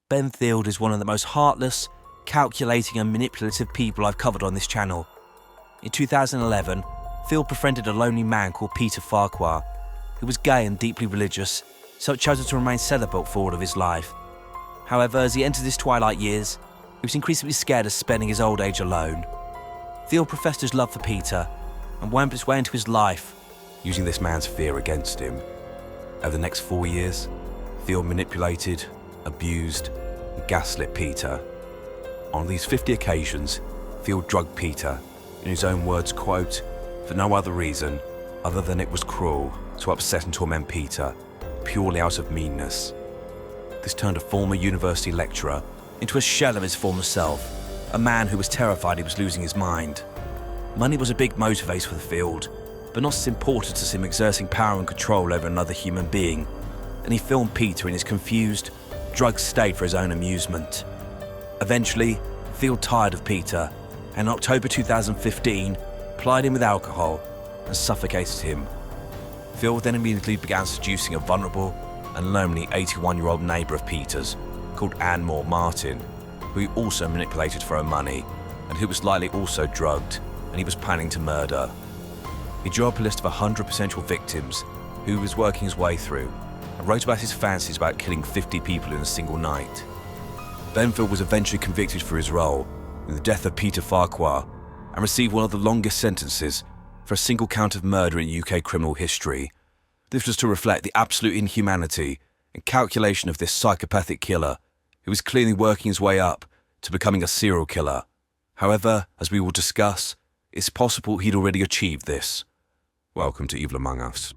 Ben Field is one of the most heartless, calculating and manipulative people I've covered on this channel. In 2011, Field befriended a lonely man called Peter Farquhar, who was gay and deeply religious, so chose to remain celibate for all of his life. However, as he entered his twilight years, he was increasingly scared of spending his old age alone. Field professed his love for Peter and wound his way into his life, using this man's fear against him. Over the next 4 years, Field manipulated, abused, and gaslit Peter. On these 50 occasions, Field drugged Peter, in his own words, quote, for no other reason other than it was cruel to upset and torment Peter, purely out of meanness. This turned a former university lecturer into a shell of his former self, a man who was terrified he was losing his mind. Money was a big motivator for the Field, but not as important as him exerting power and control over another human being, and he filmed Peter in his confused, drugged state for his own amusement. Eventually, Field tired of Peter, and in October 2015, plied him with alcohol and suffocated him. Field then immediately began seducing a vulnerable and lonely 81-year-old neighbour of Peter's called Anne Moore Martin, who he also manipulated for her money and who was likely also drugged, and he was planning to murder. He drew up a list of 100 potential victims who he was working his way through and wrote about his fancies about killing 50 people in a single night. Ben Field was eventually convicted for his role in the death of Peter Farquhar and received one of the longest sentences for a single count of murder in UK criminal history. This was to reflect the absolute inhumanity and calculation of this psychopathic killer, who was clearly working his way up to becoming a serial killer. However, as we will discuss, it's possible he'd already achieved this. Welcome to Evil Among Us.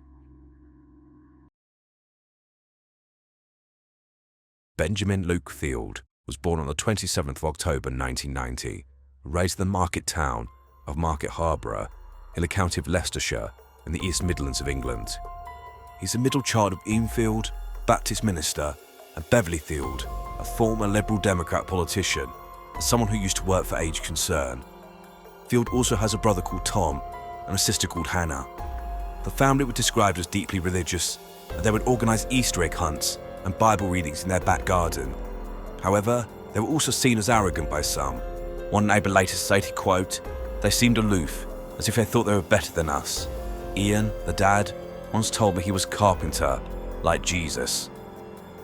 Benjamin Luke Field was born on the 27th of October 1990, raised in the market town of Market Harborough in the county of Leicestershire in the East Midlands of England. He's the middle child of Ian Field, Baptist minister, and Beverly Field, a former Liberal Democrat politician and someone who used to work for Age Concern. Field also has a brother called Tom and a sister called Hannah. The family were described as deeply religious, and they would organise Easter egg hunts and Bible readings in their back garden. However, they were also seen as arrogant by some. One neighbour later stated, quote, "They seemed aloof, as if they thought they were better than us. Ian, the dad, once told me he was a carpenter, like Jesus."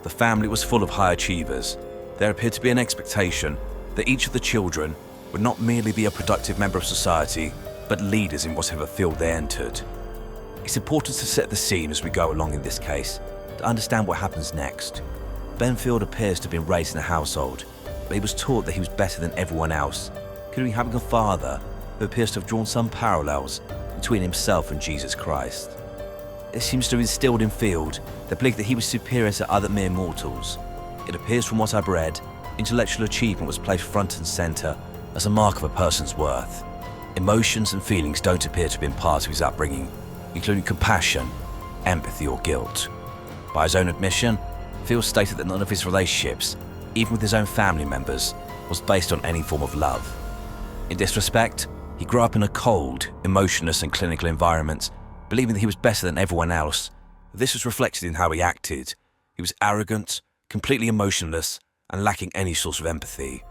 The family was full of high achievers. There appeared to be an expectation that each of the children would not merely be a productive member of society, but leaders in whatever field they entered. It's important to set the scene as we go along in this case, to understand what happens next. Ben Field appears to have been raised in a household, but he was taught that he was better than everyone else, including having a father who appears to have drawn some parallels between himself and Jesus Christ. It seems to have instilled in Field the belief that he was superior to other mere mortals. It appears from what I've read, intellectual achievement was placed front and centre as a mark of a person's worth. Emotions and feelings don't appear to have been part of his upbringing, including compassion, empathy or guilt. By his own admission, Field stated that none of his relationships, even with his own family members, was based on any form of love. In this respect, he grew up in a cold, emotionless and clinical environment, believing that he was better than everyone else. This was reflected in how he acted. He was arrogant, completely emotionless, and lacking any source of empathy.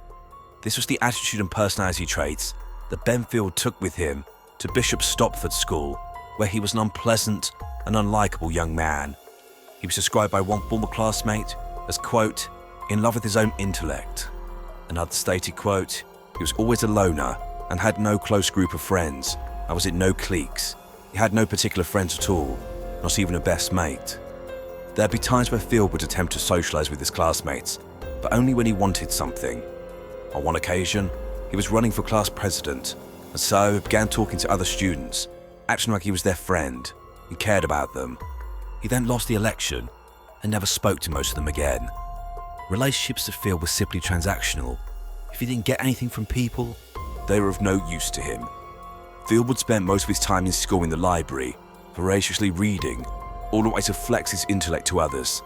This was the attitude and personality traits that Ben Field took with him to Bishop Stopford School, where he was an unpleasant and unlikable young man. He was described by one former classmate as, quote, in love with his own intellect. Another stated, quote, he was always a loner and had no close group of friends and was in no cliques. He had no particular friends at all, not even a best mate. There'd be times where Field would attempt to socialise with his classmates, but only when he wanted something. On one occasion, he was running for class president, and so began talking to other students, acting like he was their friend and cared about them. He then lost the election and never spoke to most of them again. Relationships to Field were simply transactional. If he didn't get anything from people, they were of no use to him. Field would spend most of his time in school in the library, voraciously reading, all the way to flex his intellect to others.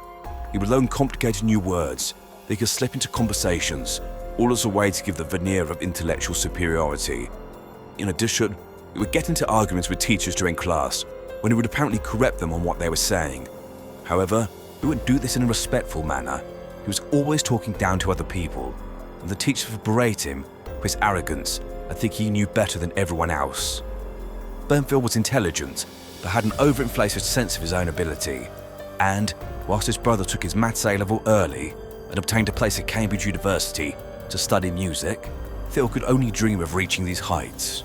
He would learn complicated new words that he could slip into conversations, all as a way to give the veneer of intellectual superiority. In addition, he would get into arguments with teachers during class, when he would apparently correct them on what they were saying. However, he wouldn't do this in a respectful manner. He was always talking down to other people, and the teachers would berate him for his arrogance and think he knew better than everyone else. Benfield was intelligent, but had an overinflated sense of his own ability, and whilst his brother took his maths A-level early and obtained a place at Cambridge University to study music, Phil could only dream of reaching these heights.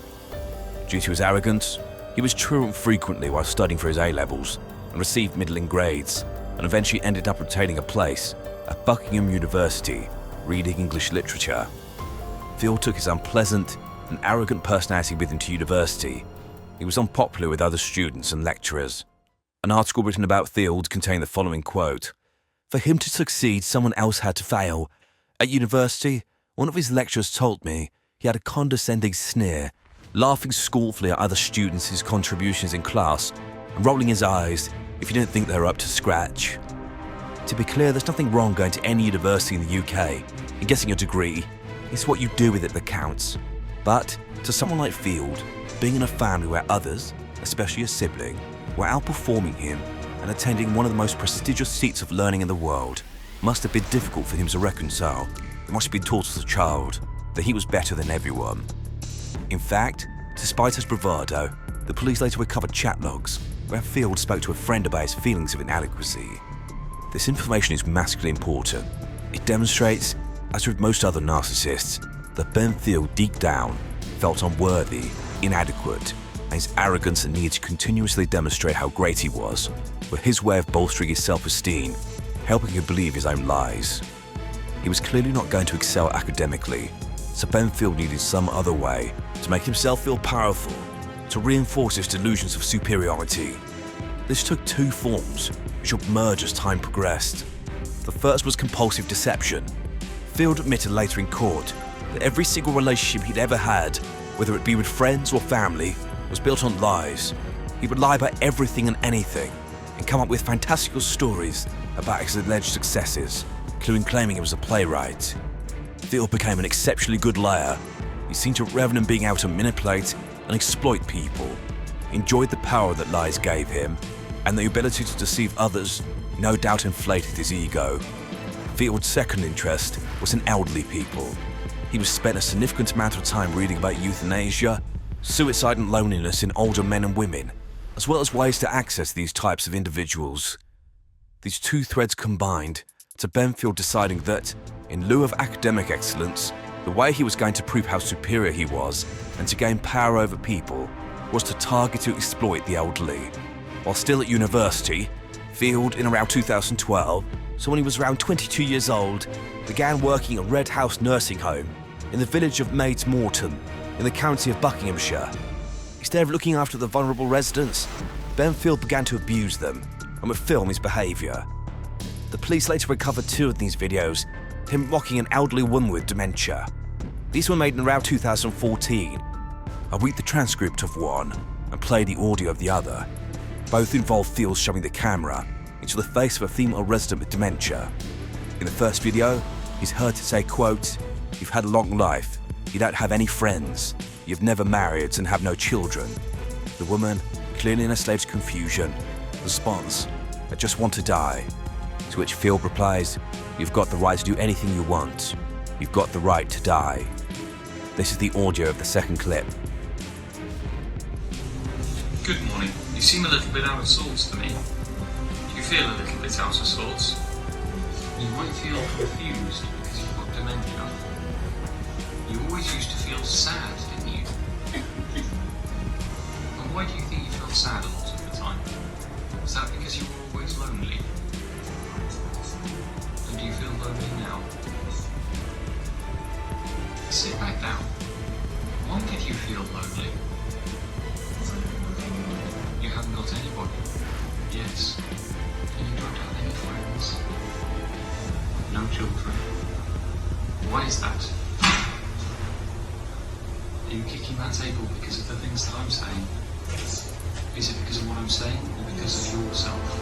Due to his arrogance, he was truant frequently while studying for his A-levels and received middling grades, and eventually ended up obtaining a place at Buckingham University reading English literature. Phil took his unpleasant and arrogant personality with him to university. He was unpopular with other students and lecturers. An article written about Field contained the following quote: "For him to succeed, someone else had to fail. At university, one of his lecturers told me he had a condescending sneer, laughing scornfully at other students' contributions in class and rolling his eyes if he didn't think they were up to scratch." To be clear, there's nothing wrong going to any university in the UK and getting a degree. It's what you do with it that counts. But to someone like Field, being in a family where others, especially a sibling, were outperforming him and attending one of the most prestigious seats of learning in the world, must have been difficult for him to reconcile. He must have been taught as a child that he was better than everyone. In fact, despite his bravado, the police later recovered chat logs where Field spoke to a friend about his feelings of inadequacy. This information is massively important. It demonstrates, as with most other narcissists, that Benfield deep down felt unworthy, inadequate, and his arrogance and need to continuously demonstrate how great he was were his way of bolstering his self-esteem, helping him believe his own lies. He was clearly not going to excel academically, so Benfield needed some other way to make himself feel powerful, to reinforce his delusions of superiority. This took two forms, which would merge as time progressed. The first was compulsive deception. Field admitted later in court that every single relationship he'd ever had, whether it be with friends or family, was built on lies. He would lie about everything and anything, and come up with fantastical stories about his alleged successes, including claiming he was a playwright. Field became an exceptionally good liar. He seemed to revel in being able to manipulate and exploit people. He enjoyed the power that lies gave him, and the ability to deceive others no doubt inflated his ego. Field's second interest was in elderly people. He was spent a significant amount of time reading about euthanasia, suicide and loneliness in older men and women, as well as ways to access these types of individuals. These two threads combined to Benfield deciding that, in lieu of academic excellence, the way he was going to prove how superior he was and to gain power over people was to target to exploit the elderly. While still at university, Field, in around 2012, so when he was around 22 years old, began working at Red House Nursing Home in the village of Maids Morton in the county of Buckinghamshire. Instead of looking after the vulnerable residents, Benfield began to abuse them and would film his behaviour. The police later recovered two of these videos, him mocking an elderly woman with dementia. These were made in around 2014. I'll read the transcript of one and play the audio of the other. Both involve Field shoving the camera into the face of a female resident with dementia. In the first video, he's heard to say, quote, "You've had a long life, you don't have any friends, you've never married and have no children." The woman, clearly in a slave's confusion, responds, "I just want to die." To which Field replies, "You've got the right to do anything you want. You've got the right to die." This is the audio of the second clip. Good morning. You seem a little bit out of sorts to me. Do you feel a little bit out of sorts? You might feel confused because you've got dementia. You always used to feel sad, didn't you? And why do you think you felt sad a lot of the time? Is that because you were always lonely? And do you feel lonely now? Sit back down. Why did you feel lonely? You haven't got anybody. Yes. And you don't have any friends. No children. Why is that? Are you kicking that table because of the things that I'm saying? Is it because of what I'm saying or because of yourself?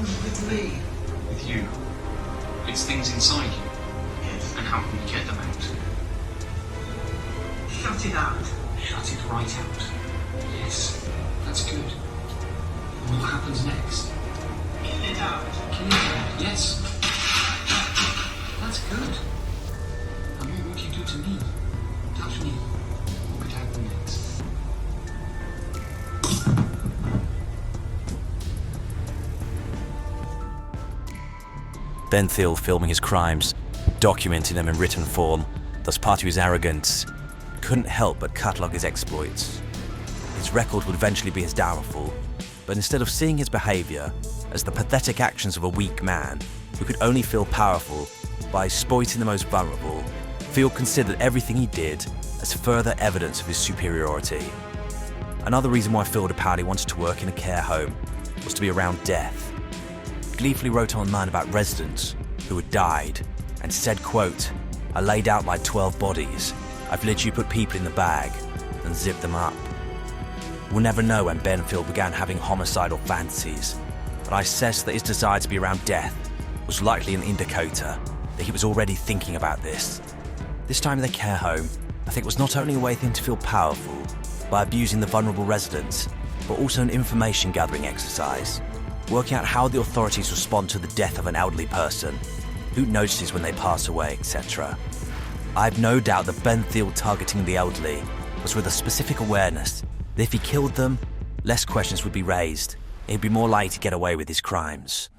With me? With you. It's things inside you. Yes. And how can we get them out? Shut it out. Shut it right out. Yes, that's good. And what happens next? Get out. Can you? Yes. That's good. And what would you do to me? Touch me. What could happen next? Benfield filming his crimes, documenting them in written form, thus part of his arrogance, couldn't help but catalogue his exploits. His record would eventually be his downfall, but instead of seeing his behaviour as the pathetic actions of a weak man who could only feel powerful by exploiting the most vulnerable, Field considered everything he did as further evidence of his superiority. Another reason why Field apparently wanted to work in a care home was to be around death. He gleefully wrote online about residents who had died and said, quote, "I laid out like 12 bodies. I've literally put people in the bag and zipped them up." We'll never know when Benfield began having homicidal fantasies, but I assess that his desire to be around death was likely an indicator that he was already thinking about this. This time in the care home, I think, was not only a way for him to feel powerful by abusing the vulnerable residents, but also an information gathering exercise, working out how the authorities respond to the death of an elderly person, who notices when they pass away, etc. I have no doubt that Benfield targeting the elderly was with a specific awareness that if he killed them, less questions would be raised, and he'd be more likely to get away with his crimes.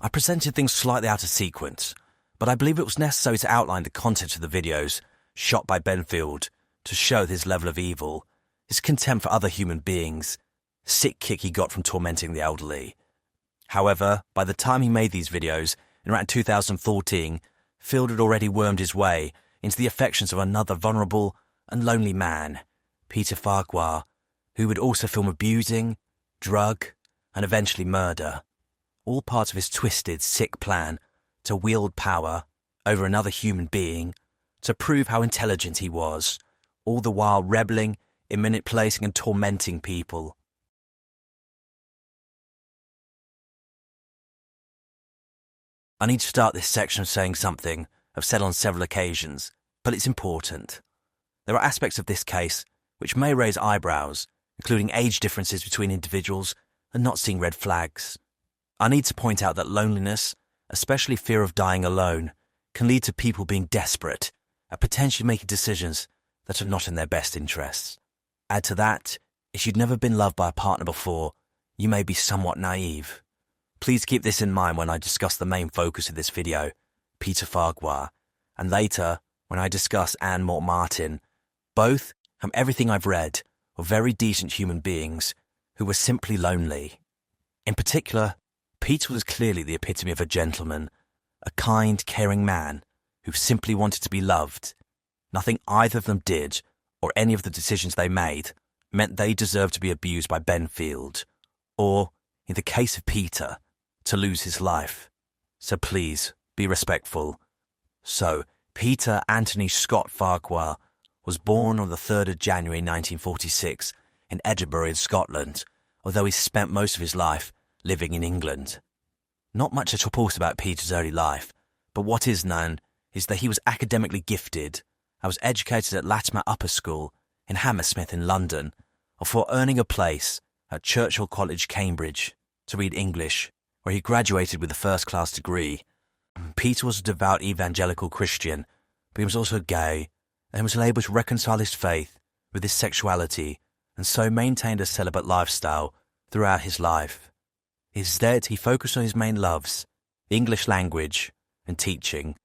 I presented things slightly out of sequence, but I believe it was necessary to outline the content of the videos shot by Benfield to show his level of evil, his contempt for other human beings, sick kick he got from tormenting the elderly. However, by the time he made these videos, in around 2014, Field had already wormed his way into the affections of another vulnerable and lonely man, Peter Farquhar, who would also film abusing, drug, and eventually murder, all part of his twisted, sick plan to wield power over another human being to prove how intelligent he was, all the while rebelling in manipulating and tormenting people. I need to start this section saying something I've said on several occasions, but it's important. There are aspects of this case which may raise eyebrows, including age differences between individuals and not seeing red flags. I need to point out that loneliness, especially fear of dying alone, can lead to people being desperate and potentially making decisions that are not in their best interests. Add to that, if you've never been loved by a partner before, you may be somewhat naive. Please keep this in mind when I discuss the main focus of this video, Peter Farquhar, and later when I discuss Anne Martin. Both, from everything I've read, were very decent human beings who were simply lonely. In particular, Peter was clearly the epitome of a gentleman, a kind, caring man who simply wanted to be loved. Nothing either of them did, or any of the decisions they made, meant they deserved to be abused by Benfield, or, in the case of Peter, to lose his life. So please, be respectful. So, Peter Anthony Scott Farquhar was born on the 3rd of January 1946 in Edinburgh in Scotland, although he spent most of his life living in England. Not much to report about Peter's early life, but what is known is that he was academically gifted and was educated at Latimer Upper School in Hammersmith in London, before earning a place at Churchill College, Cambridge, to read English, where he graduated with a first-class degree. Peter was a devout evangelical Christian, but he was also gay, and was able to reconcile his faith with his sexuality, and so maintained a celibate lifestyle throughout his life. Instead, he focused on his main loves, the English language and teaching.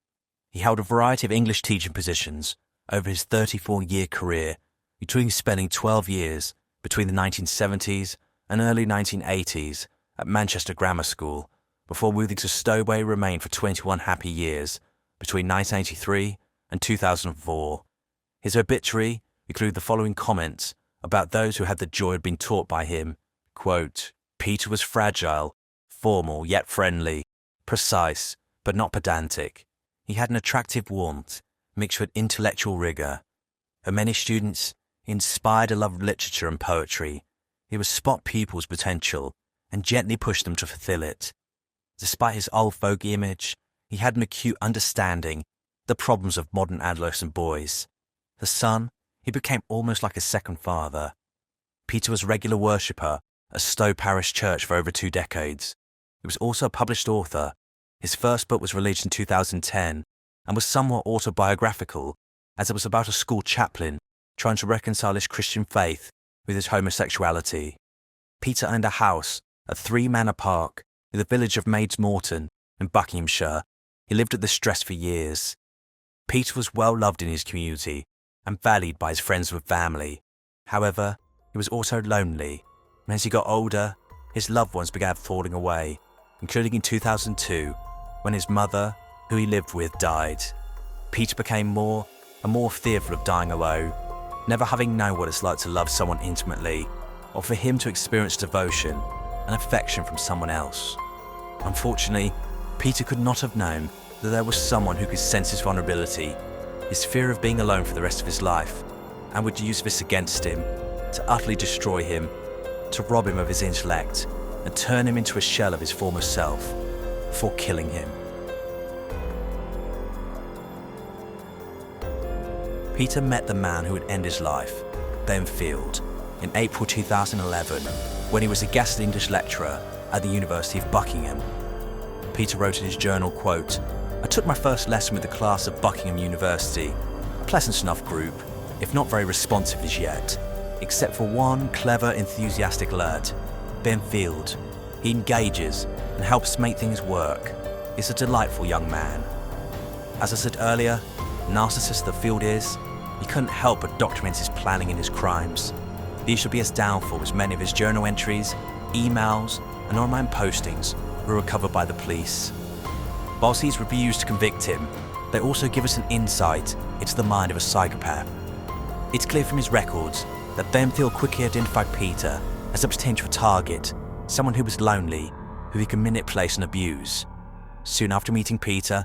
He held a variety of English teaching positions over his 34-year career, including spending 12 years between the 1970s and early 1980s at Manchester Grammar School, before moving to Stowaway remained for 21 happy years between 1983 and 2004. His obituary included the following comments about those who had the joy of being taught by him. Quote, "Peter was fragile, formal yet friendly, precise but not pedantic. He had an attractive warmth mixed with intellectual rigour. For many students, he inspired a love of literature and poetry. He would spot pupils' potential and gently push them to fulfill it. Despite his old fogey image, he had an acute understanding of the problems of modern adolescent boys. The son, he became almost like a second father. Peter was a regular worshipper at Stowe Parish Church for over 2 decades. He was also a published author. His first book was released in 2010 and was somewhat autobiographical, as it was about a school chaplain trying to reconcile his Christian faith with his homosexuality. Peter owned a house at 3 Manor Park in the village of Maids Morton in Buckinghamshire. He lived at this address for years. Peter was well loved in his community and valued by his friends and family. However, he was also lonely, and as he got older, his loved ones began falling away, including in 2002, when his mother, who he lived with, died. Peter became more and more fearful of dying alone, never having known what it's like to love someone intimately, or for him to experience devotion and affection from someone else. Unfortunately, Peter could not have known that there was someone who could sense his vulnerability, his fear of being alone for the rest of his life, and would use this against him, to utterly destroy him, to rob him of his intellect, and turn him into a shell of his former self, before killing him. Peter met the man who would end his life, Ben Field, in April 2011, when he was a guest English lecturer at the University of Buckingham. Peter wrote in his journal, quote, "I took my first lesson with the class at Buckingham University, a pleasant enough group, if not very responsive as yet, except for one clever, enthusiastic lad, Ben Field. He engages and helps make things work. He's a delightful young man. As I said earlier, narcissist that Field is, he couldn't help but document his planning and his crimes. These should be his downfall, as many of his journal entries, emails, and online postings were recovered by the police. Whilst these refuse to convict him, they also give us an insight into the mind of a psychopath. It's clear from his records that Ben Field quickly identified Peter as a potential target, someone who was lonely, who he could manipulate and abuse. Soon after meeting Peter,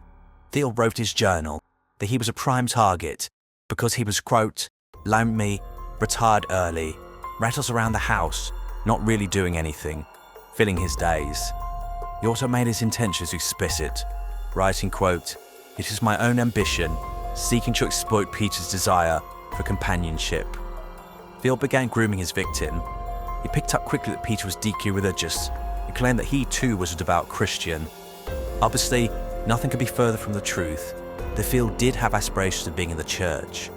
Field wrote in his journal that he was a prime target because he was, quote, lonely, retired early, rattles around the house, not really doing anything, filling his days. He also made his intentions explicit, writing, quote, "It is my own ambition, seeking to exploit Peter's desire for companionship." Field began grooming his victim. He picked up quickly that Peter was deeply religious and claimed that he too was a devout Christian. Obviously, nothing could be further from the truth. The Field did have aspirations of being in the church.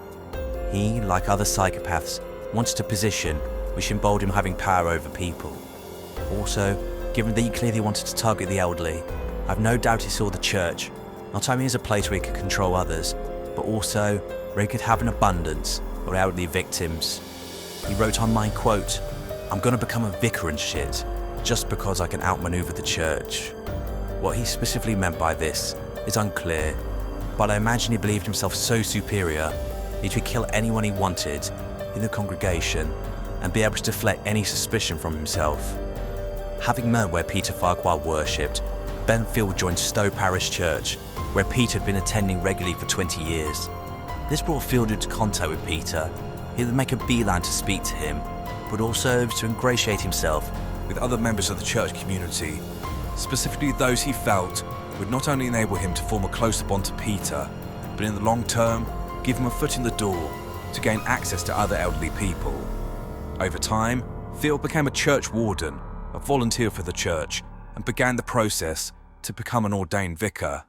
He, like other psychopaths, wanted a position which involved him having power over people. Also, given that he clearly wanted to target the elderly, I have no doubt he saw the church not only as a place where he could control others, but also where he could have an abundance of elderly victims. He wrote online, quote, "I'm gonna become a vicar and shit, just because I can outmaneuver the church." What he specifically meant by this is unclear, but I imagine he believed himself so superior he could kill anyone he wanted in the congregation and be able to deflect any suspicion from himself. Having learned where Peter Farquhar worshipped, Ben Field joined Stowe Parish Church, where Peter had been attending regularly for 20 years. This brought Field into contact with Peter. He would make a beeline to speak to him, but also to ingratiate himself with other members of the church community, specifically those he felt would not only enable him to form a closer bond to Peter, but in the long term, give him a foot in the door to gain access to other elderly people. Over time, Field became a church warden, a volunteer for the church, and began the process to become an ordained vicar.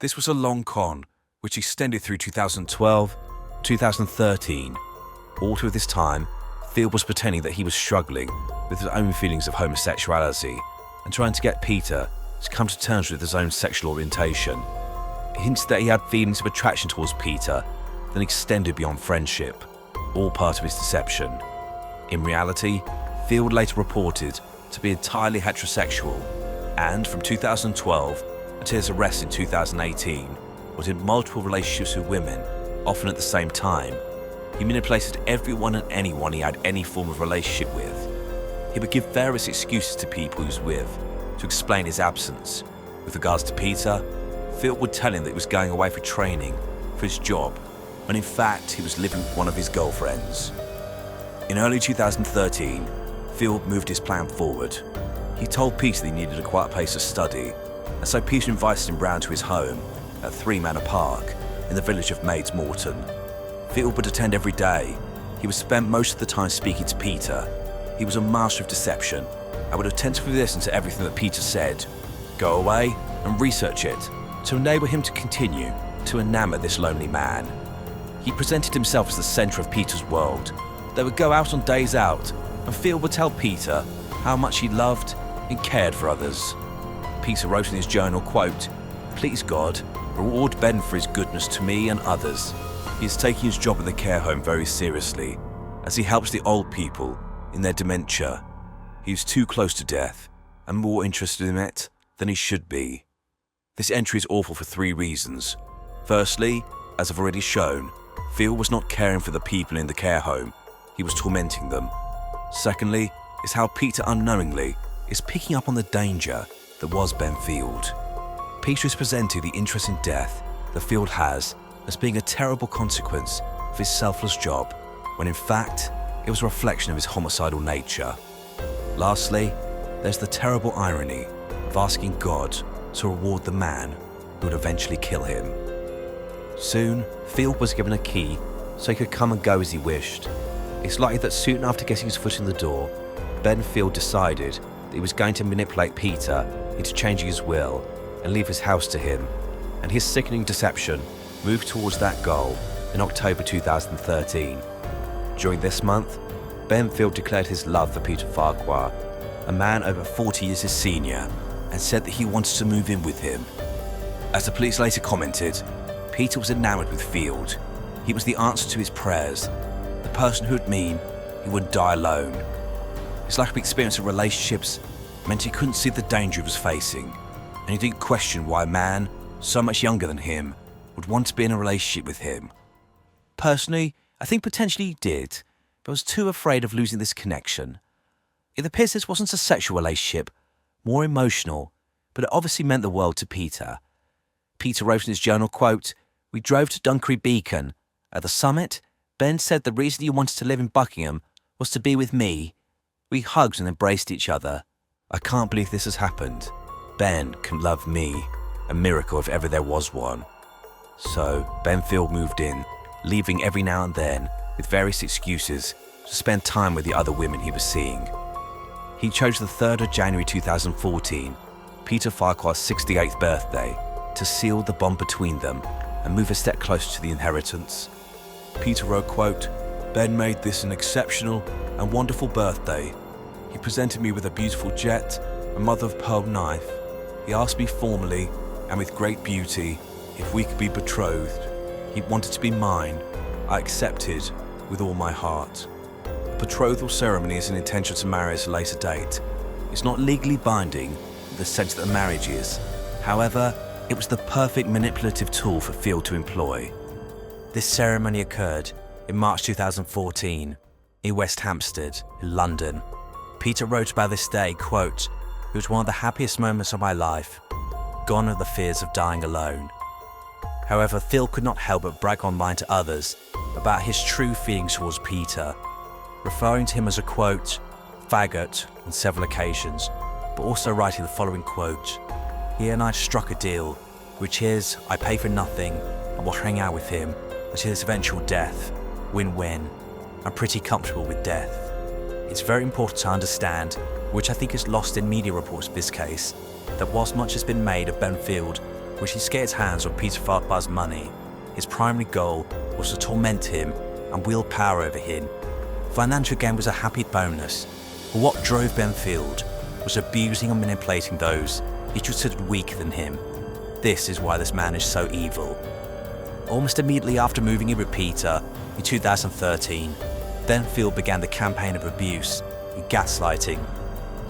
This was a long con, which extended through 2012, 2013. All through this time, Field was pretending that he was struggling with his own feelings of homosexuality and trying to get Peter to come to terms with his own sexual orientation. He hinted that he had feelings of attraction towards Peter, then extended beyond friendship, all part of his deception. In reality, Field later reported to be entirely heterosexual, and from 2012 until his arrest in 2018, was in multiple relationships with women, often at the same time. He manipulated everyone and anyone he had any form of relationship with. He would give various excuses to people he was with to explain his absence. With regards to Peter, Field would tell him that he was going away for training for his job, when in fact he was living with one of his girlfriends. In early 2013, Field moved his plan forward. He told Peter that he needed a quiet place to study, and so Peter invited him round to his home at 3 Manor Park in the village of Maids Morton. Field would attend every day. He would spend most of the time speaking to Peter. He was a master of deception, I would attentively listen to everything that Peter said, go away and research it to enable him to continue to enamour this lonely man. He presented himself as the centre of Peter's world. They would go out on days out, and Field would tell Peter how much he loved and cared for others. Peter wrote in his journal, quote, "Please God, reward Ben for his goodness to me and others. He is taking his job in the care home very seriously, as he helps the old people in their dementia. He is too close to death and more interested in it than he should be." This entry is awful for 3 reasons. Firstly, as I've already shown, Field was not caring for the people in the care home, he was tormenting them. Secondly, is how Peter unknowingly is picking up on the danger that was Ben Field. Peter is presenting the interest in death that Field has as being a terrible consequence of his selfless job, when in fact it was a reflection of his homicidal nature. Lastly, there's the terrible irony of asking God to reward the man who would eventually kill him. Soon, Field was given a key so he could come and go as he wished. It's likely that soon after getting his foot in the door, Ben Field decided that he was going to manipulate Peter into changing his will and leave his house to him, and his sickening deception moved towards that goal in October 2013. During this month, Ben Field declared his love for Peter Farquhar, a man over 40 years his senior, and said that he wanted to move in with him. As the police later commented, Peter was enamoured with Field. He was the answer to his prayers, the person who would mean he wouldn't die alone. His lack of experience in relationships meant he couldn't see the danger he was facing, and he didn't question why a man so much younger than him would want to be in a relationship with him. Personally, I think potentially he did, but was too afraid of losing this connection. It appears this wasn't a sexual relationship, more emotional, but it obviously meant the world to Peter. Peter wrote in his journal, quote, "We drove to Dunkery Beacon. At the summit, Ben said the reason he wanted to live in Buckingham was to be with me. We hugged and embraced each other. I can't believe this has happened. Ben can love me, a miracle if ever there was one." So Ben Field moved in, leaving every now and then with various excuses to spend time with the other women he was seeing. He chose the 3rd of January 2014, Peter Farquhar's 68th birthday, to seal the bond between them and move a step closer to the inheritance. Peter wrote, quote, "Ben made this an exceptional and wonderful birthday. He presented me with a beautiful jet, a mother-of-pearl knife. He asked me formally and with great beauty if we could be betrothed. He wanted to be mine. I accepted with all my heart. A betrothal ceremony is an intention to marry at a later date. It's not legally binding in the sense that a marriage is. However, it was the perfect manipulative tool for Field to employ." This ceremony occurred in March 2014 in West Hampstead, in London. Peter wrote about this day, quote, "It was one of the happiest moments of my life. Gone are the fears of dying alone." However, Field could not help but brag online to others about his true feelings towards Peter, referring to him as a, quote, "faggot" on several occasions, but also writing the following quote, "He and I struck a deal, which is I pay for nothing and will hang out with him until his eventual death. Win-win. I'm pretty comfortable with death." It's very important to understand, which I think is lost in media reports of this case, that whilst much has been made of Ben Field wishing to get his hands on Peter Farquhar's money, his primary goal was to torment him and wield power over him. Financial gain was a happy bonus, but what drove Ben Field was abusing and manipulating those he considered weaker than him. This is why this man is so evil. Almost immediately after moving in with Peter in 2013, Ben Field began the campaign of abuse and gaslighting.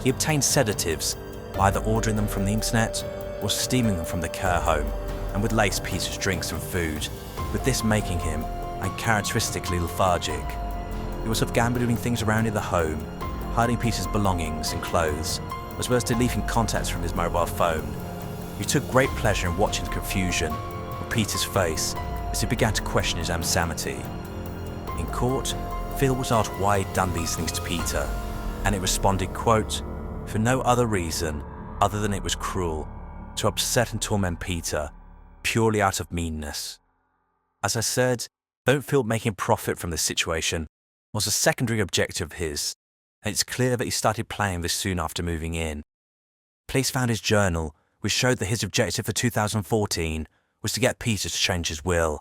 He obtained sedatives, either ordering them from the internet or stealing them from the care home, and would lace Peter's drinks and food, with this making him uncharacteristically lethargic. He was began doing things around in the home, hiding Peter's belongings and clothes, as well as deleting contacts from his mobile phone. He took great pleasure in watching the confusion on Peter's face as he began to question his own sanity. In court, Field was asked why he'd done these things to Peter, and it responded, quote, "For no other reason other than it was cruel to upset and torment Peter, purely out of meanness." As I said, don't Field making profit from this situation was a secondary objective of his. and it's clear that he started playing this soon after moving in. Police found his journal, which showed that his objective for 2014 was to get Peter to change his will.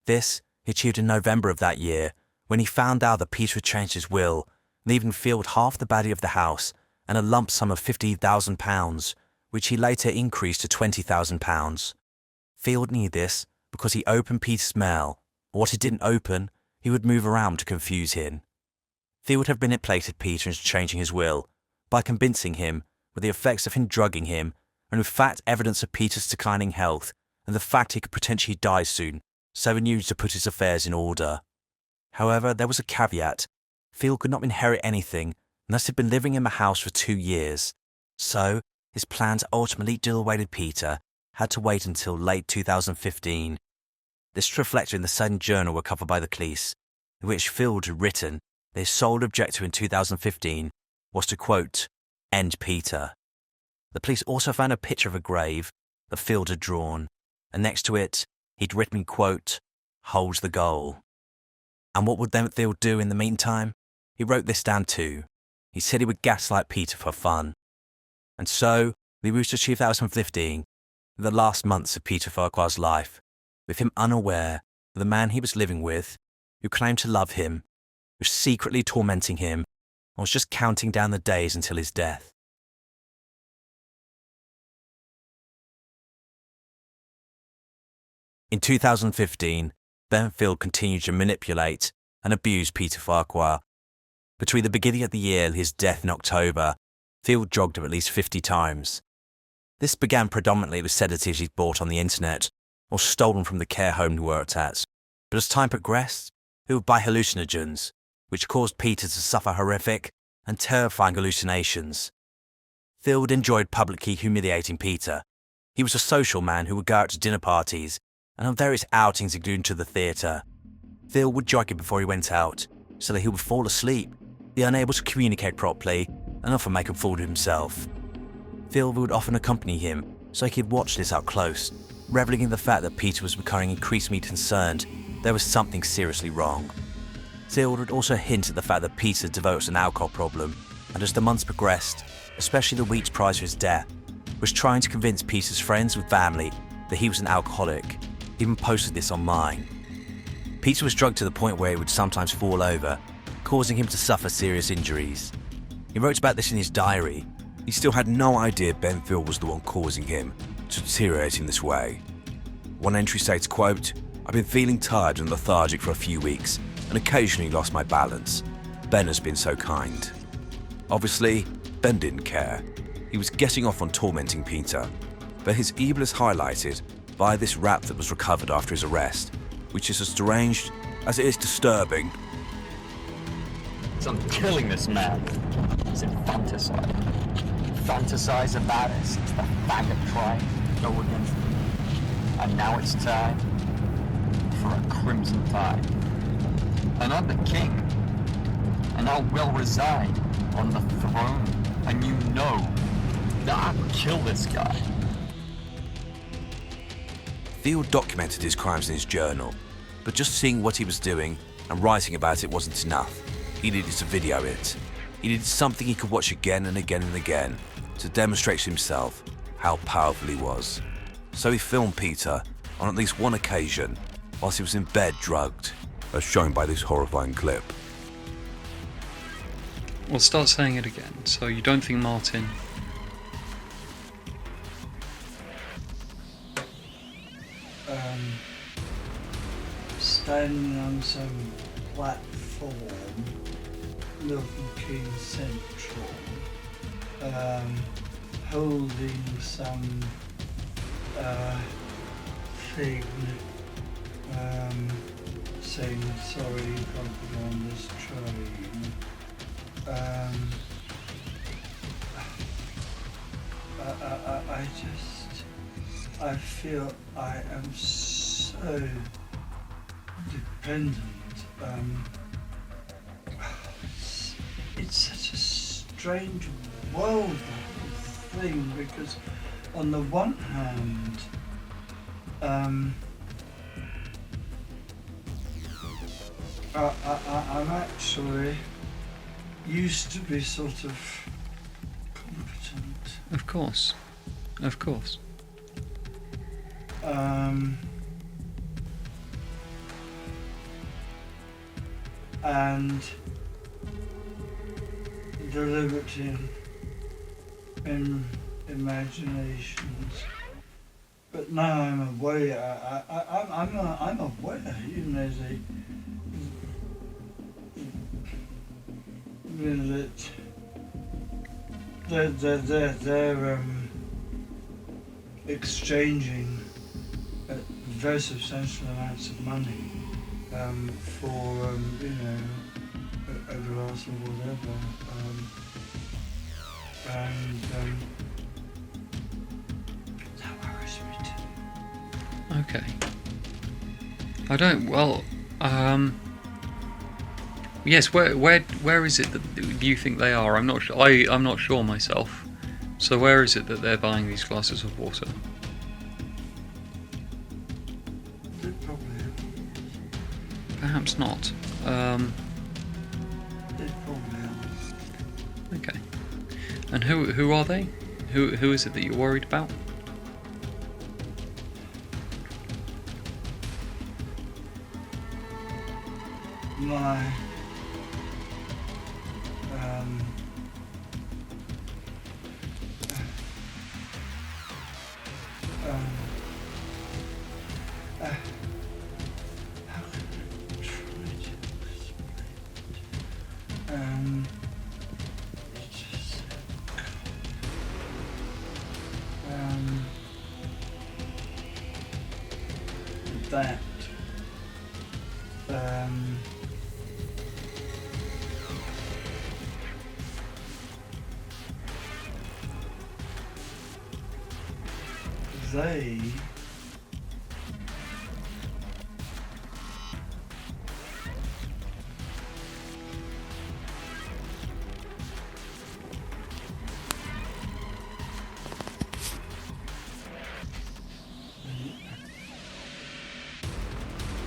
This he achieved in November of that year, when he found out that Peter had changed his will, leaving Field half the value of the house and a lump sum of £50,000, which he later increased to £20,000. Field knew this because he opened Peter's mail, or what he didn't open, he would move around to confuse him. Field had manipulated Peter into changing his will by convincing him, with the effects of him drugging him, and with fact evidence of Peter's declining health and the fact he could potentially die soon, so he needed to put his affairs in order. However, there was a caveat. Field could not inherit anything unless he'd been living in the house for 2 years. So, his plan to ultimately do away with Peter had to wait until late 2015. This was reflected in the same journal recovered by the police, in which Field had written that his sole objective in 2015 was to, quote, end Peter. The police also found a picture of a grave that Field had drawn, and next to it, he'd written, quote, holds the goal. And what would then Field do in the meantime? He wrote this down too. He said he would gaslight Peter for fun. And so, we moved to 2015, the last months of Peter Farquhar's life, with him unaware that the man he was living with, who claimed to love him, was secretly tormenting him, and was just counting down the days until his death. In 2015, Ben Field continued to manipulate and abuse Peter Farquhar. Between the beginning of the year and his death in October, Field drugged him at least 50 times. This began predominantly with sedatives he'd bought on the internet or stolen from the care home he worked at, but as time progressed, he would buy hallucinogens, which caused Peter to suffer horrific and terrifying hallucinations. Field enjoyed publicly humiliating Peter. He was a social man who would go out to dinner parties and on various outings including to the theatre. Field would jog him before he went out, so that he would fall asleep, be unable to communicate properly, and often make a fool of himself. Field would often accompany him, so he could watch this up close, reveling in the fact that Peter was becoming increasingly concerned there was something seriously wrong. Field would also hint at the fact that Peter developed an alcohol problem, and as the months progressed, especially the weeks prior to his death, was trying to convince Peter's friends and family that he was an alcoholic. He even posted this online. Peter was drugged to the point where he would sometimes fall over, causing him to suffer serious injuries. He wrote about this in his diary. He still had no idea Ben Field was the one causing him to deteriorate in this way. One entry states, quote, I've been feeling tired and lethargic for a few weeks and occasionally lost my balance. Ben has been so kind. Obviously, Ben didn't care. He was getting off on tormenting Peter, but his evil is highlighted by this rap that was recovered after his arrest, which is as deranged as it is disturbing. So I'm killing this man. He's infanticide. Fantasize about it since the faggot tried to go against me. And now it's time for a crimson tide. And I'm the king. And I will reside on the throne. And you know that I will kill this guy. Field documented his crimes in his journal, but just seeing what he was doing and writing about it wasn't enough. He needed to video it. He needed something he could watch again and again and again to demonstrate to himself how powerful he was. So he filmed Peter on at least one occasion whilst he was in bed drugged, as shown by this horrifying clip. Well, start saying it again. So you don't think Martin... Standing on some platform looking central, holding some thing, saying sorry you can't be on this train. I feel I am so dependent. It's such a strange world, that thing, because on the one hand, I'm actually used to be sort of competent. Of course. Of course. And deliberate in imaginations. But now I'm aware. I'm aware. You know, that they're exchanging very substantial amounts of money for you know, a glass of whatever, and that worries me too. Okay. I don't. Well. Yes. Where is it that you think they are? I'm not sure. I'm not sure myself. So where is it that they're buying these glasses of water? They probably Perhaps not. They probably are. Okay. And who are they? Who is it that you're worried about? My how can I try to explain? It's just that they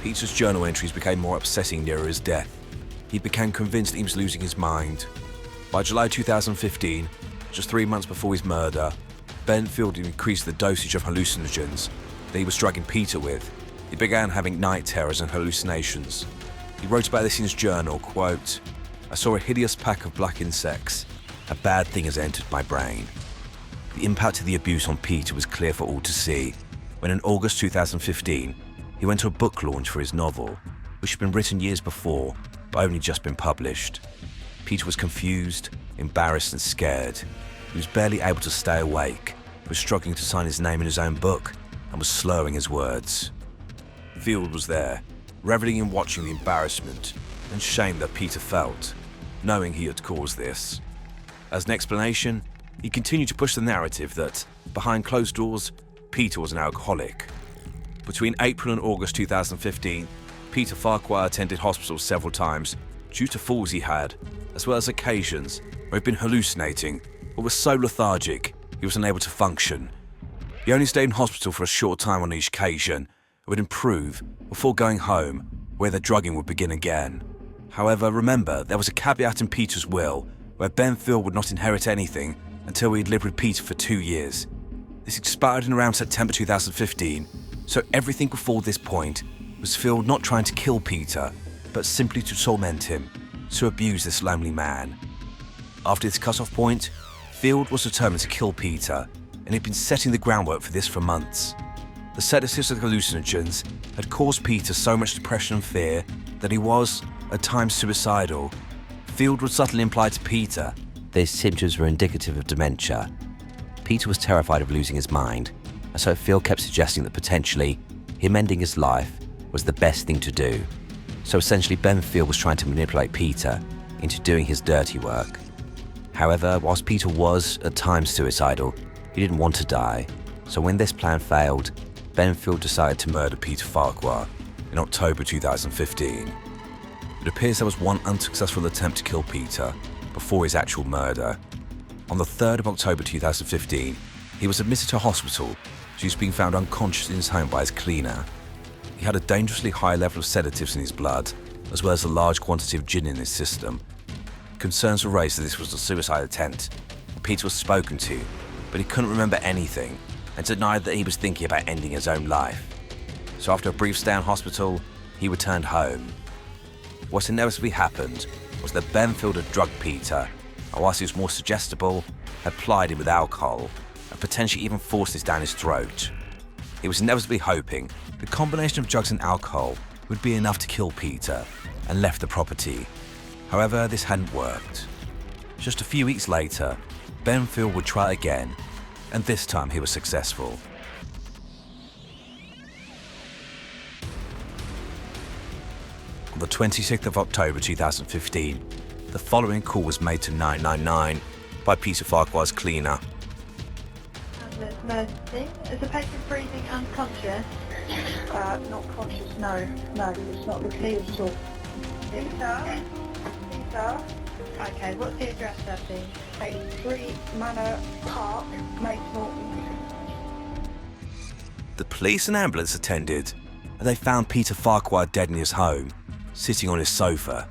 Peter's journal entries became more upsetting nearer his death. He became convinced that he was losing his mind. By July 2015, just 3 months before his murder, Benfield increased the dosage of hallucinogens that he was drugging Peter with. He began having night terrors and hallucinations. He wrote about this in his journal, quote, "I saw a hideous pack of black insects. A bad thing has entered my brain." The impact of the abuse on Peter was clear for all to see when in August 2015, he went to a book launch for his novel, which had been written years before but only just been published. Peter was confused, embarrassed and scared. He was barely able to stay awake, was struggling to sign his name in his own book and was slurring his words. Field was there, reveling in watching the embarrassment and shame that Peter felt, knowing he had caused this. As an explanation, he continued to push the narrative that, behind closed doors, Peter was an alcoholic. Between April and August 2015, Peter Farquhar attended hospital several times due to falls he had, as well as occasions where he'd been hallucinating or was so lethargic he was unable to function. He only stayed in hospital for a short time on each occasion and would improve before going home, where the drugging would begin again. However, remember, there was a caveat in Peter's will where Benfield would not inherit anything until he had lived with Peter for 2 years. This expired in around September 2015, so everything before this point was Field not trying to kill Peter, but simply to torment him, to abuse this lonely man. After this cut-off point, Field was determined to kill Peter, and he'd been setting the groundwork for this for months. The sedatives and hallucinogens had caused Peter so much depression and fear that he was, at times, suicidal. Field would subtly imply to Peter that his symptoms were indicative of dementia. Peter was terrified of losing his mind, and so Field kept suggesting that potentially him ending his life was the best thing to do. So essentially, Benfield was trying to manipulate Peter into doing his dirty work. However, whilst Peter was at times suicidal, he didn't want to die. So when this plan failed, Benfield decided to murder Peter Farquhar in October 2015. It appears there was one unsuccessful attempt to kill Peter before his actual murder. On the 3rd of October 2015, he was admitted to hospital as he was being found unconscious in his home by his cleaner. He had a dangerously high level of sedatives in his blood, as well as a large quantity of gin in his system. Concerns were raised that this was a suicide attempt. Peter was spoken to, but he couldn't remember anything and denied that he was thinking about ending his own life. So after a brief stay in hospital, he returned home. What inevitably happened was that Benfield had drugged Peter, and whilst he was more suggestible, had plied him with alcohol and potentially even forced this down his throat. He was inevitably hoping the combination of drugs and alcohol would be enough to kill Peter, and left the property. However, this hadn't worked. Just a few weeks later, Benfield would try again, and this time he was successful. On the 26th of October 2015, the following call was made to 999 by Peter Farquhar's cleaner. Emergency. Is the patient breathing unconscious? Not conscious, no, it's not the key at all. Peter? Peter? Okay, what's the address there, please? 83 Manor Park, Mace Norton. The police and ambulance attended, and they found Peter Farquhar dead in his home, sitting on his sofa.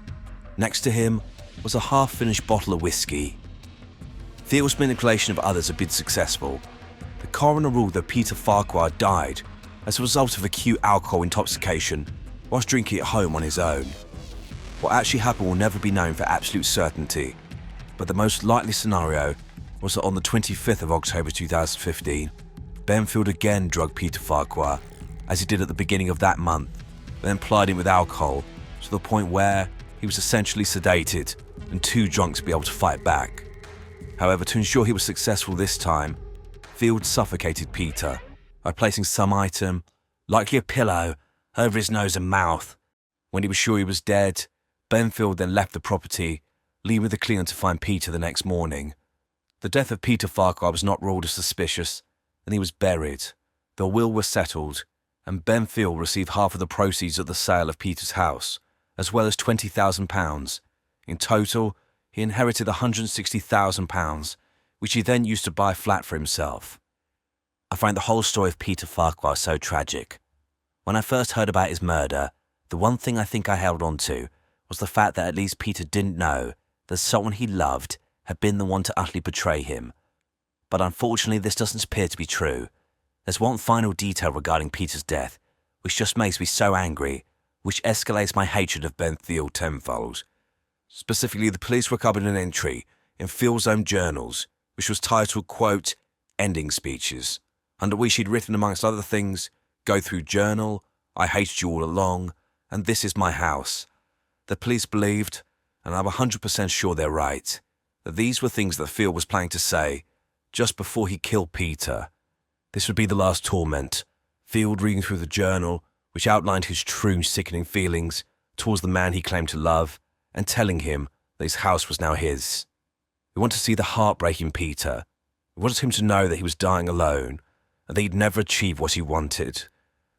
Next to him was a half-finished bottle of whiskey. Field's manipulation of others had been successful. The coroner ruled that Peter Farquhar died as a result of acute alcohol intoxication whilst drinking at home on his own. What actually happened will never be known for absolute certainty, but the most likely scenario was that on the 25th of October 2015, Benfield again drugged Peter Farquhar, as he did at the beginning of that month, then plied him with alcohol to the point where he was essentially sedated and too drunk to be able to fight back. However, to ensure he was successful this time, Field suffocated Peter by placing some item, likely a pillow, over his nose and mouth. When he was sure he was dead, Benfield then left the property, leaving the cleaner to find Peter the next morning. The death of Peter Farquhar was not ruled as suspicious, and he was buried. The will was settled, and Benfield received half of the proceeds of the sale of Peter's house, as well as £20,000. In total, he inherited £160,000, which he then used to buy a flat for himself. I find the whole story of Peter Farquhar so tragic. When I first heard about his murder, the one thing I think I held on to was the fact that at least Peter didn't know that someone he loved had been the one to utterly betray him. But unfortunately, this doesn't appear to be true. There's one final detail regarding Peter's death, which just makes me so angry, which escalates my hatred of Benfield tenfold. Specifically, the police recovered an entry in Field's own journals, which was titled, quote, "Ending Speeches," under which he'd written, amongst other things, "Go through journal, I hated you all along, and this is my house." The police believed, and I'm 100% sure they're right, that these were things that Field was planning to say just before he killed Peter. This would be the last torment, Field reading through the journal, which outlined his true sickening feelings towards the man he claimed to love, and telling him that his house was now his. We want to see the heartbreak in Peter. We wanted him to know that he was dying alone, and that he'd never achieve what he wanted,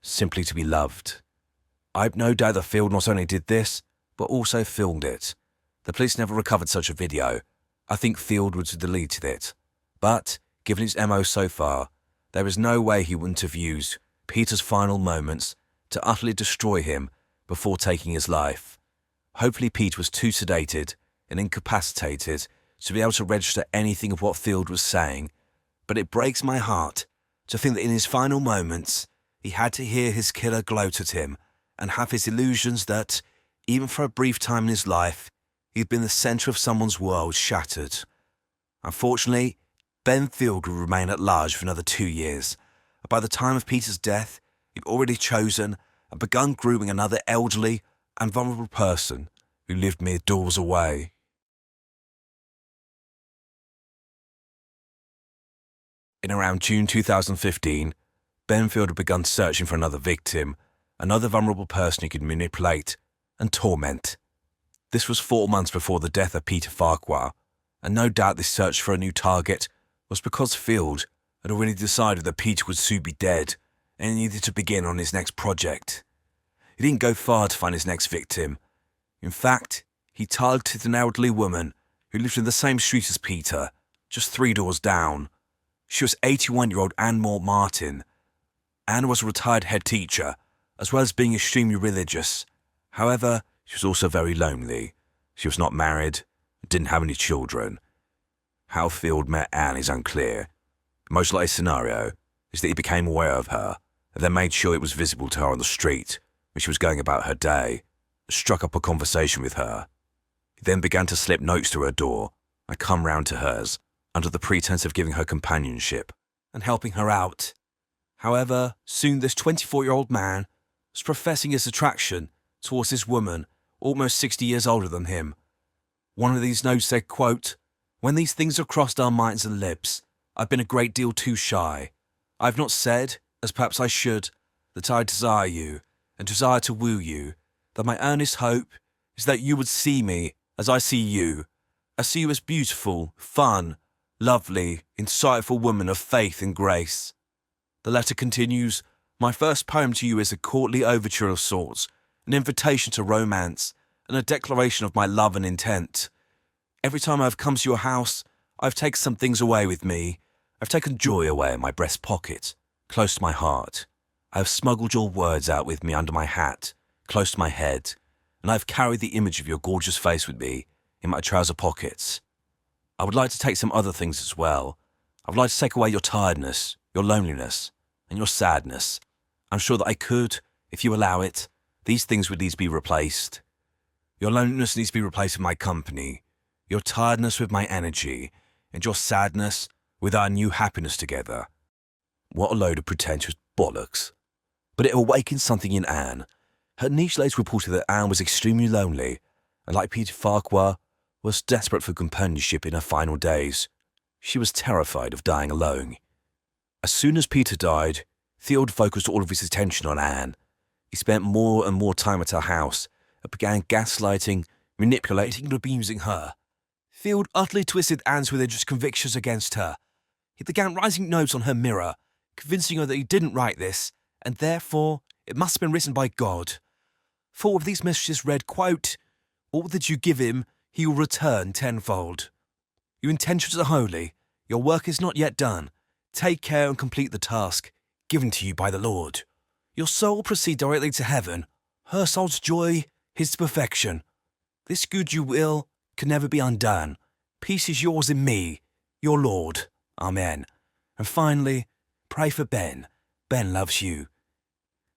simply to be loved. I have no doubt that Field not only did this, but also filmed it. The police never recovered such a video. I think Field would have deleted it. But, given his MO so far, there is no way he wouldn't have used Peter's final moments to utterly destroy him before taking his life. Hopefully Pete was too sedated and incapacitated to be able to register anything of what Field was saying, but it breaks my heart to think that in his final moments, he had to hear his killer gloat at him and have his illusions that, even for a brief time in his life, he'd been the centre of someone's world shattered. Unfortunately, Benfield would remain at large for another 2 years, and by the time of Peter's death, he'd already chosen and begun grooming another elderly and vulnerable person who lived mere doors away. In around June 2015, Benfield had begun searching for another victim, another vulnerable person he could manipulate and torment. This was 4 months before the death of Peter Farquhar, and no doubt this search for a new target was because Field had already decided that Peter would soon be dead and he needed to begin on his next project. He didn't go far to find his next victim. In fact, he targeted an elderly woman who lived in the same street as Peter, just 3 doors down. She was 81-year-old Anne Moore Martin. Anne was a retired head teacher, as well as being extremely religious. However, she was also very lonely. She was not married, didn't have any children. How Field met Anne is unclear. The most likely scenario is that he became aware of her and then made sure it was visible to her on the street when she was going about her day, struck up a conversation with her. He then began to slip notes to her door and come round to hers under the pretense of giving her companionship and helping her out. However, soon this 24-year-old man was professing his attraction towards this woman almost 60 years older than him. One of these notes said, quote, "When these things have crossed our minds and lips, I've been a great deal too shy. I've not said, as perhaps I should, that I desire you and desire to woo you, that my earnest hope is that you would see me as I see you. I see you as beautiful, fun, lovely, insightful woman of faith and grace." The letter continues, "My first poem to you is a courtly overture of sorts, an invitation to romance, and a declaration of my love and intent. Every time I have come to your house, I have taken some things away with me. I've taken joy away in my breast pocket, close to my heart. I have smuggled your words out with me under my hat, close to my head, and I have carried the image of your gorgeous face with me in my trouser pockets. I would like to take some other things as well. I would like to take away your tiredness, your loneliness, and your sadness. I'm sure that I could, if you allow it. These things would need to be replaced. Your loneliness needs to be replaced with my company, your tiredness with my energy, and your sadness with our new happiness together." What a load of pretentious bollocks. But it awakened something in Anne. Her niece later reported that Anne was extremely lonely, and like Peter Farquhar, was desperate for companionship in her final days. She was terrified of dying alone. As soon as Peter died, Field focused all of his attention on Anne. He spent more and more time at her house and began gaslighting, manipulating and abusing her. Field utterly twisted Anne's religious convictions against her. He began writing notes on her mirror, convincing her that he didn't write this, and therefore it must have been written by God. Four of these messages read, quote, "All that you give him, he will return tenfold. Your intentions are holy. Your work is not yet done. Take care and complete the task given to you by the Lord. Your soul will proceed directly to heaven. Her soul's joy, his perfection. This good you will can never be undone. Peace is yours in me, your Lord. Amen. And finally, pray for Ben. Ben loves you."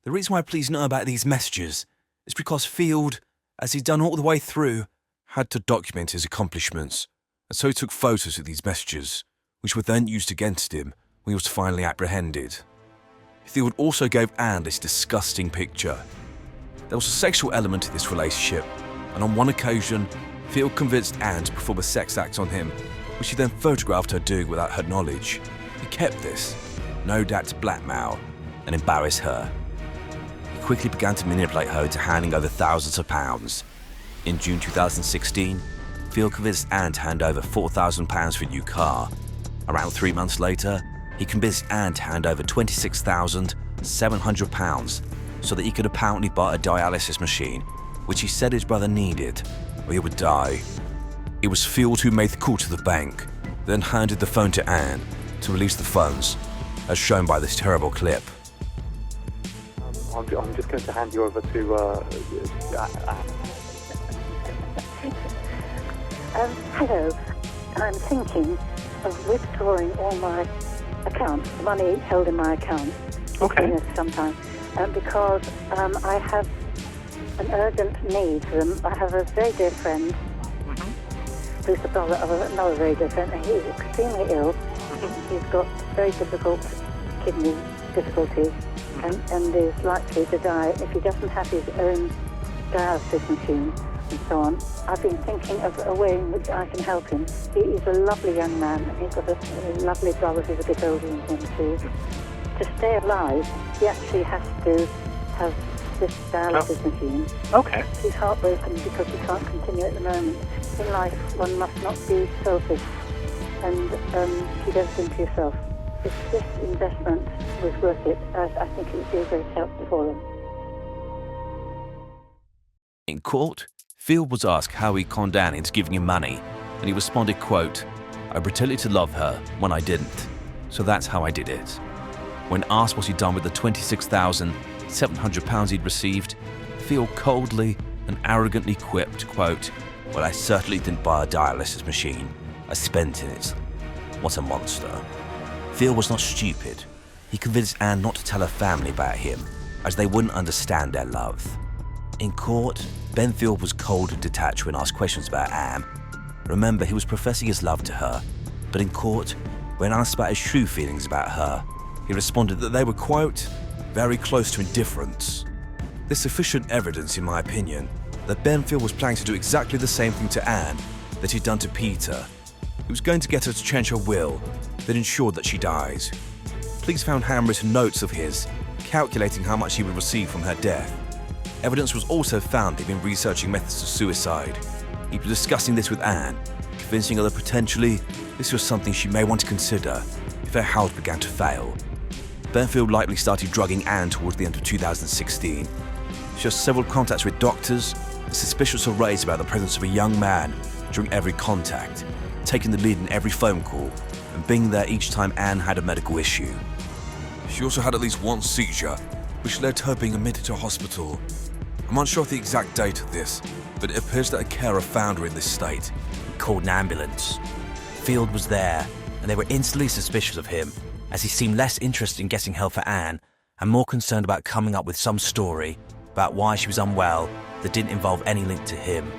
The reason why please know about these messages is because Field, as he'd done all the way through, had to document his accomplishments, and so he took photos of these messages, which were then used against him when he was finally apprehended. Field also gave Anne this disgusting picture. There was a sexual element to this relationship, and on one occasion, Field convinced Anne to perform a sex act on him, which he then photographed her doing without her knowledge. He kept this, no doubt to blackmail and embarrass her. He quickly began to manipulate her into handing over thousands of pounds. In June 2016, Field convinced Anne to hand over £4,000 for a new car. Around 3 months later, he convinced Anne to hand over £26,700 so that he could apparently buy a dialysis machine, which he said his brother needed, or he would die. It was Field who made the call to the bank, then handed the phone to Anne to release the funds, as shown by this terrible clip. I'm just going to hand you over to Hello. I'm thinking of withdrawing all my accounts, the money held in my account. Okay. Sometime, because I have an urgent need for them. I have a very dear friend who's the brother of another very dear friend, and he's extremely ill. He's got very difficult kidney difficulties and is likely to die if he doesn't have his own dialysis machine and so on. I've been thinking of a way in which I can help him. He is a lovely young man, and he's got a lovely brother who's a bit older than him too. To stay alive, he actually has to have this dialysis machine. Okay. He's heartbroken because he can't continue at the moment. In life, one must not be selfish and keep everything to yourself. If this investment was worth it, I think it would be a great help for them. In court, Field was asked how he conned Anne into giving him money, and he responded, quote, "I pretended to love her when I didn't, so that's how I did it." When asked what he'd done with the £26,700 he'd received, Field coldly and arrogantly quipped, quote, Well, I certainly didn't buy a dialysis machine. I spent in it. What a monster. Field was not stupid. He convinced Anne not to tell her family about him, as they wouldn't understand their love. In court, Ben Field was cold and detached when asked questions about Anne. Remember, he was professing his love to her, but in court, when asked about his true feelings about her, he responded that they were, quote, very close to indifference. There's sufficient evidence, in my opinion, that Ben Field was planning to do exactly the same thing to Anne that he'd done to Peter. He was going to get her to change her will that ensured that she dies. Police found handwritten notes of his, calculating how much he would receive from her death. Evidence was also found he'd been researching methods of suicide. He'd been discussing this with Anne, convincing her that potentially this was something she may want to consider if her health began to fail. Benfield likely started drugging Anne towards the end of 2016. She has several contacts with doctors, and suspicions are raised about the presence of a young man during every contact, taking the lead in every phone call and being there each time Anne had a medical issue. She also had at least one seizure, which led to her being admitted to a hospital. I'm unsure of the exact date of this, but it appears that a carer found her in this state and called an ambulance. Field was there, and they were instantly suspicious of him, as he seemed less interested in getting help for Anne and more concerned about coming up with some story about why she was unwell that didn't involve any link to him.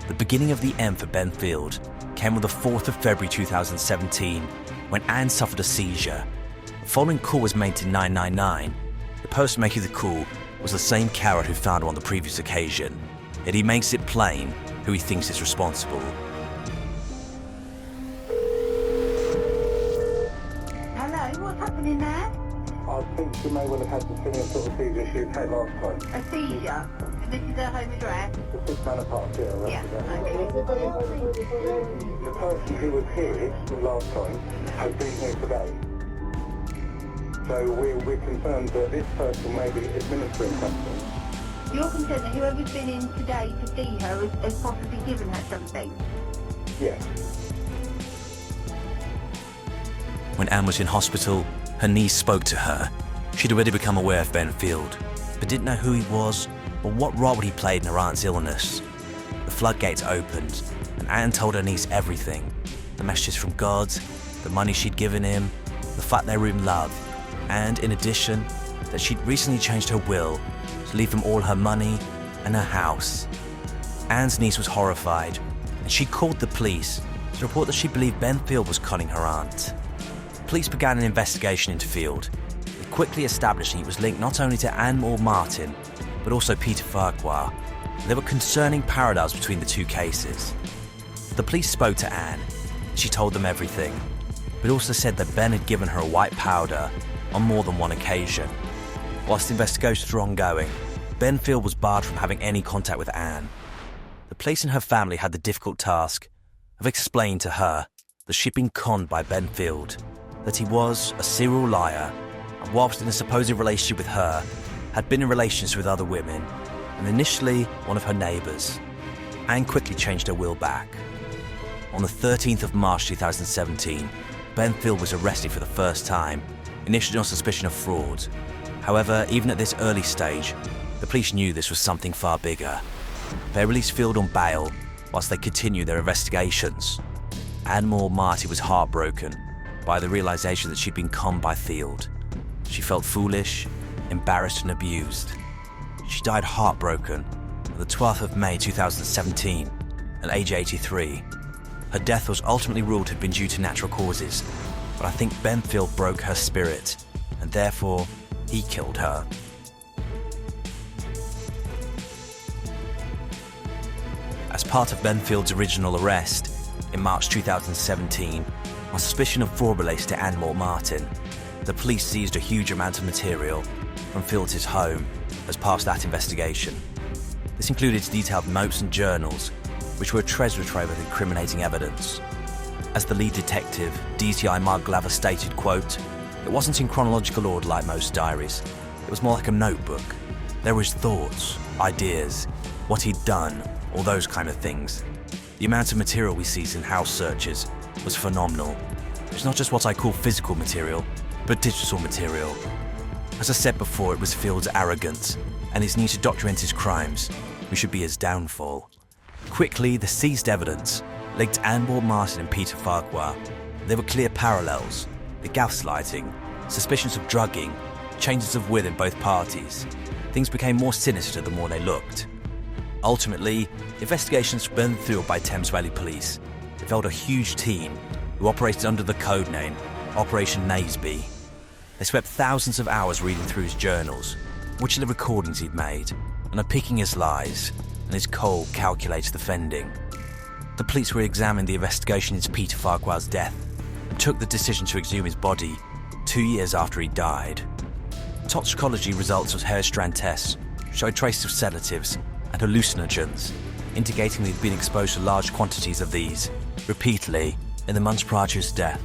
The beginning of the end for Ben Field came on the 4th of February 2017 when Anne suffered a seizure. The following call was made to 999. The person making the call was the same carer who found her on the previous occasion, yet he makes it plain who he thinks is responsible. Hello, what's happening there? I think she may well have had the similar sort of seizure she had last time. A seizure? And this is her home address? The 6 Manor Park here, right? Yeah, The person who was here last time has been here today. So we're concerned that this person may be administering something. You're concerned that whoever's been in today to see her has possibly given her something? Yes. When Anne was in hospital, her niece spoke to her. She'd already become aware of Ben Field, but didn't know who he was or what role he played in her aunt's illness. The floodgates opened, and Anne told her niece everything. The messages from God, the money she'd given him, the fact they were in love, and in addition, that she'd recently changed her will to leave him all her money and her house. Anne's niece was horrified, and she called the police to report that she believed Ben Field was conning her aunt. Police began an investigation into Field, quickly establishing he was linked not only to Anne Moore Martin, but also Peter Farquhar. There were concerning parallels between the two cases. The police spoke to Anne. She told them everything, but also said that Ben had given her a white powder on more than one occasion. Whilst investigations were ongoing, Ben Field was barred from having any contact with Anne. The police and her family had the difficult task of explaining to her that she'd been conned by Ben Field, that he was a serial liar, and whilst in a supposed relationship with her, had been in relations with other women, and initially one of her neighbours. Anne quickly changed her will back. On the 13th of March 2017, Ben Field was arrested for the first time, initially on suspicion of fraud. However, even at this early stage, the police knew this was something far bigger. They released Field on bail whilst they continued their investigations. Anne Moore Marty was heartbroken by the realisation that she'd been conned by Field. She felt foolish, embarrassed and abused. She died heartbroken on the 12th of May 2017 at age 83. Her death was ultimately ruled to have been due to natural causes, but I think Ben Field broke her spirit, and therefore he killed her. As part of Ben Field's original arrest in March 2017, on suspicion of fraud related to Anne Moore Martin, the police seized a huge amount of material from Field's home as part of that investigation. This included detailed notes and journals, which were a treasure trove of incriminating evidence. As the lead detective, DCI Mark Glover stated, quote, "It wasn't in chronological order like most diaries. It was more like a notebook. There were his thoughts, ideas, what he'd done, all those kind of things. The amount of material we seized in house searches was phenomenal. It's not just what I call physical material, but digital material. As I said before, it was Field's arrogance and his need to document his crimes, which should be his downfall. Quickly, the seized evidence linked Anne-Maure Martin and Peter Farquhar. There were clear parallels: the gaslighting, suspicions of drugging, changes of will in both parties. Things became more sinister the more they looked. Ultimately, investigations were burned through by Thames Valley Police. They felt a huge team who operated under the codename Operation Naseby. They spent thousands of hours reading through his journals, watching the recordings he'd made, and unpicking his lies and his cold, calculated offending. The police re-examined the investigation into Peter Farquhar's death and took the decision to exhume his body 2 years after he died. Toxicology results of hair strand tests showed traces of sedatives and hallucinogens, indicating that he'd been exposed to large quantities of these repeatedly in the months prior to his death.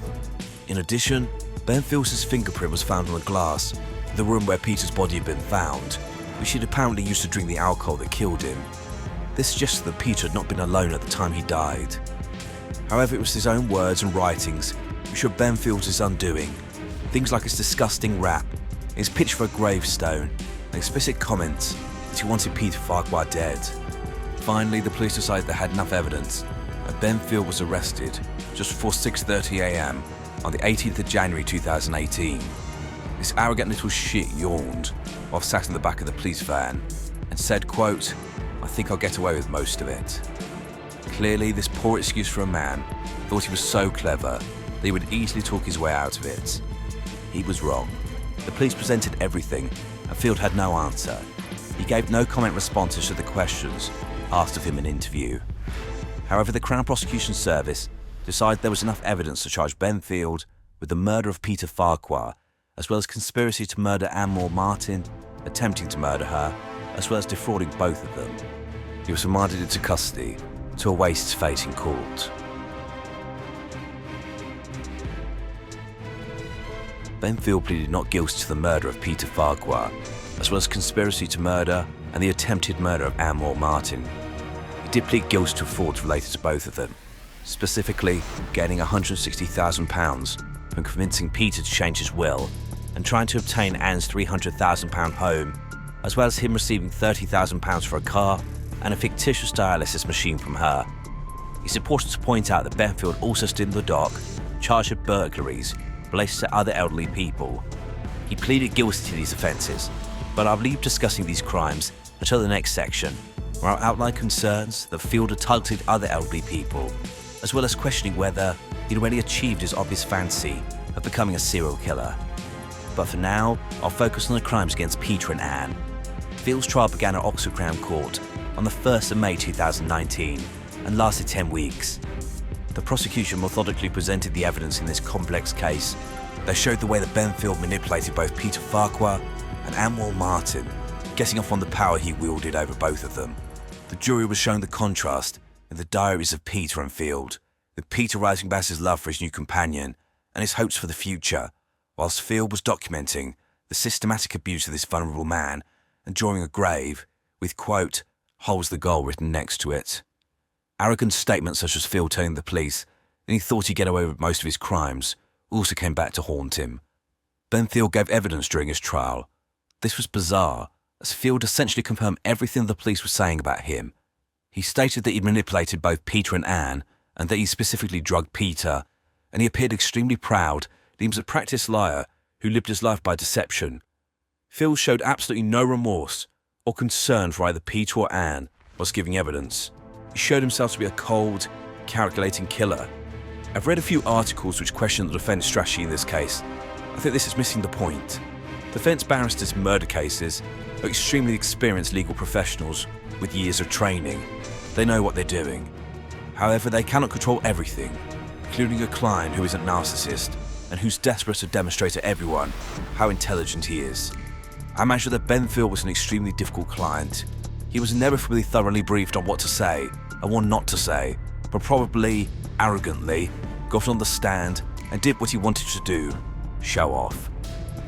In addition, Benfield's fingerprint was found on the glass in the room where Peter's body had been found, which he'd apparently used to drink the alcohol that killed him. This suggests that Peter had not been alone at the time he died. However, it was his own words and writings which were Benfield's undoing. Things like his disgusting rap, his pitch for a gravestone, and explicit comments that he wanted Peter Farquhar dead. Finally, the police decided they had enough evidence, and Benfield was arrested just before 6:30 a.m. on the 18th of January 2018. This arrogant little shit yawned while sat in the back of the police van and said, quote, "I think I'll get away with most of it." Clearly, this poor excuse for a man thought he was so clever that he would easily talk his way out of it. He was wrong. The police presented everything, and Field had no answer. He gave no comment responses to the questions asked of him in interview. However, the Crown Prosecution Service decided there was enough evidence to charge Benfield with the murder of Peter Farquhar, as well as conspiracy to murder Anne-Maure Martin, attempting to murder her, as well as defrauding both of them. He was remanded into custody to await his fate in court. Benfield pleaded not guilty to the murder of Peter Farquhar, as well as conspiracy to murder and the attempted murder of Anne-Maure Martin. He did plead guilty to frauds related to both of them, specifically gaining £160,000 from convincing Peter to change his will and trying to obtain Anne's £300,000 home, as well as him receiving £30,000 for a car and a fictitious dialysis machine from her. It's important to point out that Benfield also stood in the dock, charged with burglaries related to other elderly people. He pleaded guilty to these offences, but I'll leave discussing these crimes until the next section, where I'll outline concerns that Field had targeted other elderly people, as well as questioning whether he'd already achieved his obvious fancy of becoming a serial killer. But for now, I'll focus on the crimes against Peter and Anne. Field's trial began at Oxford Crown Court on the 1st of May 2019 and lasted 10 weeks. The prosecution methodically presented the evidence in this complex case. They showed the way that Benfield manipulated both Peter Farquhar and Anne-Maure Martin, getting off on the power he wielded over both of them. The jury was shown the contrast in the diaries of Peter and Field, with Peter writing about his love for his new companion and his hopes for the future, whilst Field was documenting the systematic abuse of this vulnerable man and drawing a grave with, quote, "holds the goal" written next to it. Arrogant statements such as Field telling the police that he thought he'd get away with most of his crimes also came back to haunt him. Benfield gave evidence during his trial. This was bizarre, as Field essentially confirmed everything the police were saying about him. He stated that he'd manipulated both Peter and Anne, and that he specifically drugged Peter, and he appeared extremely proud that he was a practiced liar who lived his life by deception. Field showed absolutely no remorse or concern for either Peter or Anne whilst giving evidence. He showed himself to be a cold, calculating killer. I've read a few articles which question the defence strategy in this case. I think this is missing the point. Defence barristers in murder cases are extremely experienced legal professionals with years of training. They know what they're doing. However, they cannot control everything, including a client who is a narcissist and who's desperate to demonstrate to everyone how intelligent he is. I imagine that Benfield was an extremely difficult client. He was never really thoroughly briefed on what to say and what not to say, but probably, arrogantly, got on the stand and did what he wanted to do, show off.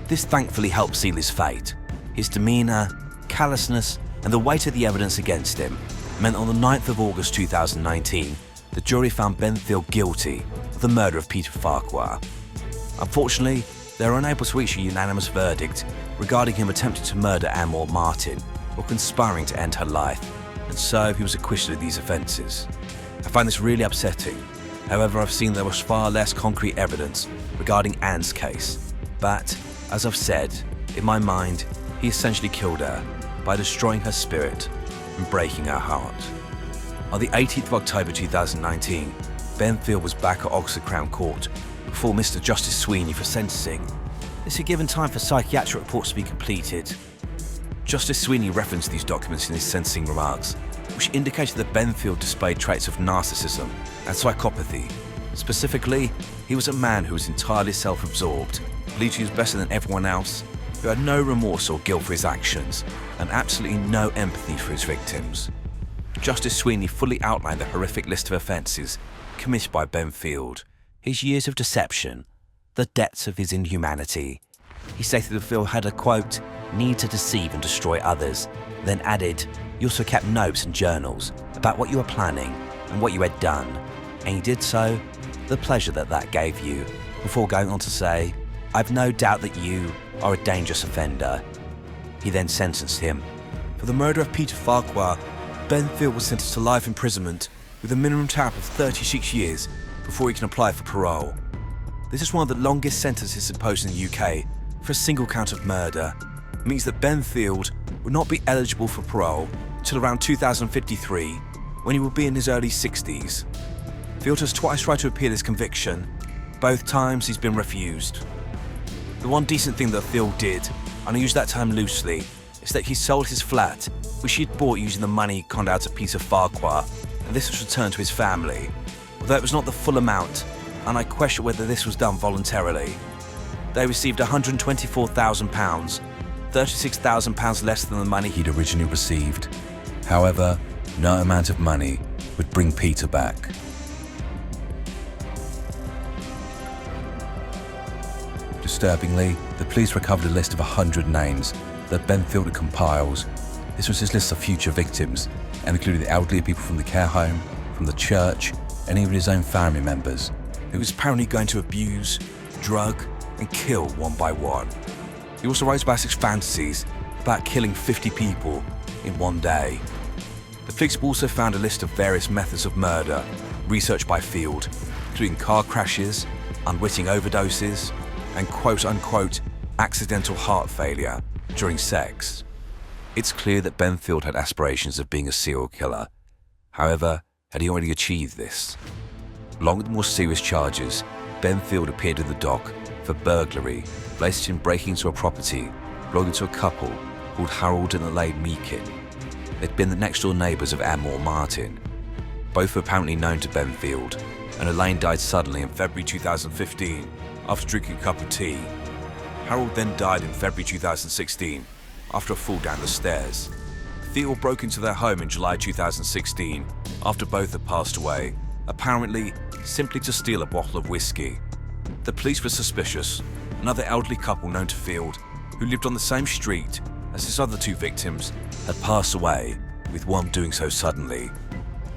This thankfully helped seal his fate. His demeanour, callousness, and the weight of the evidence against him meant on the 9th of August 2019, the jury found Benfield guilty of the murder of Peter Farquhar. Unfortunately, they were unable to reach a unanimous verdict regarding him attempting to murder Anne-Maure Martin or conspiring to end her life. and so he was acquitted of these offences. I find this really upsetting. However, I've seen there was far less concrete evidence regarding Anne's case. But, as I've said, in my mind, he essentially killed her by destroying her spirit and breaking her heart. On the 18th of October 2019, Benfield was back at Oxford Crown Court before Mr. Justice Sweeney for sentencing. This had given time for psychiatric reports to be completed. Justice Sweeney referenced these documents in his sentencing remarks, which indicated that Benfield displayed traits of narcissism and psychopathy. Specifically, he was a man who was entirely self-absorbed, believed he was better than everyone else, who had no remorse or guilt for his actions, and absolutely no empathy for his victims. Justice Sweeney fully outlined the horrific list of offences committed by Benfield, his years of deception, the depths of his inhumanity. He stated that Phil had a, quote, need to deceive and destroy others, then added, you also kept notes and journals about what you were planning and what you had done, and you did so, the pleasure that gave you, before going on to say, I've no doubt that you are a dangerous offender. He then sentenced him. For the murder of Peter Farquhar, Benfield was sentenced to life imprisonment with a minimum term of 36 years before he can apply for parole. This is one of the longest sentences imposed in the UK for a single count of murder. It means that Benfield would not be eligible for parole until around 2053, when he will be in his early 60s. Field has twice tried to appeal his conviction. Both times he's been refused. The one decent thing that Field did, and I use that term loosely, is that he sold his flat, which he had bought using the money he conned out of Peter Farquhar, and this was returned to his family. Although it was not the full amount, and I question whether this was done voluntarily. They received £124,000, £36,000 less than the money he'd originally received. However, no amount of money would bring Peter back. Disturbingly, the police recovered a list of 100 names that Benfield had compiled. This was his list of future victims, and included the elderly people from the care home, from the church, and even his own family members, who was apparently going to abuse, drug, and kill one by one. He also writes about his fantasies about killing 50 people in one day. The police also found a list of various methods of murder researched by Field, including car crashes, unwitting overdoses, and quote-unquote accidental heart failure during sex. It's clear that Benfield had aspirations of being a serial killer. However, had he already achieved this? Along with the more serious charges, Benfield appeared in the dock for burglary, placed in breaking into a property belonging to a couple called Harold and Elaine Meakin. They'd been the next-door neighbours of Anne Moore Martin. Both were apparently known to Benfield, and Elaine died suddenly in February 2015 after drinking a cup of tea. Harold then died in February 2016 after a fall down the stairs. Field broke into their home in July 2016 after both had passed away, apparently simply to steal a bottle of whiskey. The police were suspicious. Another elderly couple known to Field, who lived on the same street as his other two victims, had passed away, with one doing so suddenly.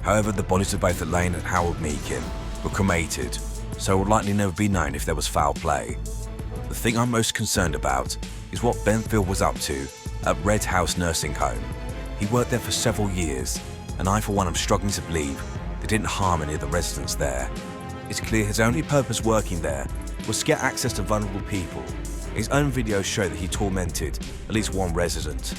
However, the bodies of both Elaine and Harold Meakin were cremated, so it would likely never be known if there was foul play. The thing I'm most concerned about is what Benfield was up to at Red House Nursing Home. He worked there for several years, and I for one am struggling to believe they didn't harm any of the residents there. It's clear his only purpose working there was to get access to vulnerable people. His own videos show that he tormented at least one resident.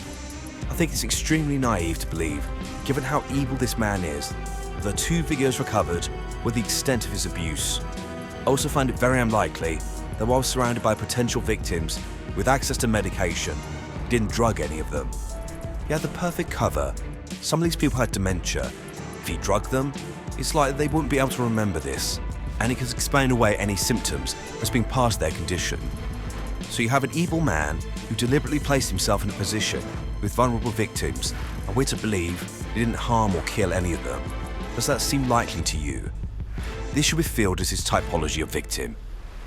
I think it's extremely naive to believe, given how evil this man is, the two videos recovered were the extent of his abuse. I also find it very unlikely that while surrounded by potential victims with access to medication, he didn't drug any of them. He had the perfect cover. Some of these people had dementia. If he drugged them, it's likely they wouldn't be able to remember this, and he could explain away any symptoms as being part of their condition. So you have an evil man who deliberately placed himself in a position with vulnerable victims, and we're to believe he didn't harm or kill any of them. Does that seem likely to you? The issue with Field is his typology of victim.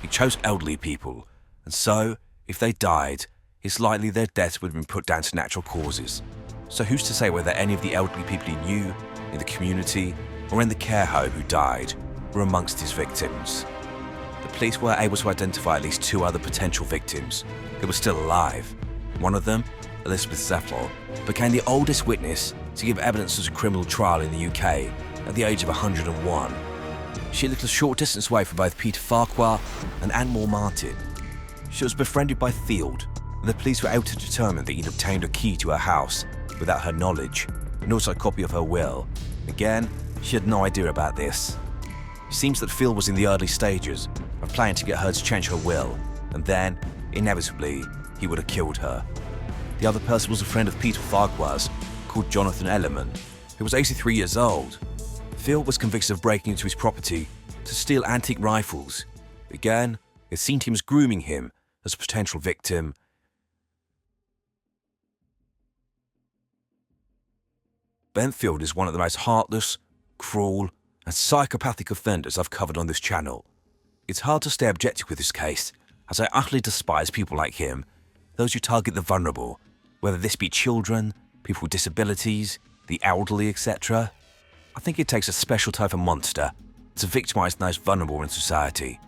He chose elderly people, and so, if they died, it's likely their deaths would have been put down to natural causes. So who's to say whether any of the elderly people he knew, in the community, or in the care home who died, were amongst his victims? The police were able to identify at least two other potential victims who were still alive. One of them, Elizabeth Zeffel, became the oldest witness to give evidence at a criminal trial in the UK at the age of 101. She lived a short distance away from both Peter Farquhar and Anne Martin. She was befriended by Field, and the police were able to determine that he'd obtained a key to her house without her knowledge, and also a copy of her will. Again, she had no idea about this. It seems that Field was in the early stages of planning to get her to change her will, and then, inevitably, he would have killed her. The other person was a friend of Peter Farquhar's, called Jonathan Ellerman, who was 83 years old. Field was convicted of breaking into his property to steal antique rifles. Again, it seemed he was grooming him as a potential victim. Ben Field is one of the most heartless, cruel, and psychopathic offenders I've covered on this channel. It's hard to stay objective with this case, as I utterly despise people like him, those who target the vulnerable, whether this be children, people with disabilities, the elderly, etc. I think it takes a special type of monster to victimize the most vulnerable in society.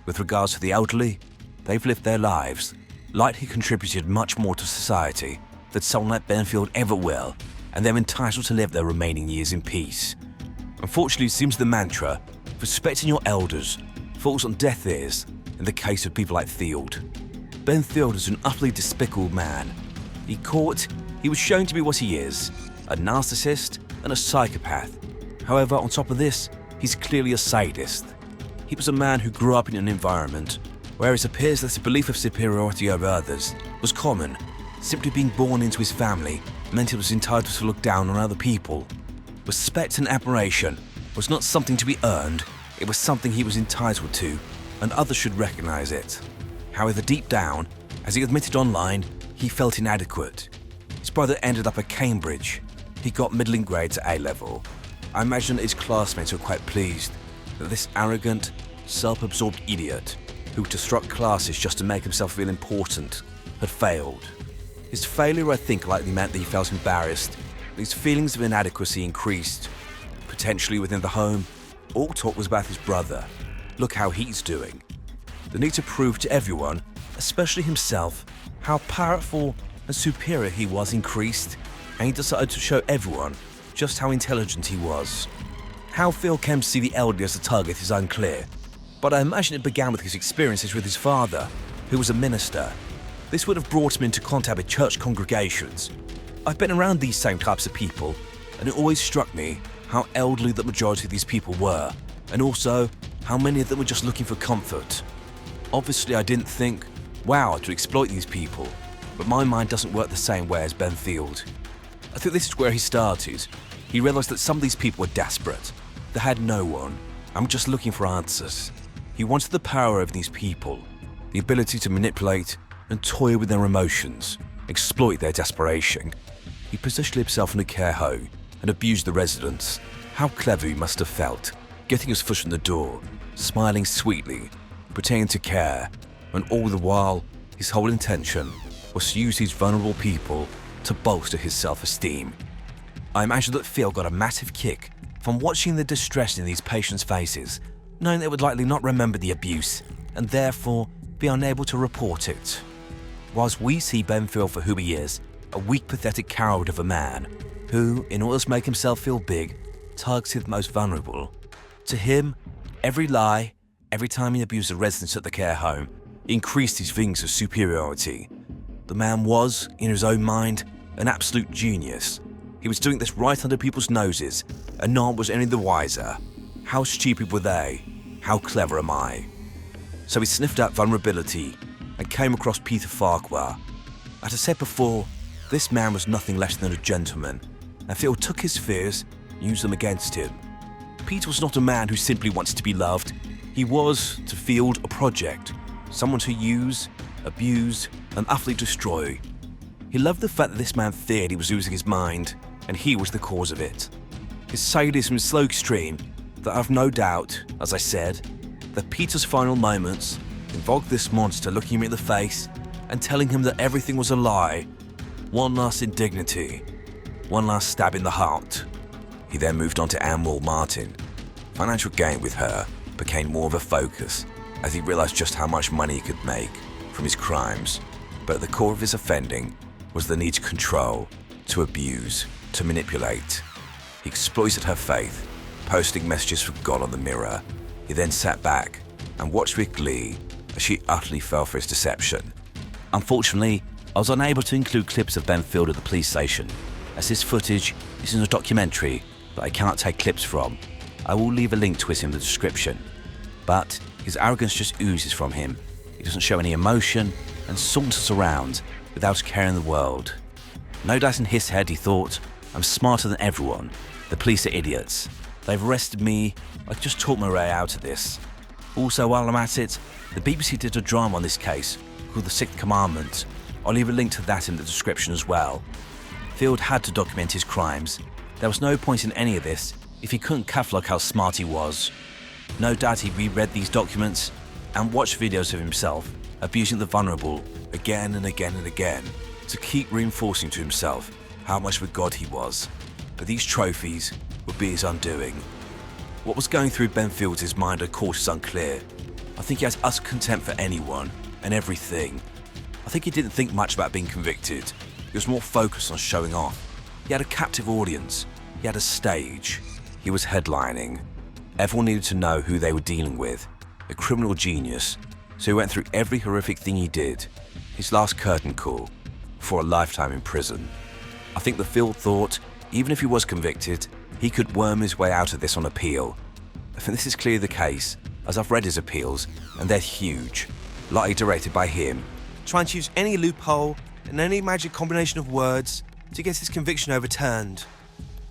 With regards to the elderly, they've lived their lives, likely contributed much more to society than someone like Ben Field ever will, and they're entitled to live their remaining years in peace. Unfortunately, it seems the mantra, respecting your elders, falls on deaf ears in the case of people like Field. Ben Field is an utterly despicable man. He was shown to be what he is, a narcissist and a psychopath. However, on top of this, he's clearly a sadist. He was a man who grew up in an environment where it appears that the belief of superiority over others was common. Simply being born into his family meant he was entitled to look down on other people. Respect and admiration was not something to be earned, it was something he was entitled to, and others should recognize it. However, deep down, as he admitted online, he felt inadequate. His brother ended up at Cambridge. He got middling grades at A-level. I imagine that his classmates were quite pleased that this arrogant, self-absorbed idiot, who would disrupt classes just to make himself feel important, had failed. His failure, I think, likely meant that he felt embarrassed. His feelings of inadequacy increased. Potentially within the home, all talk was about his brother. Look how he's doing. The need to prove to everyone, especially himself, how powerful and superior he was increased, and he decided to show everyone just how intelligent he was. How Phil came to see the elderly as a target is unclear, but I imagine it began with his experiences with his father, who was a minister. This would have brought him into contact with church congregations. I've been around these same types of people, and it always struck me how elderly the majority of these people were, and also how many of them were just looking for comfort. Obviously, I didn't think, wow, to exploit these people, but my mind doesn't work the same way as Ben Field. I think this is where he started. He realized that some of these people were desperate. They had no one, and were just looking for answers. He wanted the power over these people, the ability to manipulate and toy with their emotions, exploit their desperation. He positioned himself in a care home and abused the residents. How clever he must have felt, getting his foot in the door, smiling sweetly, pretending to care, and all the while, his whole intention was to use these vulnerable people to bolster his self-esteem. I imagine that Phil got a massive kick from watching the distress in these patients' faces, knowing they would likely not remember the abuse, and therefore be unable to report it. Whilst we see Ben Field for who he is, a weak, pathetic coward of a man, who, in order to make himself feel big, targeted the most vulnerable. To him, every lie, every time he abused the residents at the care home, increased his feelings of superiority. The man was, in his own mind, an absolute genius. He was doing this right under people's noses, and no one was any the wiser. How stupid were they? How clever am I? So he sniffed out vulnerability and came across Peter Farquhar. As I said before, this man was nothing less than a gentleman, and Phil took his fears and used them against him. Peter was not a man who simply wanted to be loved. He was, to Field, a project, someone to use, abuse, and utterly destroy. He loved the fact that this man feared he was losing his mind, and he was the cause of it. His sadism is so extreme that I've no doubt, as I said, that Peter's final moments involved this monster looking him in the face and telling him that everything was a lie. One last indignity, one last stab in the heart. He then moved on to Anne Martin. Financial gain with her became more of a focus as he realized just how much money he could make from his crimes, but at the core of his offending was the need to control, to abuse, to manipulate. He exploited her faith, posting messages from God on the mirror. He then sat back and watched with glee as she utterly fell for his deception. Unfortunately, I was unable to include clips of Ben Field at the police station, as this footage is in a documentary that I cannot take clips from. I will leave a link to it in the description. But his arrogance just oozes from him. He doesn't show any emotion and saunters around without a care in the world. No doubt in his head he thought, I'm smarter than everyone. The police are idiots. They've arrested me. I could just talk my way out of this. Also, while I'm at it, the BBC did a drama on this case called The Sixth Commandment. I'll leave a link to that in the description as well. Field had to document his crimes. There was no point in any of this if he couldn't catalog how smart he was. No doubt he reread these documents and watched videos of himself abusing the vulnerable again and again and again to keep reinforcing to himself how much of a god he was. But these trophies would be his undoing. What was going through Ben Field's mind of course is unclear. I think he has utter contempt for anyone and everything. I think he didn't think much about being convicted. He was more focused on showing off. He had a captive audience. He had a stage. He was headlining. Everyone needed to know who they were dealing with. A criminal genius. So he went through every horrific thing he did. His last curtain call for a lifetime in prison. I think the Field thought, even if he was convicted, he could worm his way out of this on appeal. I think this is clearly the case, as I've read his appeals, and they're huge. Likely directed by him, trying to use any loophole and any magic combination of words to get his conviction overturned.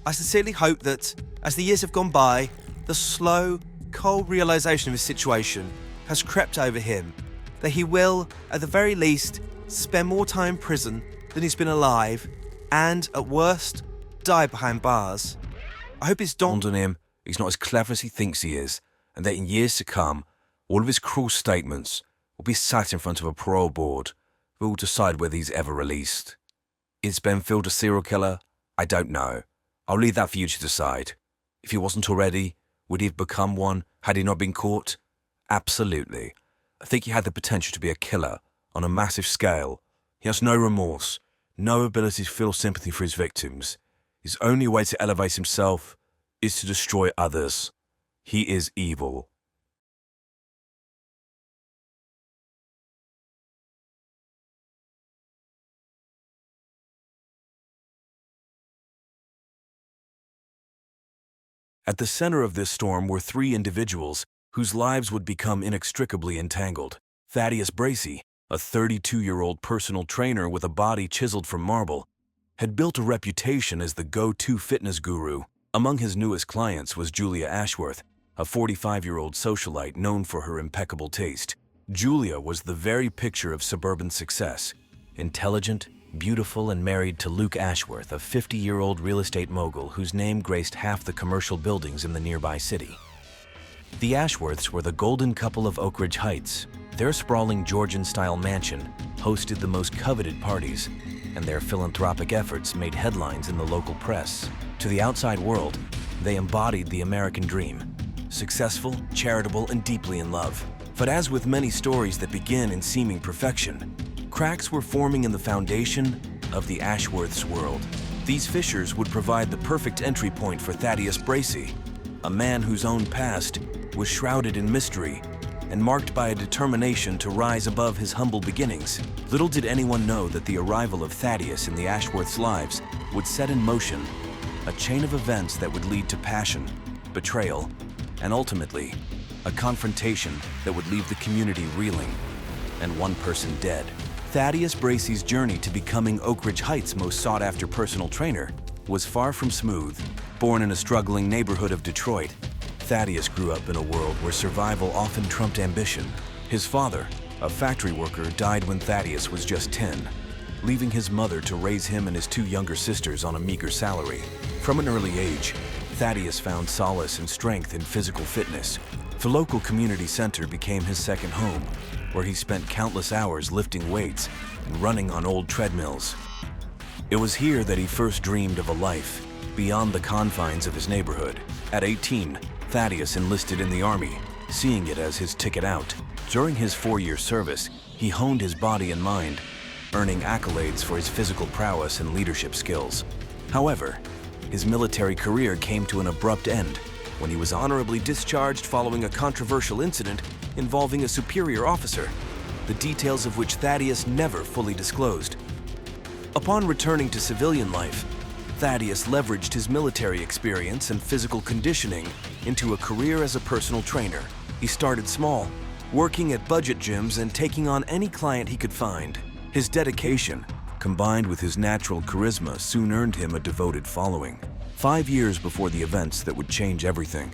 I sincerely hope that, as the years have gone by, the slow, cold realization of his situation has crept over him, that he will, at the very least, spend more time in prison than he's been alive, and, at worst, die behind bars. I hope it's dawned on him he's not as clever as he thinks he is, and that in years to come, all of his cruel statements will be sat in front of a parole board who will decide whether he's ever released. Is Ben Field a serial killer? I don't know. I'll leave that for you to decide. If he wasn't already, would he have become one had he not been caught? Absolutely. I think he had the potential to be a killer on a massive scale. He has no remorse, no ability to feel sympathy for his victims. His only way to elevate himself is to destroy others. He is evil. At the center of this storm were three individuals whose lives would become inextricably entangled. Thaddeus Bracey, a 32-year-old personal trainer with a body chiseled from marble, had built a reputation as the go-to fitness guru. Among his newest clients was Julia Ashworth, a 45-year-old socialite known for her impeccable taste. Julia was the very picture of suburban success. Intelligent, beautiful, and married to Luke Ashworth, a 50-year-old real estate mogul whose name graced half the commercial buildings in the nearby city. The Ashworths were the golden couple of Oak Ridge Heights. Their sprawling Georgian-style mansion hosted the most coveted parties, and their philanthropic efforts made headlines in the local press. To the outside world, they embodied the American dream: successful, charitable, and deeply in love. But as with many stories that begin in seeming perfection, cracks were forming in the foundation of the Ashworths' world. These fissures would provide the perfect entry point for Thaddeus Bracey, a man whose own past was shrouded in mystery and marked by a determination to rise above his humble beginnings. Little did anyone know that the arrival of Thaddeus in the Ashworths' lives would set in motion a chain of events that would lead to passion, betrayal, and ultimately, a confrontation that would leave the community reeling and one person dead. Thaddeus Bracey's journey to becoming Oak Ridge Heights' most sought-after personal trainer was far from smooth. Born in a struggling neighborhood of Detroit, Thaddeus grew up in a world where survival often trumped ambition. His father, a factory worker, died when Thaddeus was just 10, leaving his mother to raise him and his two younger sisters on a meager salary. From an early age, Thaddeus found solace and strength in physical fitness. The local community center became his second home, where he spent countless hours lifting weights and running on old treadmills. It was here that he first dreamed of a life beyond the confines of his neighborhood. At 18, Thaddeus enlisted in the Army, seeing it as his ticket out. During his 4-year service, he honed his body and mind, earning accolades for his physical prowess and leadership skills. However, his military career came to an abrupt end when he was honorably discharged following a controversial incident involving a superior officer, the details of which Thaddeus never fully disclosed. Upon returning to civilian life, Thaddeus leveraged his military experience and physical conditioning into a career as a personal trainer. He started small, working at budget gyms and taking on any client he could find. His dedication, combined with his natural charisma, soon earned him a devoted following. 5 years before the events that would change everything,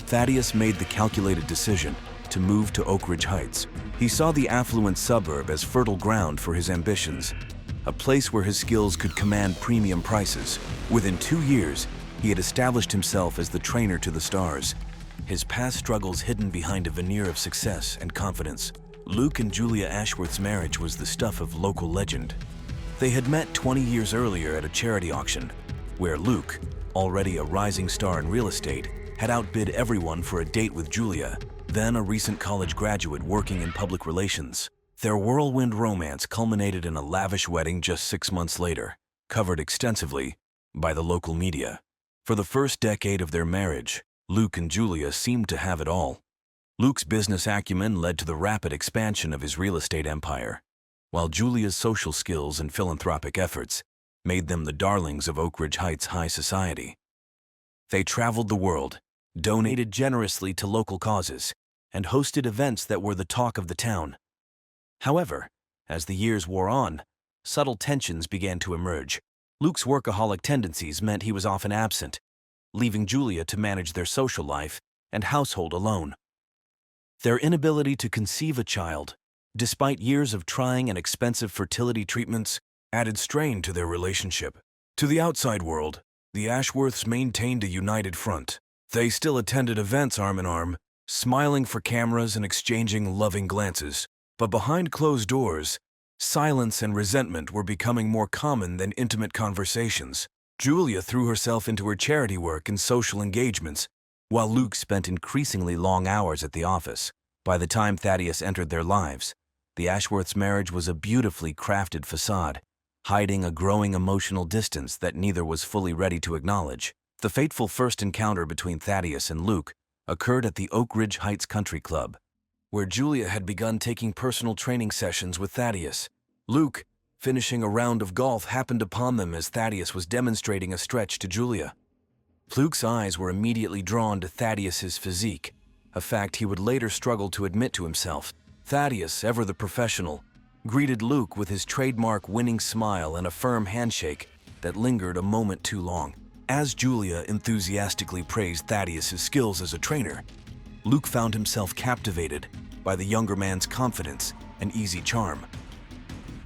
Thaddeus made the calculated decision to move to Oak Ridge Heights. He saw the affluent suburb as fertile ground for his ambitions, a place where his skills could command premium prices. Within 2 years, he had established himself as the trainer to the stars, his past struggles hidden behind a veneer of success and confidence. Luke and Julia Ashworth's marriage was the stuff of local legend. They had met 20 years earlier at a charity auction, where Luke, already a rising star in real estate, had outbid everyone for a date with Julia, then a recent college graduate working in public relations. Their whirlwind romance culminated in a lavish wedding just 6 months later, covered extensively by the local media. For the first decade of their marriage, Luke and Julia seemed to have it all. Luke's business acumen led to the rapid expansion of his real estate empire, while Julia's social skills and philanthropic efforts made them the darlings of Oak Ridge Heights high society. They traveled the world, donated generously to local causes, and hosted events that were the talk of the town. However, as the years wore on, subtle tensions began to emerge. Luke's workaholic tendencies meant he was often absent, leaving Julia to manage their social life and household alone. Their inability to conceive a child, despite years of trying and expensive fertility treatments, added strain to their relationship. To the outside world, the Ashworths maintained a united front. They still attended events arm in arm, smiling for cameras and exchanging loving glances. But behind closed doors, silence and resentment were becoming more common than intimate conversations. Julia threw herself into her charity work and social engagements, while Luke spent increasingly long hours at the office. By the time Thaddeus entered their lives, the Ashworths' marriage was a beautifully crafted facade, hiding a growing emotional distance that neither was fully ready to acknowledge. The fateful first encounter between Thaddeus and Luke occurred at the Oak Ridge Heights Country Club, where Julia had begun taking personal training sessions with Thaddeus. Luke, finishing a round of golf, happened upon them as Thaddeus was demonstrating a stretch to Julia. Luke's eyes were immediately drawn to Thaddeus's physique, a fact he would later struggle to admit to himself. Thaddeus, ever the professional, greeted Luke with his trademark winning smile and a firm handshake that lingered a moment too long. As Julia enthusiastically praised Thaddeus's skills as a trainer, Luke found himself captivated by the younger man's confidence and easy charm.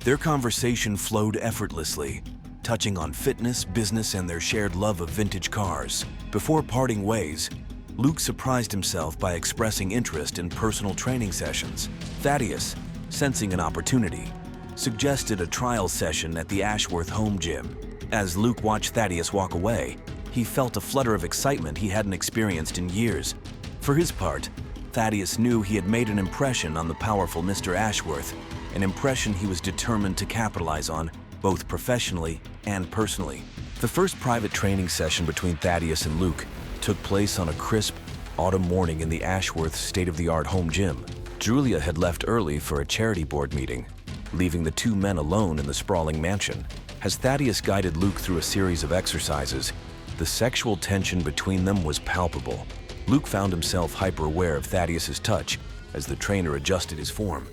Their conversation flowed effortlessly, touching on fitness, business, and their shared love of vintage cars. Before parting ways, Luke surprised himself by expressing interest in personal training sessions. Thaddeus, sensing an opportunity, suggested a trial session at the Ashworth home gym. As Luke watched Thaddeus walk away, he felt a flutter of excitement he hadn't experienced in years. For his part, Thaddeus knew he had made an impression on the powerful Mr. Ashworth, an impression he was determined to capitalize on, both professionally and personally. The first private training session between Thaddeus and Luke took place on a crisp autumn morning in the Ashworth state-of-the-art home gym. Julia had left early for a charity board meeting, leaving the two men alone in the sprawling mansion. As Thaddeus guided Luke through a series of exercises, the sexual tension between them was palpable. Luke found himself hyper-aware of Thaddeus's touch as the trainer adjusted his form.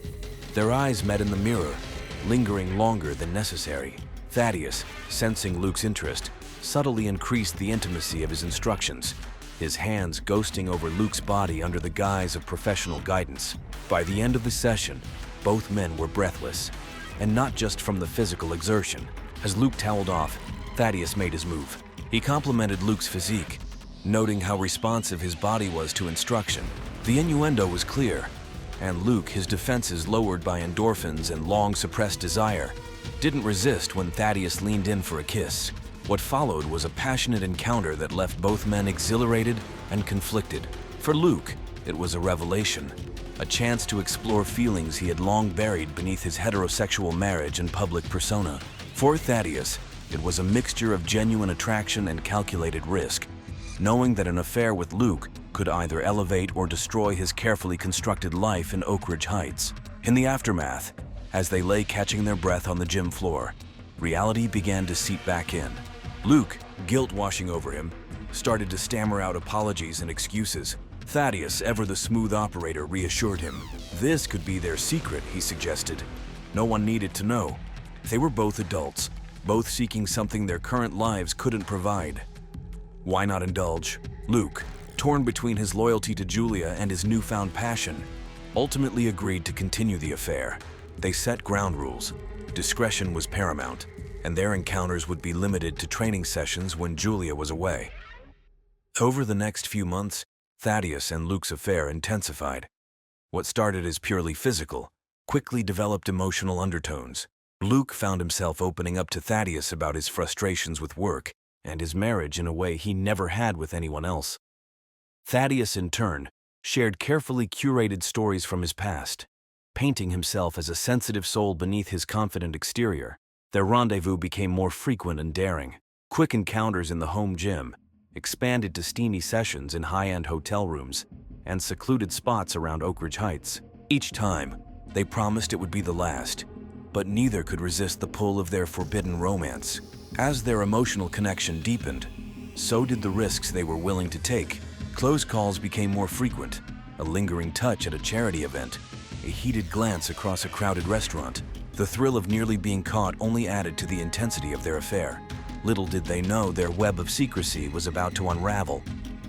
Their eyes met in the mirror, lingering longer than necessary. Thaddeus, sensing Luke's interest, subtly increased the intimacy of his instructions, his hands ghosting over Luke's body under the guise of professional guidance. By the end of the session, both men were breathless, and not just from the physical exertion. As Luke toweled off, Thaddeus made his move. He complimented Luke's physique, noting how responsive his body was to instruction. The innuendo was clear, and Luke, his defenses lowered by endorphins and long-suppressed desire, didn't resist when Thaddeus leaned in for a kiss. What followed was a passionate encounter that left both men exhilarated and conflicted. For Luke, it was a revelation, a chance to explore feelings he had long buried beneath his heterosexual marriage and public persona. For Thaddeus, It was a mixture of genuine attraction and calculated risk, knowing that an affair with Luke could either elevate or destroy his carefully constructed life in Oak Ridge Heights. In the aftermath, as they lay catching their breath on the gym floor, reality began to seep back in. Luke, guilt washing over him, started to stammer out apologies and excuses. Thaddeus, ever the smooth operator, reassured him. This could be their secret, he suggested. No one needed to know. They were both adults, both seeking something their current lives couldn't provide. Why not indulge? Luke, torn between his loyalty to Julia and his newfound passion, ultimately agreed to continue the affair. They set ground rules. Discretion was paramount, and their encounters would be limited to training sessions when Julia was away. Over the next few months, Thaddeus and Luke's affair intensified. What started as purely physical quickly developed emotional undertones. Luke found himself opening up to Thaddeus about his frustrations with work and his marriage in a way he never had with anyone else. Thaddeus, in turn, shared carefully curated stories from his past, painting himself as a sensitive soul beneath his confident exterior. Their rendezvous became more frequent and daring. Quick encounters in the home gym expanded to steamy sessions in high-end hotel rooms and secluded spots around Oak Ridge Heights. Each time, they promised it would be the last, but neither could resist the pull of their forbidden romance. As their emotional connection deepened, so did the risks they were willing to take. Close calls became more frequent, a lingering touch at a charity event, a heated glance across a crowded restaurant. The thrill of nearly being caught only added to the intensity of their affair. Little did they know their web of secrecy was about to unravel,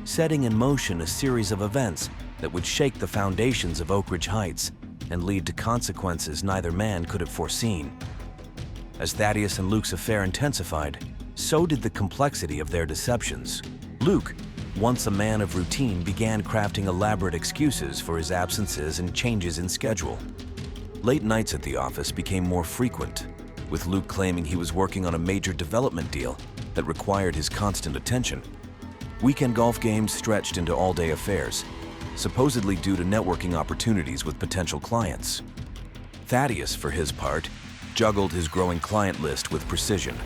setting in motion a series of events that would shake the foundations of Oak Ridge Heights and lead to consequences neither man could have foreseen. As Thaddeus and Luke's affair intensified, so did the complexity of their deceptions. Luke, once a man of routine, began crafting elaborate excuses for his absences and changes in schedule. Late nights at the office became more frequent, with Luke claiming he was working on a major development deal that required his constant attention. Weekend golf games stretched into all-day affairs, supposedly due to networking opportunities with potential clients. Thaddeus, for his part, juggled his growing client list with precision,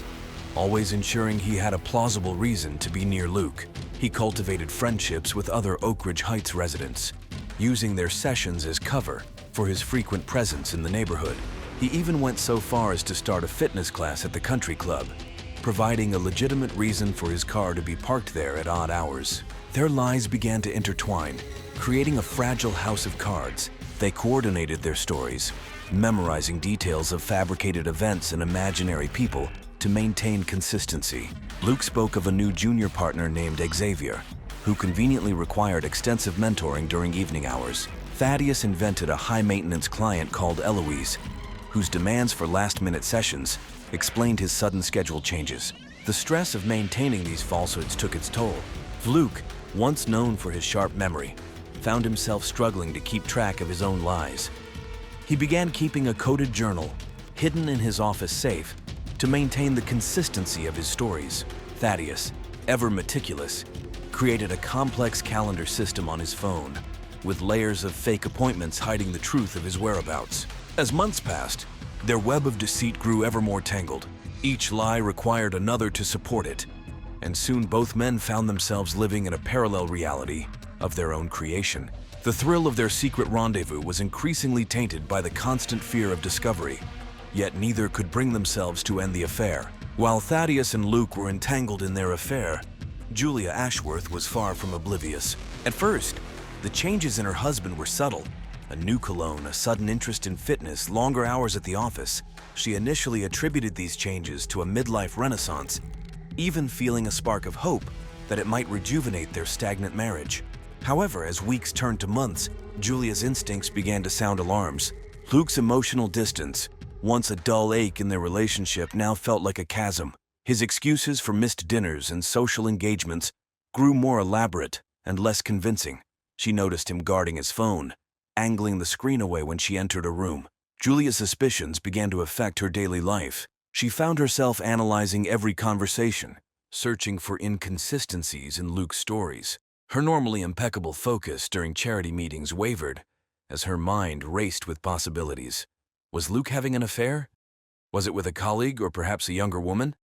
always ensuring he had a plausible reason to be near Luke. He cultivated friendships with other Oak Ridge Heights residents, using their sessions as cover for his frequent presence in the neighborhood. He even went so far as to start a fitness class at the country club, providing a legitimate reason for his car to be parked there at odd hours. Their lies began to intertwine, creating a fragile house of cards. They coordinated their stories, memorizing details of fabricated events and imaginary people to maintain consistency. Luke spoke of a new junior partner named Xavier, who conveniently required extensive mentoring during evening hours. Thaddeus invented a high-maintenance client called Eloise, whose demands for last-minute sessions explained his sudden schedule changes. The stress of maintaining these falsehoods took its toll. Luke, once known for his sharp memory, found himself struggling to keep track of his own lies. He began keeping a coded journal, hidden in his office safe, to maintain the consistency of his stories. Thaddeus, ever meticulous, created a complex calendar system on his phone, with layers of fake appointments hiding the truth of his whereabouts. As months passed, their web of deceit grew ever more tangled. Each lie required another to support it, and soon both men found themselves living in a parallel reality of their own creation. The thrill of their secret rendezvous was increasingly tainted by the constant fear of discovery, yet neither could bring themselves to end the affair. While Thaddeus and Luke were entangled in their affair, Julia Ashworth was far from oblivious. At first, the changes in her husband were subtle. A new cologne, a sudden interest in fitness, longer hours at the office. She initially attributed these changes to a midlife renaissance, even feeling a spark of hope that it might rejuvenate their stagnant marriage. However, as weeks turned to months, Julia's instincts began to sound alarms. Luke's emotional distance, once a dull ache in their relationship, now felt like a chasm. His excuses for missed dinners and social engagements grew more elaborate and less convincing. She noticed him guarding his phone, angling the screen away when she entered a room. Julia's suspicions began to affect her daily life. She found herself analyzing every conversation, searching for inconsistencies in Luke's stories. Her normally impeccable focus during charity meetings wavered as her mind raced with possibilities. Was Luke having an affair? Was it with a colleague or perhaps a younger woman?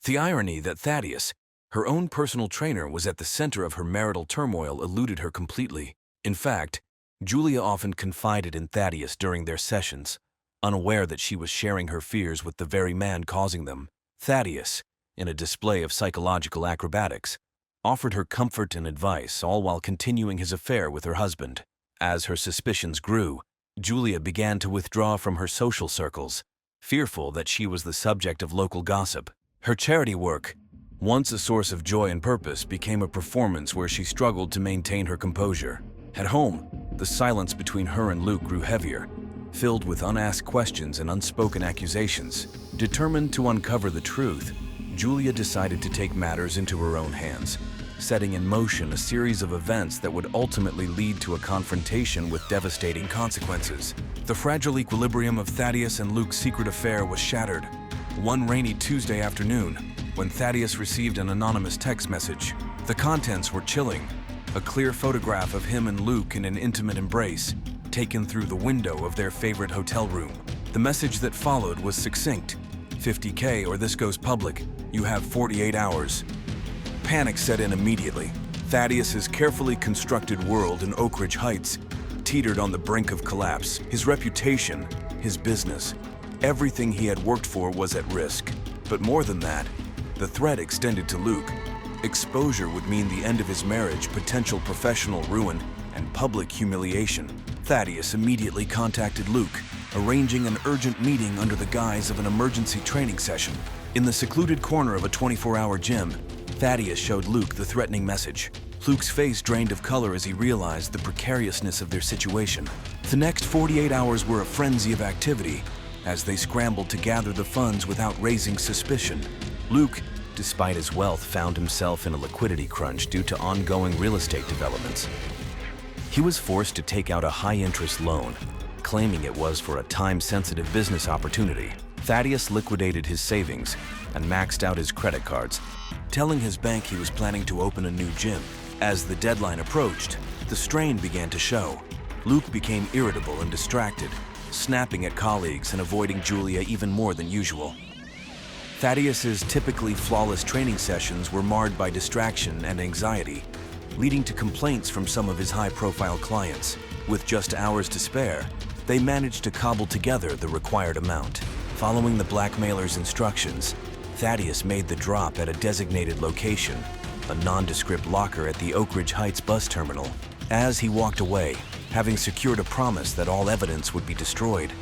The irony that Thaddeus, her own personal trainer, was at the center of her marital turmoil eluded her completely. In fact, Julia often confided in Thaddeus during their sessions, unaware that she was sharing her fears with the very man causing them. Thaddeus, in a display of psychological acrobatics, offered her comfort and advice, all while continuing his affair with her husband. As her suspicions grew, Julia began to withdraw from her social circles, fearful that she was the subject of local gossip. Her charity work, once a source of joy and purpose, became a performance where she struggled to maintain her composure. At home, the silence between her and Luke grew heavier, filled with unasked questions and unspoken accusations. Determined to uncover the truth, Julia decided to take matters into her own hands, setting in motion a series of events that would ultimately lead to a confrontation with devastating consequences. The fragile equilibrium of Thaddeus and Luke's secret affair was shattered. One rainy Tuesday afternoon, when Thaddeus received an anonymous text message. The contents were chilling. A clear photograph of him and Luke in an intimate embrace, taken through the window of their favorite hotel room. The message that followed was succinct. $50K or this goes public. You have 48 hours. Panic set in immediately. Thaddeus's carefully constructed world in Oak Ridge Heights teetered on the brink of collapse. His reputation, his business, everything he had worked for was at risk. But more than that, the threat extended to Luke. Exposure would mean the end of his marriage, potential professional ruin, and public humiliation. Thaddeus immediately contacted Luke, arranging an urgent meeting under the guise of an emergency training session. In the secluded corner of a 24-hour gym, Thaddeus showed Luke the threatening message. Luke's face drained of color as he realized the precariousness of their situation. The next 48 hours were a frenzy of activity as they scrambled to gather the funds without raising suspicion. Luke, despite his wealth, found himself in a liquidity crunch due to ongoing real estate developments. He was forced to take out a high-interest loan, claiming it was for a time-sensitive business opportunity. Thaddeus liquidated his savings and maxed out his credit cards, telling his bank he was planning to open a new gym. As the deadline approached, the strain began to show. Luke became irritable and distracted, snapping at colleagues and avoiding Julia even more than usual. Thaddeus's typically flawless training sessions were marred by distraction and anxiety, leading to complaints from some of his high-profile clients. With just hours to spare, they managed to cobble together the required amount. Following the blackmailer's instructions, Thaddeus made the drop at a designated location, a nondescript locker at the Oak Ridge Heights bus terminal. As he walked away, having secured a promise that all evidence would be destroyed,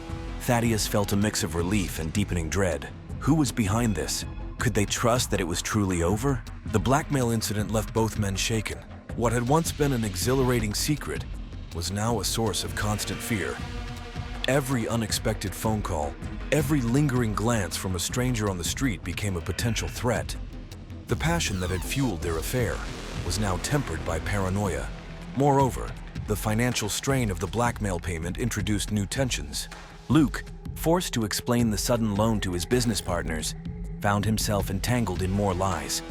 Thaddeus felt a mix of relief and deepening dread. Who was behind this? Could they trust that it was truly over? The blackmail incident left both men shaken. What had once been an exhilarating secret was now a source of constant fear. Every unexpected phone call, every lingering glance from a stranger on the street became a potential threat. The passion that had fueled their affair was now tempered by paranoia. Moreover, the financial strain of the blackmail payment introduced new tensions. Luke, forced to explain the sudden loan to his business partners, found himself entangled in more lies.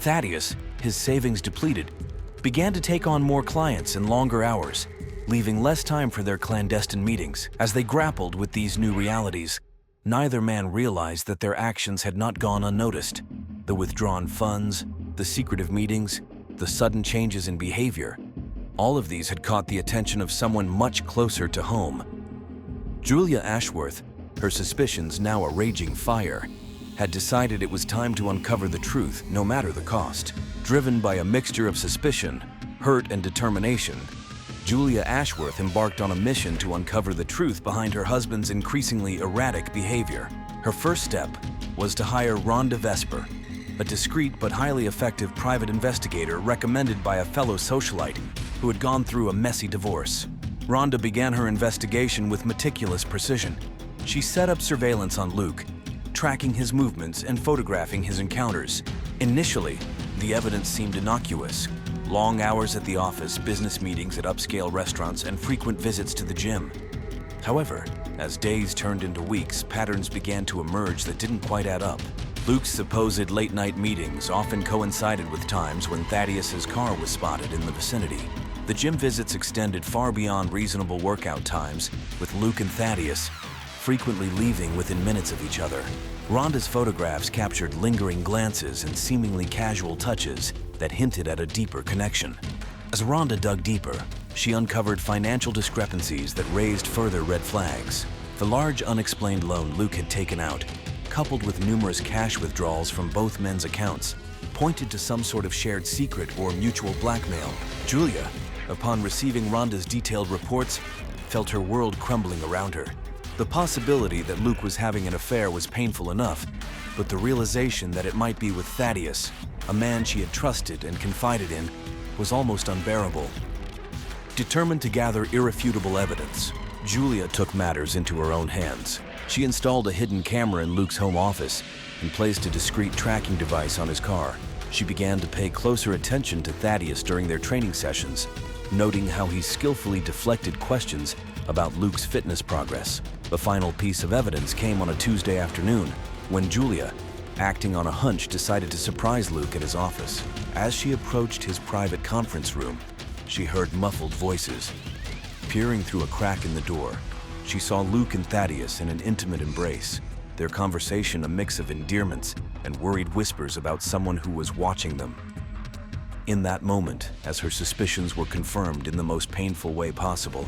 Thaddeus, his savings depleted, began to take on more clients and longer hours, leaving less time for their clandestine meetings. As they grappled with these new realities, neither man realized that their actions had not gone unnoticed. The withdrawn funds, the secretive meetings, the sudden changes in behavior, all of these had caught the attention of someone much closer to home. Julia Ashworth, her suspicions now a raging fire, had decided it was time to uncover the truth, no matter the cost. Driven by a mixture of suspicion, hurt, and determination, Julia Ashworth embarked on a mission to uncover the truth behind her husband's increasingly erratic behavior. Her first step was to hire Rhonda Vesper, a discreet but highly effective private investigator recommended by a fellow socialite who had gone through a messy divorce. Rhonda began her investigation with meticulous precision. She set up surveillance on Luke, tracking his movements and photographing his encounters. Initially, the evidence seemed innocuous. Long hours at the office, business meetings at upscale restaurants, and frequent visits to the gym. However, as days turned into weeks, patterns began to emerge that didn't quite add up. Luke's supposed late-night meetings often coincided with times when Thaddeus's car was spotted in the vicinity. The gym visits extended far beyond reasonable workout times, with Luke and Thaddeus frequently leaving within minutes of each other. Rhonda's photographs captured lingering glances and seemingly casual touches that hinted at a deeper connection. As Rhonda dug deeper, she uncovered financial discrepancies that raised further red flags. The large unexplained loan Luke had taken out, coupled with numerous cash withdrawals from both men's accounts, pointed to some sort of shared secret or mutual blackmail. Julia, upon receiving Rhonda's detailed reports, felt her world crumbling around her. The possibility that Luke was having an affair was painful enough, but the realization that it might be with Thaddeus, a man she had trusted and confided in, was almost unbearable. Determined to gather irrefutable evidence, Julia took matters into her own hands. She installed a hidden camera in Luke's home office and placed a discreet tracking device on his car. She began to pay closer attention to Thaddeus during their training sessions, noting how he skillfully deflected questions about Luke's fitness progress. The final piece of evidence came on a Tuesday afternoon when Julia, acting on a hunch, decided to surprise Luke at his office. As she approached his private conference room, she heard muffled voices. Peering through a crack in the door, she saw Luke and Thaddeus in an intimate embrace, their conversation a mix of endearments and worried whispers about someone who was watching them. In that moment, as her suspicions were confirmed in the most painful way possible,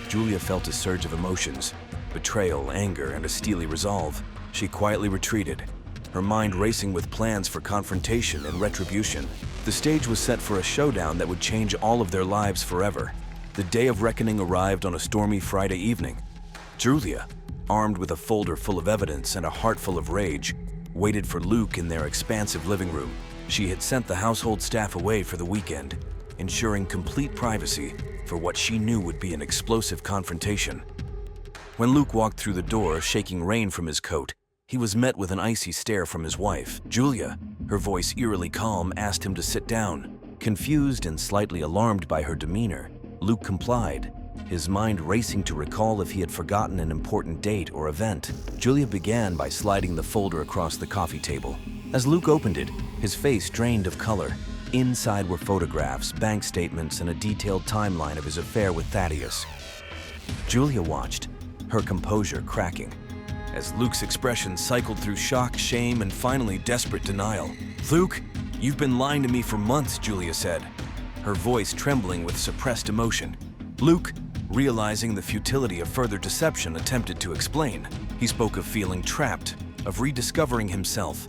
Julia felt a surge of emotions, betrayal, anger, and a steely resolve. She quietly retreated, her mind racing with plans for confrontation and retribution. The stage was set for a showdown that would change all of their lives forever. The day of reckoning arrived on a stormy Friday evening. Julia, armed with a folder full of evidence and a heart full of rage, waited for Luke in their expansive living room. She had sent the household staff away for the weekend, ensuring complete privacy for what she knew would be an explosive confrontation. When Luke walked through the door, shaking rain from his coat, he was met with an icy stare from his wife. Julia, her voice eerily calm, asked him to sit down. Confused and slightly alarmed by her demeanor, Luke complied, his mind racing to recall if he had forgotten an important date or event. Julia began by sliding the folder across the coffee table. As Luke opened it, his face drained of color. Inside were photographs, bank statements, and a detailed timeline of his affair with Thaddeus. Julia watched, her composure cracking, as Luke's expression cycled through shock, shame, and finally desperate denial. "Luke, you've been lying to me for months," Julia said, her voice trembling with suppressed emotion. Luke, realizing the futility of further deception, attempted to explain. He spoke of feeling trapped, of rediscovering himself,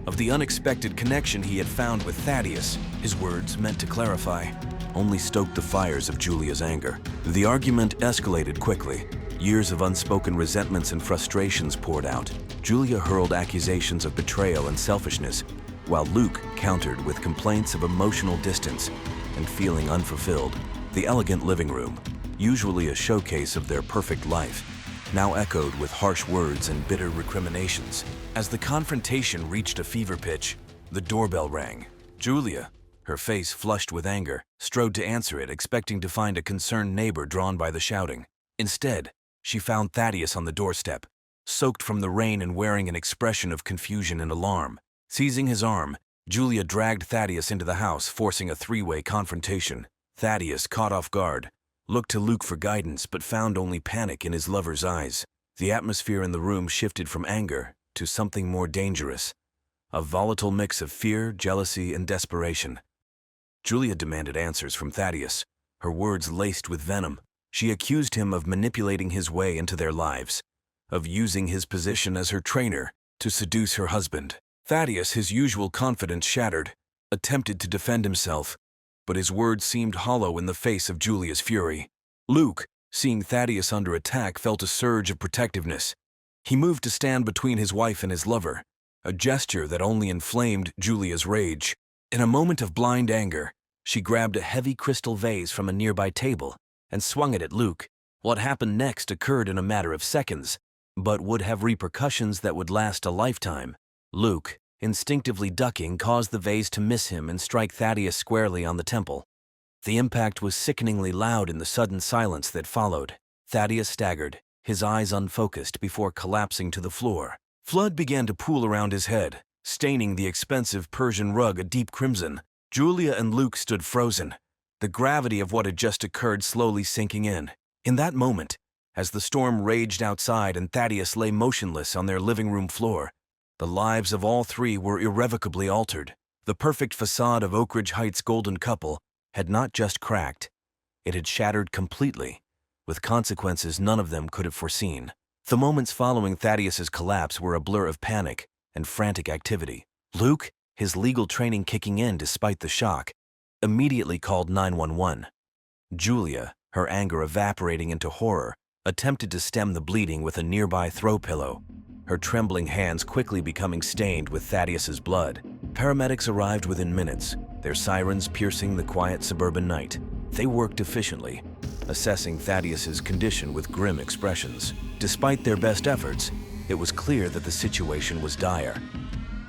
of the unexpected connection he had found with Thaddeus. His words, meant to clarify, only stoked the fires of Julia's anger. The argument escalated quickly. Years of unspoken resentments and frustrations poured out. Julia hurled accusations of betrayal and selfishness, while Luke countered with complaints of emotional distance and feeling unfulfilled. The elegant living room, usually a showcase of their perfect life, now echoed with harsh words and bitter recriminations. As the confrontation reached a fever pitch, the doorbell rang. Julia, her face flushed with anger, strode to answer it, expecting to find a concerned neighbor drawn by the shouting. Instead, she found Thaddeus on the doorstep, soaked from the rain and wearing an expression of confusion and alarm. Seizing his arm, Julia dragged Thaddeus into the house, forcing a three-way confrontation. Thaddeus, caught off guard, looked to Luke for guidance but found only panic in his lover's eyes. The atmosphere in the room shifted from anger to something more dangerous, a volatile mix of fear, jealousy, and desperation. Julia demanded answers from Thaddeus, her words laced with venom. She accused him of manipulating his way into their lives, of using his position as her trainer to seduce her husband. Thaddeus, his usual confidence shattered, attempted to defend himself, but his words seemed hollow in the face of Julia's fury. Luke, seeing Thaddeus under attack, felt a surge of protectiveness. He moved to stand between his wife and his lover, a gesture that only inflamed Julia's rage. In a moment of blind anger, she grabbed a heavy crystal vase from a nearby table and swung it at Luke. What happened next occurred in a matter of seconds, but would have repercussions that would last a lifetime. Luke, instinctively ducking, caused the vase to miss him and strike Thaddeus squarely on the temple. The impact was sickeningly loud in the sudden silence that followed. Thaddeus staggered, his eyes unfocused, before collapsing to the floor. Blood began to pool around his head, staining the expensive Persian rug a deep crimson. Julia and Luke stood frozen, the gravity of what had just occurred slowly sinking in. In that moment, As the storm raged outside and Thaddeus lay motionless on their living room floor, the lives of all three were irrevocably altered. The perfect facade of Oak Ridge Heights' golden couple had not just cracked, it had shattered completely, with consequences none of them could have foreseen. The moments following Thaddeus's collapse were a blur of panic and frantic activity. Luke, his legal training kicking in despite the shock, immediately called 911. Julia, her anger evaporating into horror, attempted to stem the bleeding with a nearby throw pillow, her trembling hands quickly becoming stained with Thaddeus's blood. Paramedics arrived within minutes, their sirens piercing the quiet suburban night. They worked efficiently, assessing Thaddeus's condition with grim expressions. Despite their best efforts, it was clear that the situation was dire.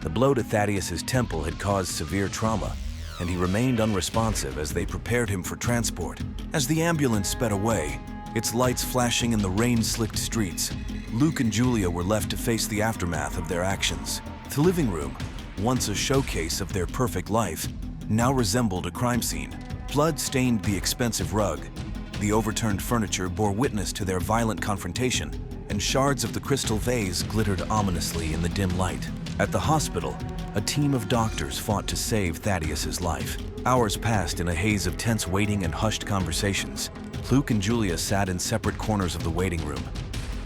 The blow to Thaddeus's temple had caused severe trauma, and he remained unresponsive as they prepared him for transport. As the ambulance sped away, its lights flashing in the rain-slicked streets, Luke and Julia were left to face the aftermath of their actions. The living room, once a showcase of their perfect life, now resembled a crime scene. Blood stained the expensive rug. The overturned furniture bore witness to their violent confrontation, and shards of the crystal vase glittered ominously in the dim light. At the hospital, a team of doctors fought to save Thaddeus's life. Hours passed in a haze of tense waiting and hushed conversations. Luke and Julia sat in separate corners of the waiting room,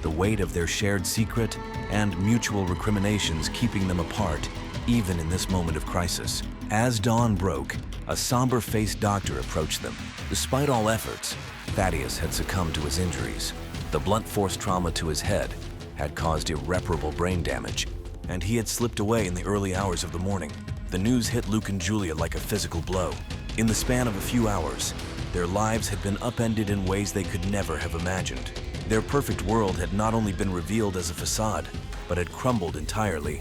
the weight of their shared secret and mutual recriminations keeping them apart, even in this moment of crisis. As dawn broke, a somber-faced doctor approached them. Despite all efforts, Thaddeus had succumbed to his injuries. The blunt force trauma to his head had caused irreparable brain damage, and he had slipped away in the early hours of the morning. The news hit Luke and Julia like a physical blow. In the span of a few hours, their lives had been upended in ways they could never have imagined. Their perfect world had not only been revealed as a facade, but had crumbled entirely,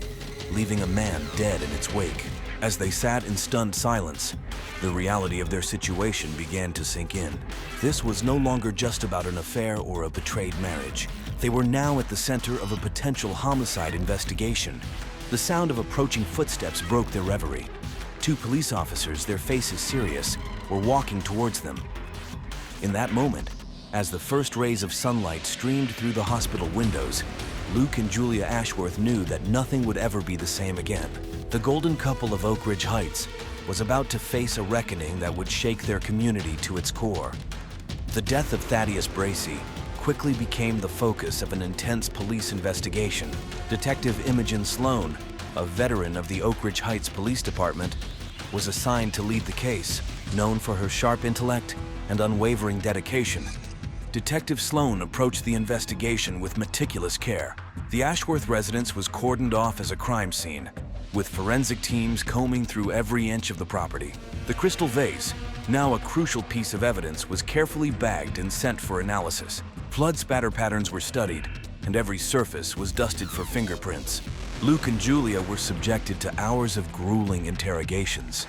leaving a man dead in its wake. As they sat in stunned silence, the reality of their situation began to sink in. This was no longer just about an affair or a betrayed marriage. They were now at the center of a potential homicide investigation. The sound of approaching footsteps broke their reverie. Two police officers, their faces serious, were walking towards them. In that moment, as the first rays of sunlight streamed through the hospital windows, Luke and Julia Ashworth knew that nothing would ever be the same again. The golden couple of Oak Ridge Heights was about to face a reckoning that would shake their community to its core. The death of Thaddeus Bracey quickly became the focus of an intense police investigation. Detective Imogen Sloan, a veteran of the Oak Ridge Heights Police Department, was assigned to lead the case. Known for her sharp intellect and unwavering dedication, Detective Sloan approached the investigation with meticulous care. The Ashworth residence was cordoned off as a crime scene, with forensic teams combing through every inch of the property. The crystal vase, now a crucial piece of evidence, was carefully bagged and sent for analysis. Flood spatter patterns were studied, and every surface was dusted for fingerprints. Luke and Julia were subjected to hours of grueling interrogations.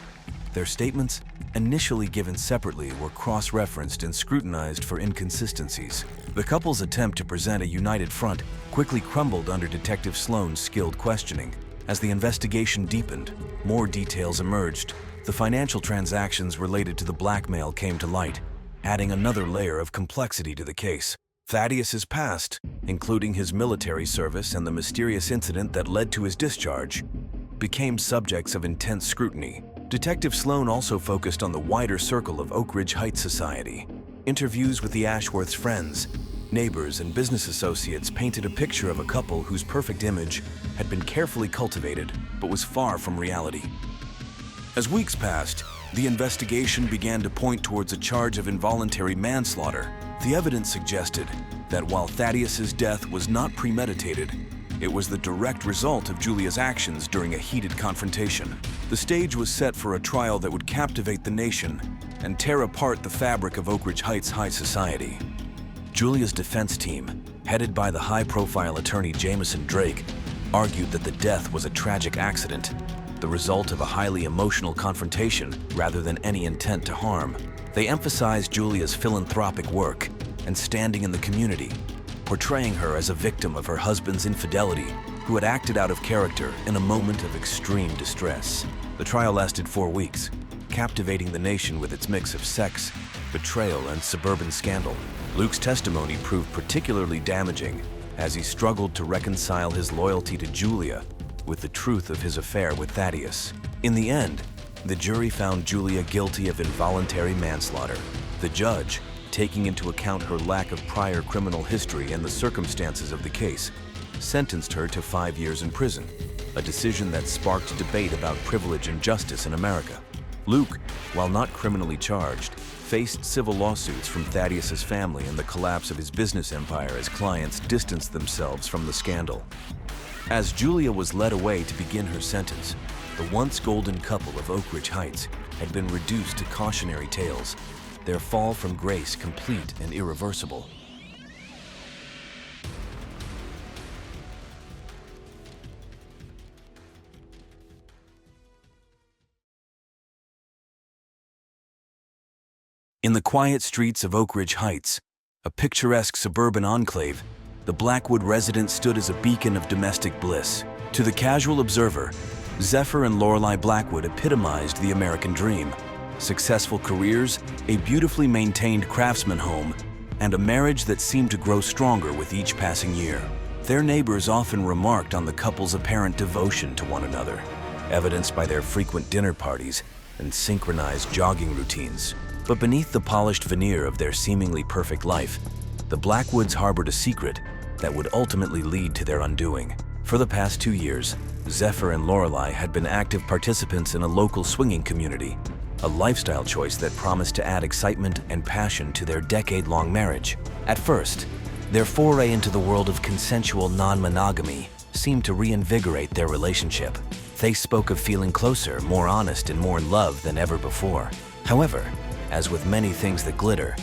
Their statements, initially given separately, were cross-referenced and scrutinized for inconsistencies. The couple's attempt to present a united front quickly crumbled under Detective Sloan's skilled questioning. As the investigation deepened, more details emerged. The financial transactions related to the blackmail came to light, adding another layer of complexity to the case. Thaddeus's past, including his military service and the mysterious incident that led to his discharge, became subjects of intense scrutiny. Detective Sloan also focused on the wider circle of Oak Ridge Heights society. Interviews with the Ashworths' friends, neighbors, and business associates painted a picture of a couple whose perfect image had been carefully cultivated but was far from reality. As weeks passed, the investigation began to point towards a charge of involuntary manslaughter. The evidence suggested that while Thaddeus's death was not premeditated, it was the direct result of Julia's actions during a heated confrontation. The stage was set for a trial that would captivate the nation and tear apart the fabric of Oak Ridge Heights high society. Julia's defense team, headed by the high-profile attorney Jameson Drake, argued that the death was a tragic accident, the result of a highly emotional confrontation rather than any intent to harm. They emphasized Julia's philanthropic work and standing in the community, portraying her as a victim of her husband's infidelity who had acted out of character in a moment of extreme distress. The trial lasted 4 weeks, captivating the nation with its mix of sex, betrayal, and suburban scandal. Luke's testimony proved particularly damaging as he struggled to reconcile his loyalty to Julia with the truth of his affair with Thaddeus. In the end, the jury found Julia guilty of involuntary manslaughter. The judge, taking into account her lack of prior criminal history and the circumstances of the case, sentenced her to 5 years in prison, a decision that sparked debate about privilege and justice in America. Luke, while not criminally charged, faced civil lawsuits from Thaddeus's family and the collapse of his business empire as clients distanced themselves from the scandal. As Julia was led away to begin her sentence, the once golden couple of Oak Ridge Heights had been reduced to cautionary tales, their fall from grace complete and irreversible. In the quiet streets of Oak Ridge Heights, a picturesque suburban enclave, the Blackwood residence stood as a beacon of domestic bliss. To the casual observer, Zephyr and Lorelei Blackwood epitomized the American dream. Successful careers, a beautifully maintained craftsman home, and a marriage that seemed to grow stronger with each passing year. Their neighbors often remarked on the couple's apparent devotion to one another, evidenced by their frequent dinner parties and synchronized jogging routines. But beneath the polished veneer of their seemingly perfect life, the Blackwoods harbored a secret that would ultimately lead to their undoing. For the past 2 years, Zephyr and Lorelei had been active participants in a local swinging community, a lifestyle choice that promised to add excitement and passion to their decade-long marriage. At first, their foray into the world of consensual non-monogamy seemed to reinvigorate their relationship. They spoke of feeling closer, more honest, and more in love than ever before. However, as with many things that glitter,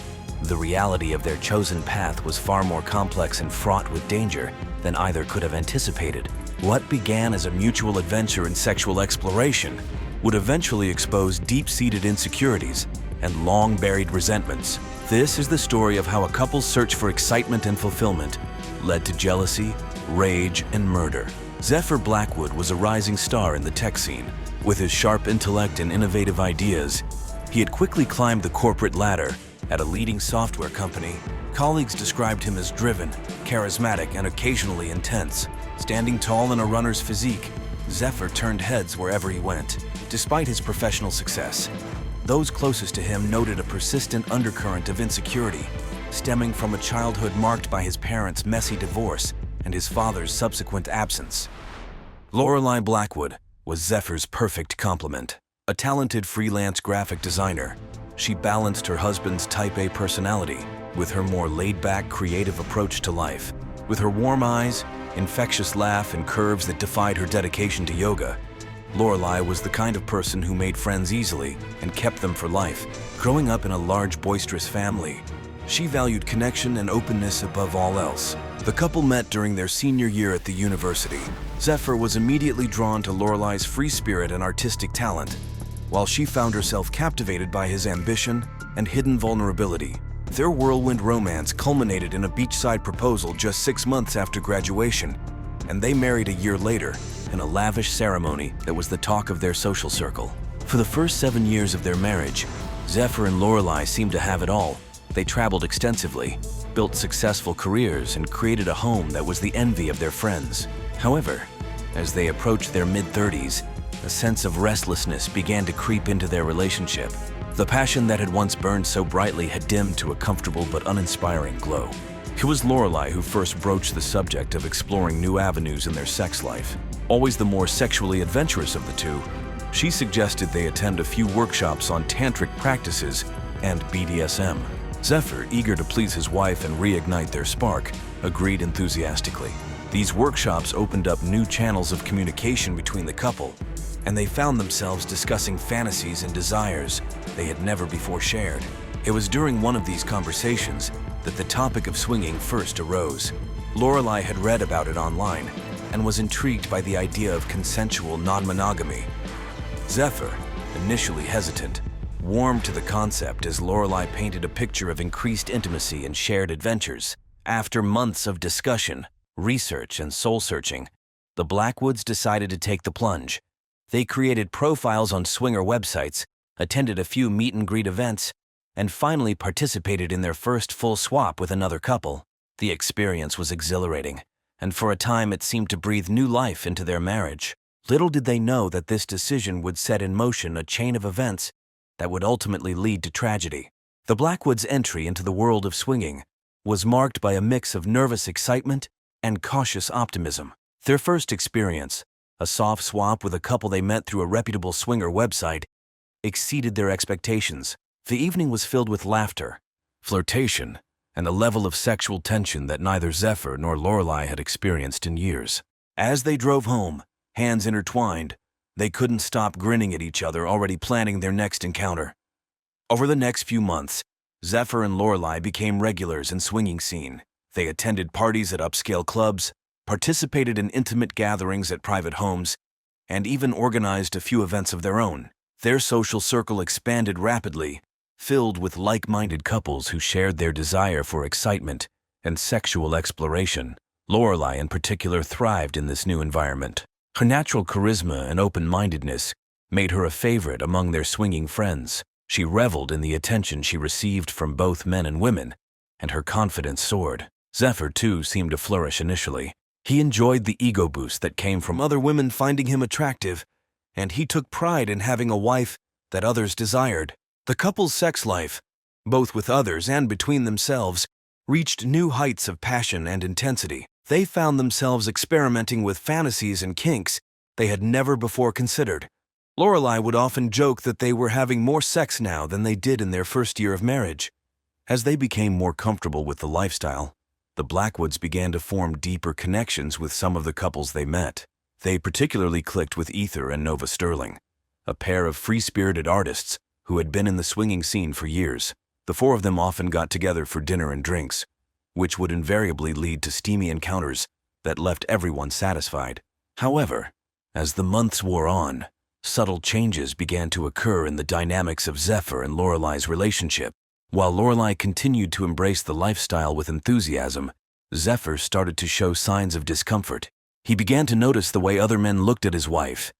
the reality of their chosen path was far more complex and fraught with danger than either could have anticipated. What began as a mutual adventure in sexual exploration would eventually expose deep-seated insecurities and long-buried resentments. This is the story of how a couple's search for excitement and fulfillment led to jealousy, rage, and murder. Zephyr Blackwood was a rising star in the tech scene. With his sharp intellect and innovative ideas, he had quickly climbed the corporate ladder at a leading software company. Colleagues described him as driven, charismatic, and occasionally intense. Standing tall in a runner's physique, Zephyr turned heads wherever he went. Despite his professional success, those closest to him noted a persistent undercurrent of insecurity, stemming from a childhood marked by his parents' messy divorce and his father's subsequent absence. Lorelei Blackwood was Zephyr's perfect complement. A talented freelance graphic designer, she balanced her husband's Type A personality with her more laid-back, creative approach to life. With her warm eyes, infectious laugh, and curves that defied her dedication to yoga, Lorelei was the kind of person who made friends easily and kept them for life. Growing up in a large, boisterous family, she valued connection and openness above all else. The couple met during their senior year at the university. Zephyr was immediately drawn to Lorelei's free spirit and artistic talent, while she found herself captivated by his ambition and hidden vulnerability. Their whirlwind romance culminated in a beachside proposal just 6 months after graduation, and they married a year later in a lavish ceremony that was the talk of their social circle. For the first 7 years of their marriage, Zephyr and Lorelei seemed to have it all. They traveled extensively, built successful careers, and created a home that was the envy of their friends. However, as they approached their mid-30s, a sense of restlessness began to creep into their relationship. The passion that had once burned so brightly had dimmed to a comfortable but uninspiring glow. It was Lorelei who first broached the subject of exploring new avenues in their sex life. Always the more sexually adventurous of the two, she suggested they attend a few workshops on tantric practices and BDSM. Zephyr, eager to please his wife and reignite their spark, agreed enthusiastically. These workshops opened up new channels of communication between the couple, and they found themselves discussing fantasies and desires they had never before shared. It was during one of these conversations that the topic of swinging first arose. Lorelei had read about it online and was intrigued by the idea of consensual non-monogamy. Zephyr, initially hesitant, warmed to the concept as Lorelei painted a picture of increased intimacy and shared adventures. After months of discussion, research, and soul-searching, the Blackwoods decided to take the plunge. They created profiles on swinger websites, attended a few meet-and-greet events, and finally participated in their first full swap with another couple. The experience was exhilarating, and for a time it seemed to breathe new life into their marriage. Little did they know that this decision would set in motion a chain of events that would ultimately lead to tragedy. The Blackwoods' entry into the world of swinging was marked by a mix of nervous excitement and cautious optimism. Their first experience, a soft swap with a couple they met through a reputable swinger website, exceeded their expectations. The evening was filled with laughter, flirtation, and a level of sexual tension that neither Zephyr nor Lorelei had experienced in years. As they drove home, hands intertwined, they couldn't stop grinning at each other, already planning their next encounter. Over the next few months, Zephyr and Lorelei became regulars in swinging scene. They attended parties at upscale clubs, participated in intimate gatherings at private homes, and even organized a few events of their own. Their social circle expanded rapidly, filled with like-minded couples who shared their desire for excitement and sexual exploration. Lorelei, in particular, thrived in this new environment. Her natural charisma and open-mindedness made her a favorite among their swinging friends. She reveled in the attention she received from both men and women, and her confidence soared. Zephyr, too, seemed to flourish initially. He enjoyed the ego boost that came from other women finding him attractive, and he took pride in having a wife that others desired. The couple's sex life, both with others and between themselves, reached new heights of passion and intensity. They found themselves experimenting with fantasies and kinks they had never before considered. Lorelei would often joke that they were having more sex now than they did in their first year of marriage. As they became more comfortable with the lifestyle, the Blackwoods began to form deeper connections with some of the couples they met. They particularly clicked with Ether and Nova Sterling, a pair of free-spirited artists who had been in the swinging scene for years. The four of them often got together for dinner and drinks, which would invariably lead to steamy encounters that left everyone satisfied. However, as the months wore on, subtle changes began to occur in the dynamics of Zephyr and Lorelei's relationship. While Lorelei continued to embrace the lifestyle with enthusiasm, Zephyr started to show signs of discomfort. He began to notice the way other men looked at his wife,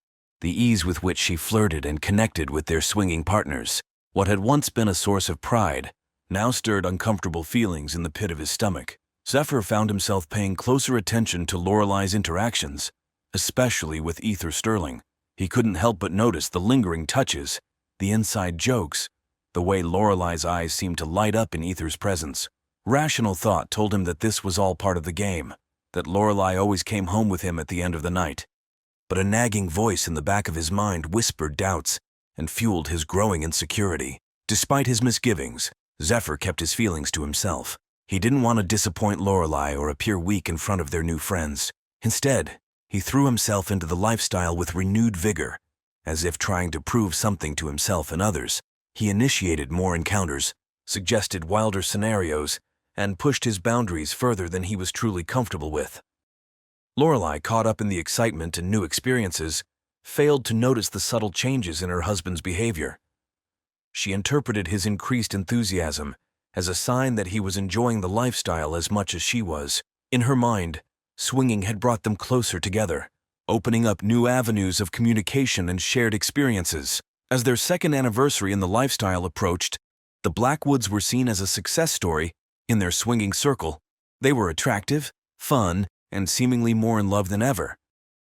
the ease with which she flirted and connected with their swinging partners. What had once been a source of pride now stirred uncomfortable feelings in the pit of his stomach. Zephyr found himself paying closer attention to Lorelei's interactions, especially with Ether Sterling. He couldn't help but notice the lingering touches, the inside jokes, the way Lorelei's eyes seemed to light up in Ether's presence. Rational thought told him that this was all part of the game, that Lorelei always came home with him at the end of the night. But a nagging voice in the back of his mind whispered doubts and fueled his growing insecurity. Despite his misgivings, Zephyr kept his feelings to himself. He didn't want to disappoint Lorelei or appear weak in front of their new friends. Instead, he threw himself into the lifestyle with renewed vigor, as if trying to prove something to himself and others. He initiated more encounters, suggested wilder scenarios, and pushed his boundaries further than he was truly comfortable with. Lorelei, caught up in the excitement and new experiences, failed to notice the subtle changes in her husband's behavior. She interpreted his increased enthusiasm as a sign that he was enjoying the lifestyle as much as she was. In her mind, swinging had brought them closer together, opening up new avenues of communication and shared experiences. As their second anniversary in the lifestyle approached, the Blackwoods were seen as a success story in their swinging circle. They were attractive, fun, and seemingly more in love than ever.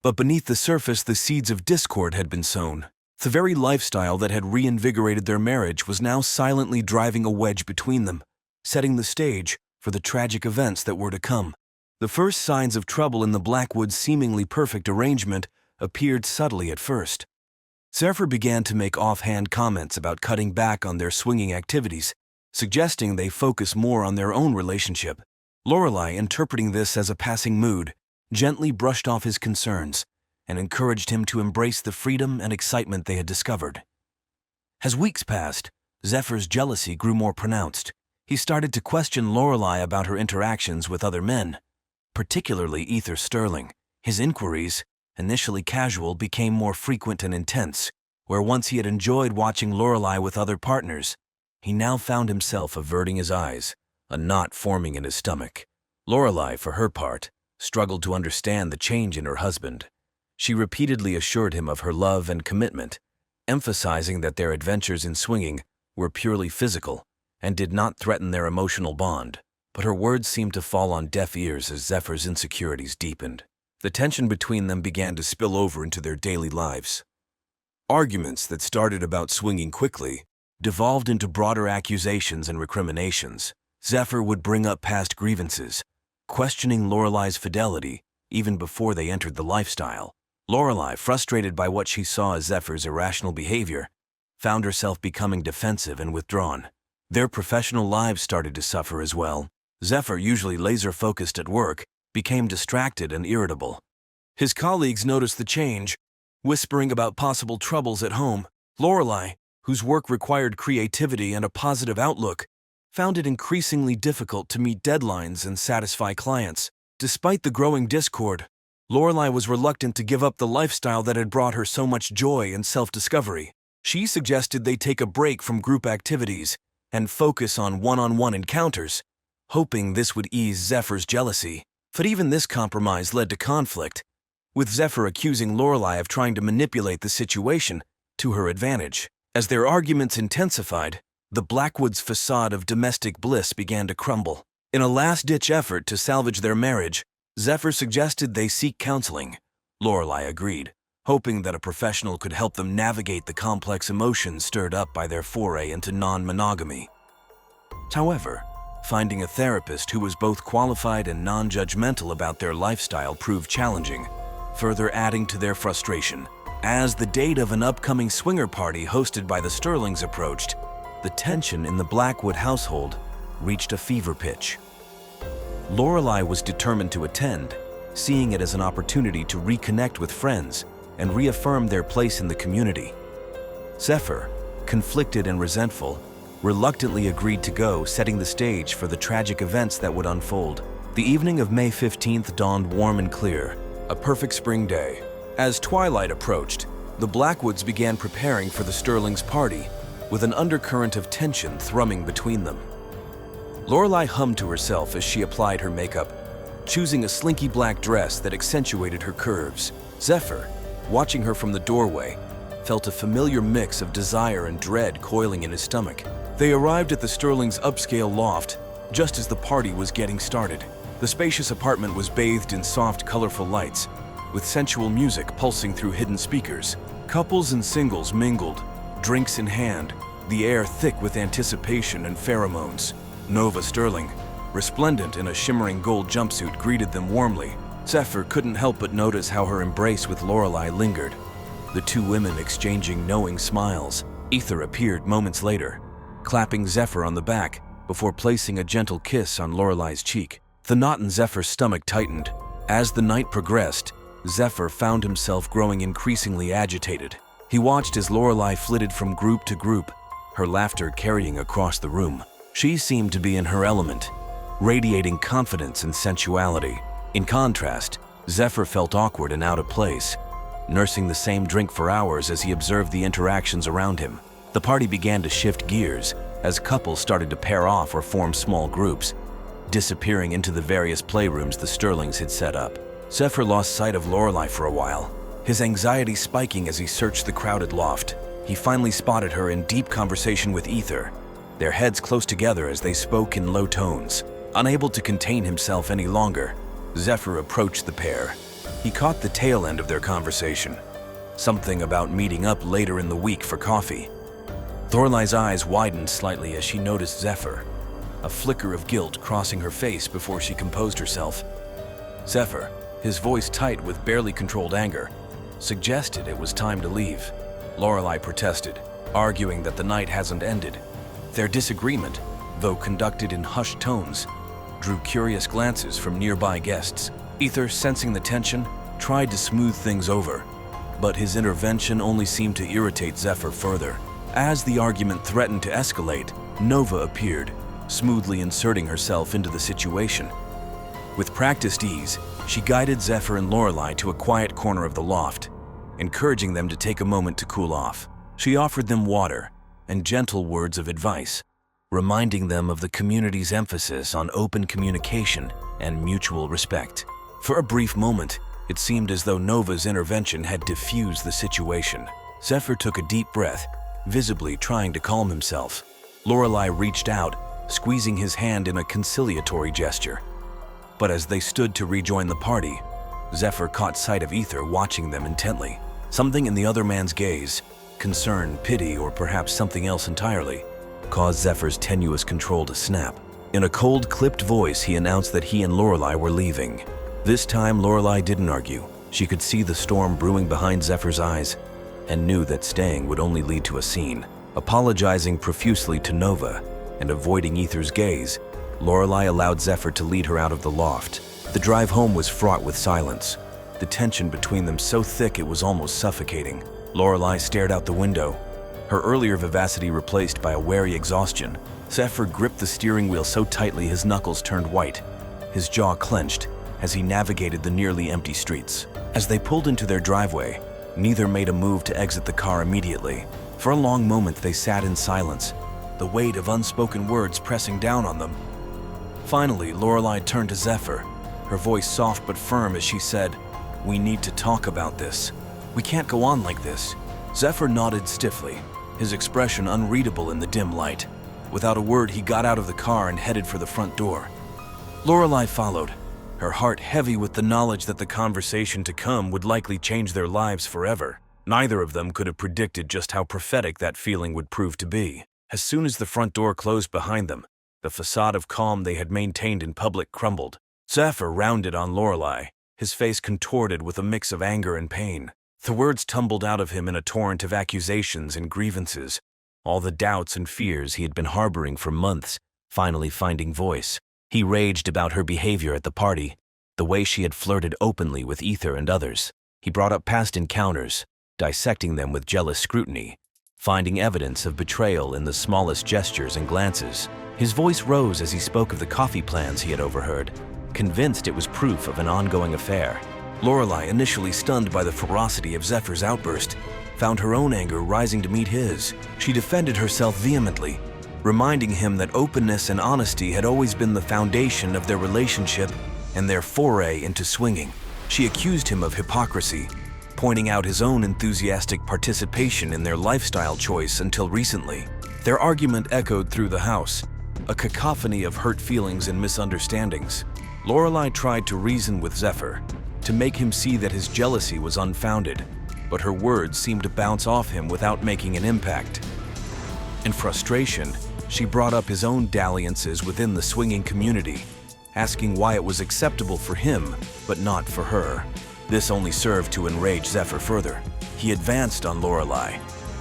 But beneath the surface, the seeds of discord had been sown. The very lifestyle that had reinvigorated their marriage was now silently driving a wedge between them, setting the stage for the tragic events that were to come. The first signs of trouble in the Blackwoods' seemingly perfect arrangement appeared subtly at first. Zephyr began to make offhand comments about cutting back on their swinging activities, suggesting they focus more on their own relationship. Lorelei, interpreting this as a passing mood, gently brushed off his concerns and encouraged him to embrace the freedom and excitement they had discovered. As weeks passed, Zephyr's jealousy grew more pronounced. He started to question Lorelei about her interactions with other men, particularly Ether Sterling. His inquiries, initially casual, became more frequent and intense, where once he had enjoyed watching Lorelei with other partners, he now found himself averting his eyes, a knot forming in his stomach. Lorelei, for her part, struggled to understand the change in her husband. She repeatedly assured him of her love and commitment, emphasizing that their adventures in swinging were purely physical and did not threaten their emotional bond, but her words seemed to fall on deaf ears as Zephyr's insecurities deepened. The tension between them began to spill over into their daily lives. Arguments that started about swinging quickly devolved into broader accusations and recriminations. Zephyr would bring up past grievances, questioning Lorelai's fidelity even before they entered the lifestyle. Lorelai, frustrated by what she saw as Zephyr's irrational behavior, found herself becoming defensive and withdrawn. Their professional lives started to suffer as well. Zephyr, usually laser-focused at work, became distracted and irritable. His colleagues noticed the change, whispering about possible troubles at home. Lorelai, whose work required creativity and a positive outlook, found it increasingly difficult to meet deadlines and satisfy clients. Despite the growing discord, Lorelai was reluctant to give up the lifestyle that had brought her so much joy and self-discovery. She suggested they take a break from group activities and focus on one-on-one encounters, hoping this would ease Zephyr's jealousy. But even this compromise led to conflict, with Zephyr accusing Lorelai of trying to manipulate the situation to her advantage. As their arguments intensified, the Blackwoods' facade of domestic bliss began to crumble. In a last-ditch effort to salvage their marriage, Zephyr suggested they seek counseling. Lorelai agreed, hoping that a professional could help them navigate the complex emotions stirred up by their foray into non-monogamy. However, finding a therapist who was both qualified and non-judgmental about their lifestyle proved challenging, further adding to their frustration. As the date of an upcoming swinger party hosted by the Sterlings approached, the tension in the Blackwood household reached a fever pitch. Lorelai was determined to attend, seeing it as an opportunity to reconnect with friends and reaffirm their place in the community. Zephyr, conflicted and resentful, reluctantly agreed to go, setting the stage for the tragic events that would unfold. The evening of May 15th dawned warm and clear, a perfect spring day. As twilight approached, the Blackwoods began preparing for the Sterlings' party, with an undercurrent of tension thrumming between them. Lorelai hummed to herself as she applied her makeup, choosing a slinky black dress that accentuated her curves. Zephyr, watching her from the doorway, felt a familiar mix of desire and dread coiling in his stomach. They arrived at the Sterlings' upscale loft just as the party was getting started. The spacious apartment was bathed in soft, colorful lights, with sensual music pulsing through hidden speakers. Couples and singles mingled, drinks in hand, the air thick with anticipation and pheromones. Nova Sterling, resplendent in a shimmering gold jumpsuit, greeted them warmly. Zephyr couldn't help but notice how her embrace with Lorelai lingered, the two women exchanging knowing smiles. Ether appeared moments later, clapping Zephyr on the back before placing a gentle kiss on Lorelai's cheek. The knot in Zephyr's stomach tightened. As the night progressed, Zephyr found himself growing increasingly agitated. He watched as Lorelai flitted from group to group, her laughter carrying across the room. She seemed to be in her element, radiating confidence and sensuality. In contrast, Zephyr felt awkward and out of place, nursing the same drink for hours as he observed the interactions around him. The party began to shift gears as couples started to pair off or form small groups, disappearing into the various playrooms the Sterlings had set up. Zephyr lost sight of Lorelai for a while, his anxiety spiking as he searched the crowded loft. He finally spotted her in deep conversation with Ether, their heads close together as they spoke in low tones. Unable to contain himself any longer, Zephyr approached the pair. He caught the tail end of their conversation, something about meeting up later in the week for coffee. Lorelai's eyes widened slightly as she noticed Zephyr, a flicker of guilt crossing her face before she composed herself. Zephyr, his voice tight with barely controlled anger, suggested it was time to leave. Lorelai protested, arguing that the night hasn't ended. Their disagreement, though conducted in hushed tones, drew curious glances from nearby guests. Ether, sensing the tension, tried to smooth things over, but his intervention only seemed to irritate Zephyr further. As the argument threatened to escalate, Nova appeared, smoothly inserting herself into the situation. With practiced ease, she guided Zephyr and Lorelai to a quiet corner of the loft, encouraging them to take a moment to cool off. She offered them water and gentle words of advice, reminding them of the community's emphasis on open communication and mutual respect. For a brief moment, it seemed as though Nova's intervention had diffused the situation. Zephyr took a deep breath, visibly trying to calm himself. Lorelei reached out, squeezing his hand in a conciliatory gesture. But as they stood to rejoin the party, Zephyr caught sight of Ether watching them intently. Something in the other man's gaze, concern, pity, or perhaps something else entirely, caused Zephyr's tenuous control to snap. In a cold, clipped voice, he announced that he and Lorelei were leaving. This time, Lorelei didn't argue. She could see the storm brewing behind Zephyr's eyes and knew that staying would only lead to a scene. Apologizing profusely to Nova and avoiding Ether's gaze, Lorelei allowed Zephyr to lead her out of the loft. The drive home was fraught with silence, the tension between them so thick it was almost suffocating. Lorelei stared out the window, her earlier vivacity replaced by a wary exhaustion. Zephyr gripped the steering wheel so tightly his knuckles turned white. His jaw clenched as he navigated the nearly empty streets. As they pulled into their driveway, neither made a move to exit the car immediately. For a long moment they sat in silence, the weight of unspoken words pressing down on them. Finally, Lorelei turned to Zephyr, her voice soft but firm as she said, "We need to talk about this. We can't go on like this." Zephyr nodded stiffly, his expression unreadable in the dim light. Without a word, he got out of the car and headed for the front door. Lorelei followed, her heart heavy with the knowledge that the conversation to come would likely change their lives forever. Neither of them could have predicted just how prophetic that feeling would prove to be. As soon as the front door closed behind them, the facade of calm they had maintained in public crumbled. Zephyr rounded on Lorelei, his face contorted with a mix of anger and pain. The words tumbled out of him in a torrent of accusations and grievances, all the doubts and fears he had been harboring for months, finally finding voice. He raged about her behavior at the party, the way she had flirted openly with Ether and others. He brought up past encounters, dissecting them with jealous scrutiny, finding evidence of betrayal in the smallest gestures and glances. His voice rose as he spoke of the coffee plans he had overheard, convinced it was proof of an ongoing affair. Lorelei, initially stunned by the ferocity of Zephyr's outburst, found her own anger rising to meet his. She defended herself vehemently, reminding him that openness and honesty had always been the foundation of their relationship and their foray into swinging. She accused him of hypocrisy, pointing out his own enthusiastic participation in their lifestyle choice until recently. Their argument echoed through the house, a cacophony of hurt feelings and misunderstandings. Lorelei tried to reason with Zephyr, to make him see that his jealousy was unfounded, but her words seemed to bounce off him without making an impact. In frustration, she brought up his own dalliances within the swinging community, asking why it was acceptable for him, but not for her. This only served to enrage Zephyr further. He advanced on Lorelei,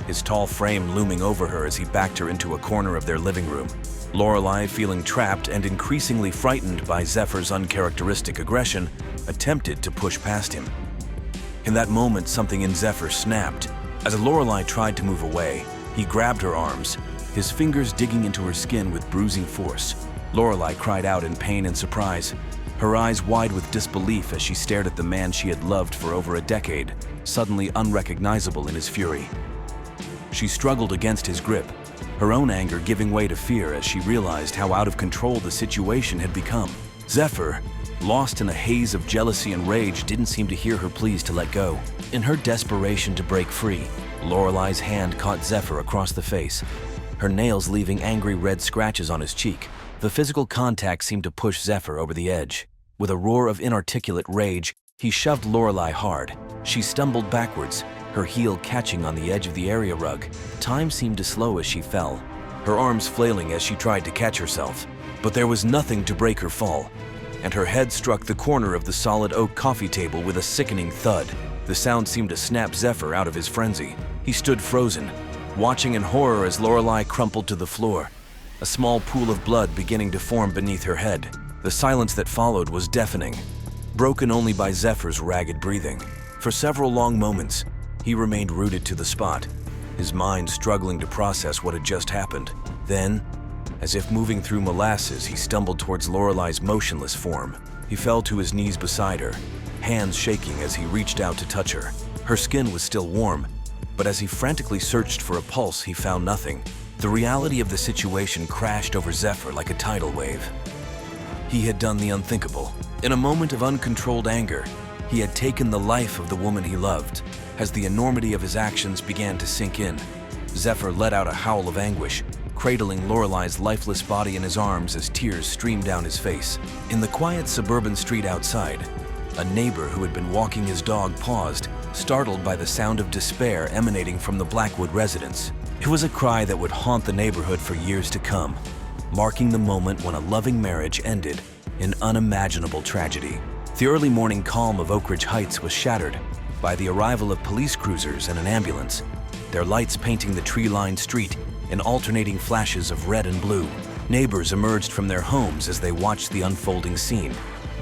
his tall frame looming over her as he backed her into a corner of their living room. Lorelei, feeling trapped and increasingly frightened by Zephyr's uncharacteristic aggression, attempted to push past him. In that moment, something in Zephyr snapped. As Lorelei tried to move away, he grabbed her arms, his fingers digging into her skin with bruising force. Lorelei cried out in pain and surprise, her eyes wide with disbelief as she stared at the man she had loved for over a decade, suddenly unrecognizable in his fury. She struggled against his grip, her own anger giving way to fear as she realized how out of control the situation had become. Zephyr, lost in a haze of jealousy and rage, didn't seem to hear her pleas to let go. In her desperation to break free, Lorelei's hand caught Zephyr across the face, her nails leaving angry red scratches on his cheek. The physical contact seemed to push Zephyr over the edge. With a roar of inarticulate rage, he shoved Lorelei hard. She stumbled backwards, her heel catching on the edge of the area rug. Time seemed to slow as she fell, her arms flailing as she tried to catch herself. But there was nothing to break her fall, and her head struck the corner of the solid oak coffee table with a sickening thud. The sound seemed to snap Zephyr out of his frenzy. He stood frozen, watching in horror as Lorelei crumpled to the floor, a small pool of blood beginning to form beneath her head. The silence that followed was deafening, broken only by Zephyr's ragged breathing. For several long moments, he remained rooted to the spot, his mind struggling to process what had just happened. Then, as if moving through molasses, he stumbled towards Lorelei's motionless form. He fell to his knees beside her, hands shaking as he reached out to touch her. Her skin was still warm, but as he frantically searched for a pulse, he found nothing. The reality of the situation crashed over Zephyr like a tidal wave. He had done the unthinkable. In a moment of uncontrolled anger, he had taken the life of the woman he loved. As the enormity of his actions began to sink in, Zephyr let out a howl of anguish, cradling Lorelei's lifeless body in his arms as tears streamed down his face. In the quiet suburban street outside, a neighbor who had been walking his dog paused, startled by the sound of despair emanating from the Blackwood residence. It was a cry that would haunt the neighborhood for years to come, marking the moment when a loving marriage ended in unimaginable tragedy. The early morning calm of Oak Ridge Heights was shattered by the arrival of police cruisers and an ambulance, their lights painting the tree-lined street in alternating flashes of red and blue. Neighbors emerged from their homes as they watched the unfolding scene,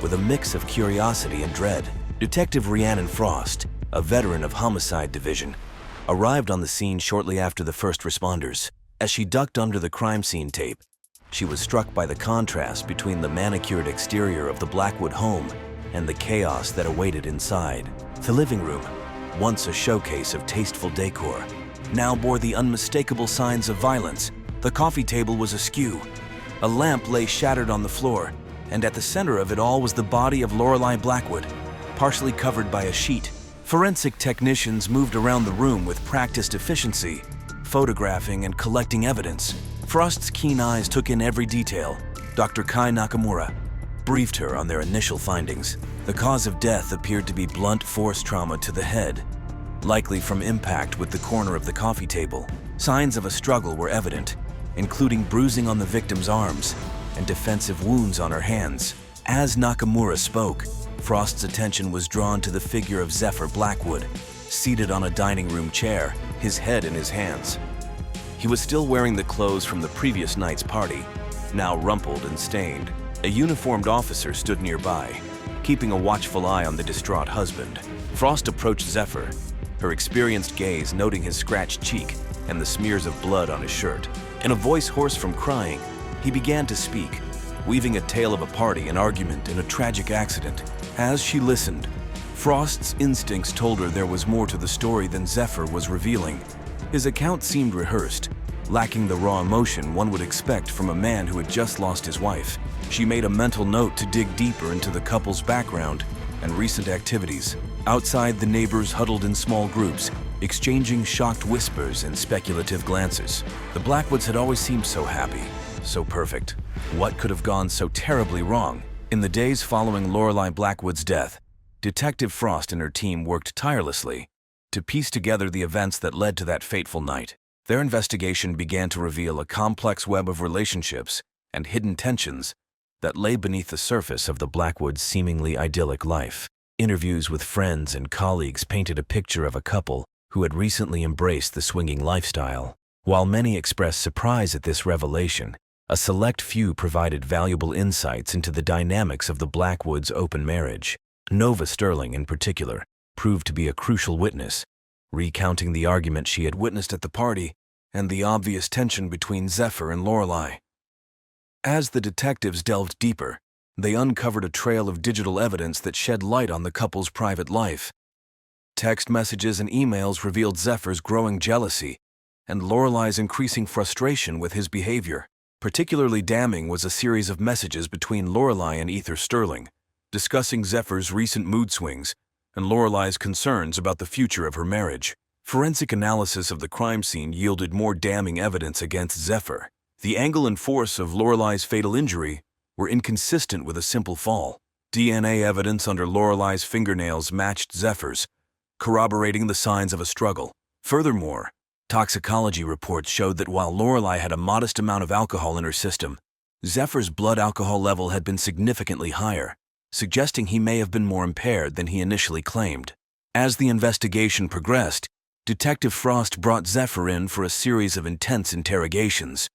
with a mix of curiosity and dread. Detective Rhiannon Frost, a veteran of Homicide Division, arrived on the scene shortly after the first responders. As she ducked under the crime scene tape, she was struck by the contrast between the manicured exterior of the Blackwood home and the chaos that awaited inside. The living room, once a showcase of tasteful decor, now bore the unmistakable signs of violence. The coffee table was askew. A lamp lay shattered on the floor, and at the center of it all was the body of Lorelei Blackwood, partially covered by a sheet. Forensic technicians moved around the room with practiced efficiency, photographing and collecting evidence. Frost's keen eyes took in every detail. Dr. Kai Nakamura briefed her on their initial findings. The cause of death appeared to be blunt force trauma to the head, likely from impact with the corner of the coffee table. Signs of a struggle were evident, including bruising on the victim's arms and defensive wounds on her hands. As Nakamura spoke, Frost's attention was drawn to the figure of Zephyr Blackwood, seated on a dining room chair, his head in his hands. He was still wearing the clothes from the previous night's party, now rumpled and stained. A uniformed officer stood nearby, keeping a watchful eye on the distraught husband. Frost approached Zephyr, her experienced gaze noting his scratched cheek and the smears of blood on his shirt. In a voice hoarse from crying, he began to speak, weaving a tale of a party, an argument, and a tragic accident. As she listened, Frost's instincts told her there was more to the story than Zephyr was revealing. His account seemed rehearsed, lacking the raw emotion one would expect from a man who had just lost his wife. She made a mental note to dig deeper into the couple's background and recent activities. Outside, the neighbors huddled in small groups, exchanging shocked whispers and speculative glances. The Blackwoods had always seemed so happy, so perfect. What could have gone so terribly wrong? In the days following Lorelei Blackwood's death, Detective Frost and her team worked tirelessly to piece together the events that led to that fateful night. Their investigation began to reveal a complex web of relationships and hidden tensions that lay beneath the surface of the Blackwoods' seemingly idyllic life. Interviews with friends and colleagues painted a picture of a couple who had recently embraced the swinging lifestyle. While many expressed surprise at this revelation, a select few provided valuable insights into the dynamics of the Blackwoods' open marriage. Nova Sterling, in particular, proved to be a crucial witness, recounting the argument she had witnessed at the party and the obvious tension between Zephyr and Lorelei. As the detectives delved deeper, they uncovered a trail of digital evidence that shed light on the couple's private life. Text messages and emails revealed Zephyr's growing jealousy and Lorelei's increasing frustration with his behavior. Particularly damning was a series of messages between Lorelei and Ether Sterling, discussing Zephyr's recent mood swings and Lorelei's concerns about the future of her marriage. Forensic analysis of the crime scene yielded more damning evidence against Zephyr. The angle and force of Lorelei's fatal injury were inconsistent with a simple fall. DNA evidence under Lorelei's fingernails matched Zephyr's, corroborating the signs of a struggle. Furthermore, toxicology reports showed that while Lorelei had a modest amount of alcohol in her system, Zephyr's blood alcohol level had been significantly higher, suggesting he may have been more impaired than he initially claimed. As the investigation progressed, Detective Frost brought Zephyr in for a series of intense interrogations.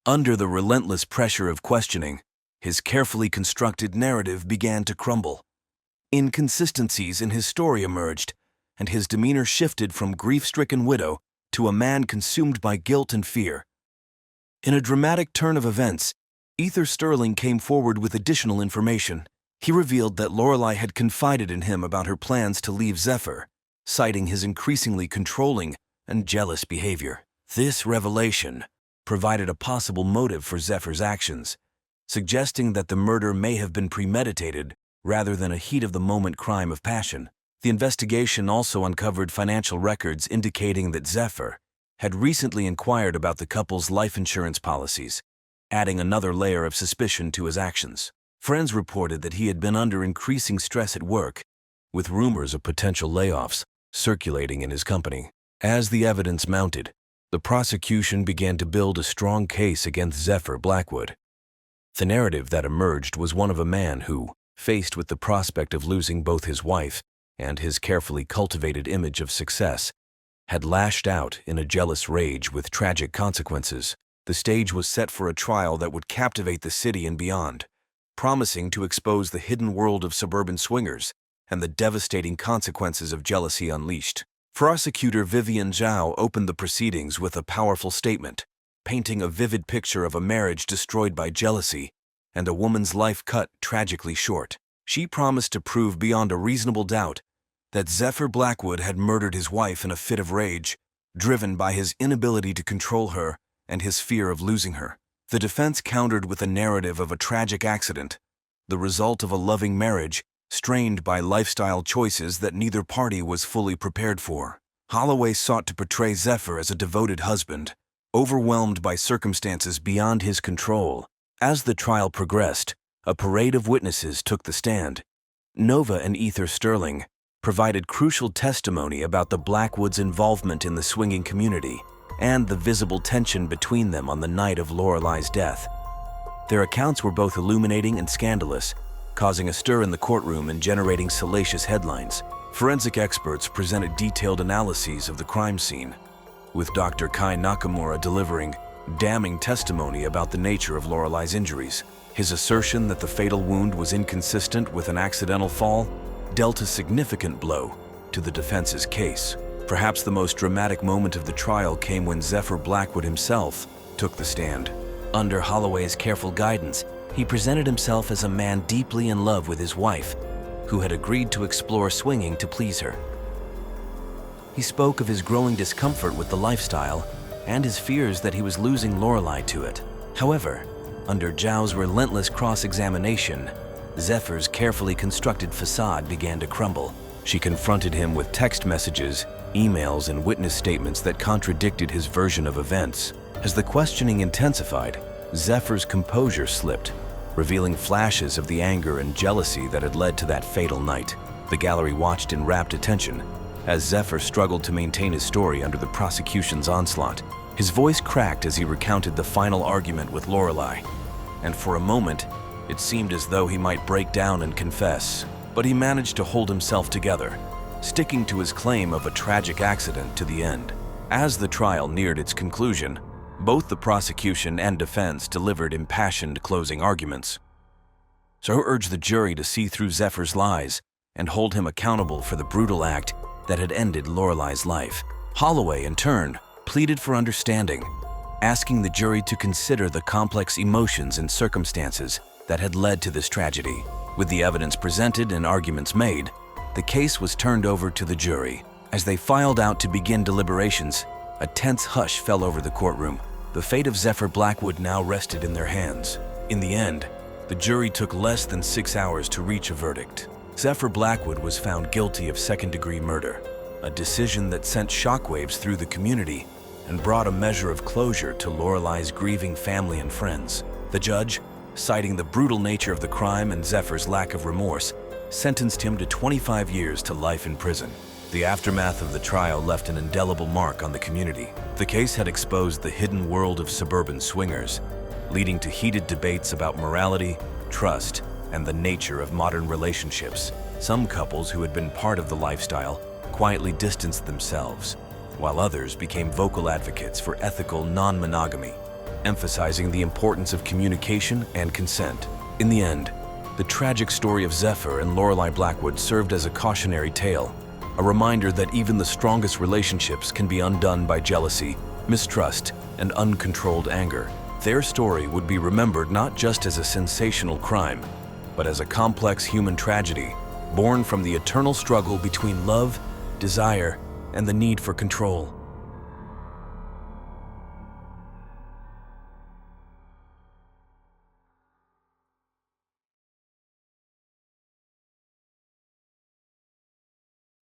Under the relentless pressure of questioning, his carefully constructed narrative began to crumble. Inconsistencies in his story emerged, and his demeanor shifted from grief-stricken widow to a man consumed by guilt and fear. In a dramatic turn of events, Ether Sterling came forward with additional information. He revealed that Lorelei had confided in him about her plans to leave Zephyr, citing his increasingly controlling and jealous behavior. This revelation provided a possible motive for Zephyr's actions, suggesting that the murder may have been premeditated rather than a heat-of-the-moment crime of passion. The investigation also uncovered financial records indicating that Zephyr had recently inquired about the couple's life insurance policies, adding another layer of suspicion to his actions. Friends reported that he had been under increasing stress at work, with rumors of potential layoffs circulating in his company. As the evidence mounted, the prosecution began to build a strong case against Zephyr Blackwood. The narrative that emerged was one of a man who, faced with the prospect of losing both his wife and his carefully cultivated image of success, had lashed out in a jealous rage with tragic consequences. The stage was set for a trial that would captivate the city and beyond, promising to expose the hidden world of suburban swingers and the devastating consequences of jealousy unleashed. Prosecutor Vivian Zhao opened the proceedings with a powerful statement, painting a vivid picture of a marriage destroyed by jealousy and a woman's life cut tragically short. She promised to prove beyond a reasonable doubt that Zephyr Blackwood had murdered his wife in a fit of rage, driven by his inability to control her and his fear of losing her. The defense countered with a narrative of a tragic accident, the result of a loving marriage strained by lifestyle choices that neither party was fully prepared for. Holloway sought to portray Zephyr as a devoted husband, overwhelmed by circumstances beyond his control. As the trial progressed, a parade of witnesses took the stand. Nova and Ether Sterling provided crucial testimony about the Blackwoods' involvement in the swinging community and the visible tension between them on the night of Lorelei's death. Their accounts were both illuminating and scandalous, causing a stir in the courtroom and generating salacious headlines. Forensic experts presented detailed analyses of the crime scene, with Dr. Kai Nakamura delivering damning testimony about the nature of Lorelei's injuries. His assertion that the fatal wound was inconsistent with an accidental fall dealt a significant blow to the defense's case. Perhaps the most dramatic moment of the trial came when Zephyr Blackwood himself took the stand. Under Holloway's careful guidance, he presented himself as a man deeply in love with his wife, who had agreed to explore swinging to please her. He spoke of his growing discomfort with the lifestyle and his fears that he was losing Lorelei to it. However, under Zhao's relentless cross-examination, Zephyr's carefully constructed facade began to crumble. She confronted him with text messages, emails, and witness statements that contradicted his version of events. As the questioning intensified, Zephyr's composure slipped, revealing flashes of the anger and jealousy that had led to that fatal night. The gallery watched in rapt attention as Zephyr struggled to maintain his story under the prosecution's onslaught. His voice cracked as he recounted the final argument with Lorelei, and for a moment, it seemed as though he might break down and confess. But he managed to hold himself together, sticking to his claim of a tragic accident to the end. As the trial neared its conclusion, both the prosecution and defense delivered impassioned closing arguments. So urged the jury to see through Zephyr's lies and hold him accountable for the brutal act that had ended Lorelei's life. Holloway, in turn, pleaded for understanding, asking the jury to consider the complex emotions and circumstances that had led to this tragedy. With the evidence presented and arguments made, the case was turned over to the jury. As they filed out to begin deliberations, a tense hush fell over the courtroom. The fate of Zephyr Blackwood now rested in their hands. In the end, the jury took less than 6 hours to reach a verdict. Zephyr Blackwood was found guilty of second-degree murder, a decision that sent shockwaves through the community and brought a measure of closure to Lorelei's grieving family and friends. The judge, citing the brutal nature of the crime and Zephyr's lack of remorse, sentenced him to 25 years to life in prison. The aftermath of the trial left an indelible mark on the community. The case had exposed the hidden world of suburban swingers, leading to heated debates about morality, trust, and the nature of modern relationships. Some couples who had been part of the lifestyle quietly distanced themselves, while others became vocal advocates for ethical non-monogamy, emphasizing the importance of communication and consent. In the end, the tragic story of Zephyr and Lorelei Blackwood served as a cautionary tale, a reminder that even the strongest relationships can be undone by jealousy, mistrust, and uncontrolled anger. Their story would be remembered not just as a sensational crime, but as a complex human tragedy, born from the eternal struggle between love, desire, and the need for control.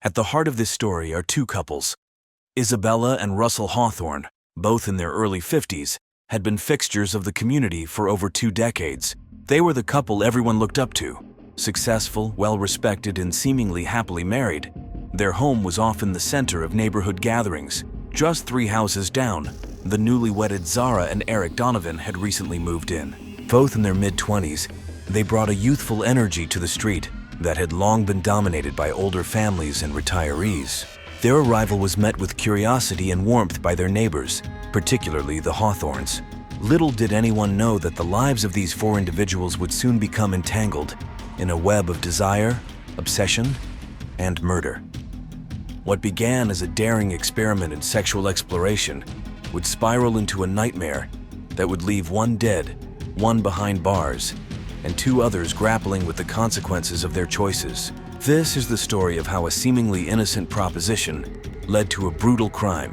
At the heart of this story are two couples, Isabella and Russell Hawthorne, both in their early 50s, had been fixtures of the community for over 2 decades. They were the couple everyone looked up to, successful, well-respected, and seemingly happily married. Their home was often the center of neighborhood gatherings. Just 3 houses down, the newly wedded Zara and Eric Donovan had recently moved in. Both in their mid-20s, they brought a youthful energy to the street that had long been dominated by older families and retirees. Their arrival was met with curiosity and warmth by their neighbors, particularly the Hawthornes. Little did anyone know that the lives of these 4 individuals would soon become entangled in a web of desire, obsession, and murder. What began as a daring experiment in sexual exploration would spiral into a nightmare that would leave one dead, one behind bars, and 2 others grappling with the consequences of their choices. This is the story of how a seemingly innocent proposition led to a brutal crime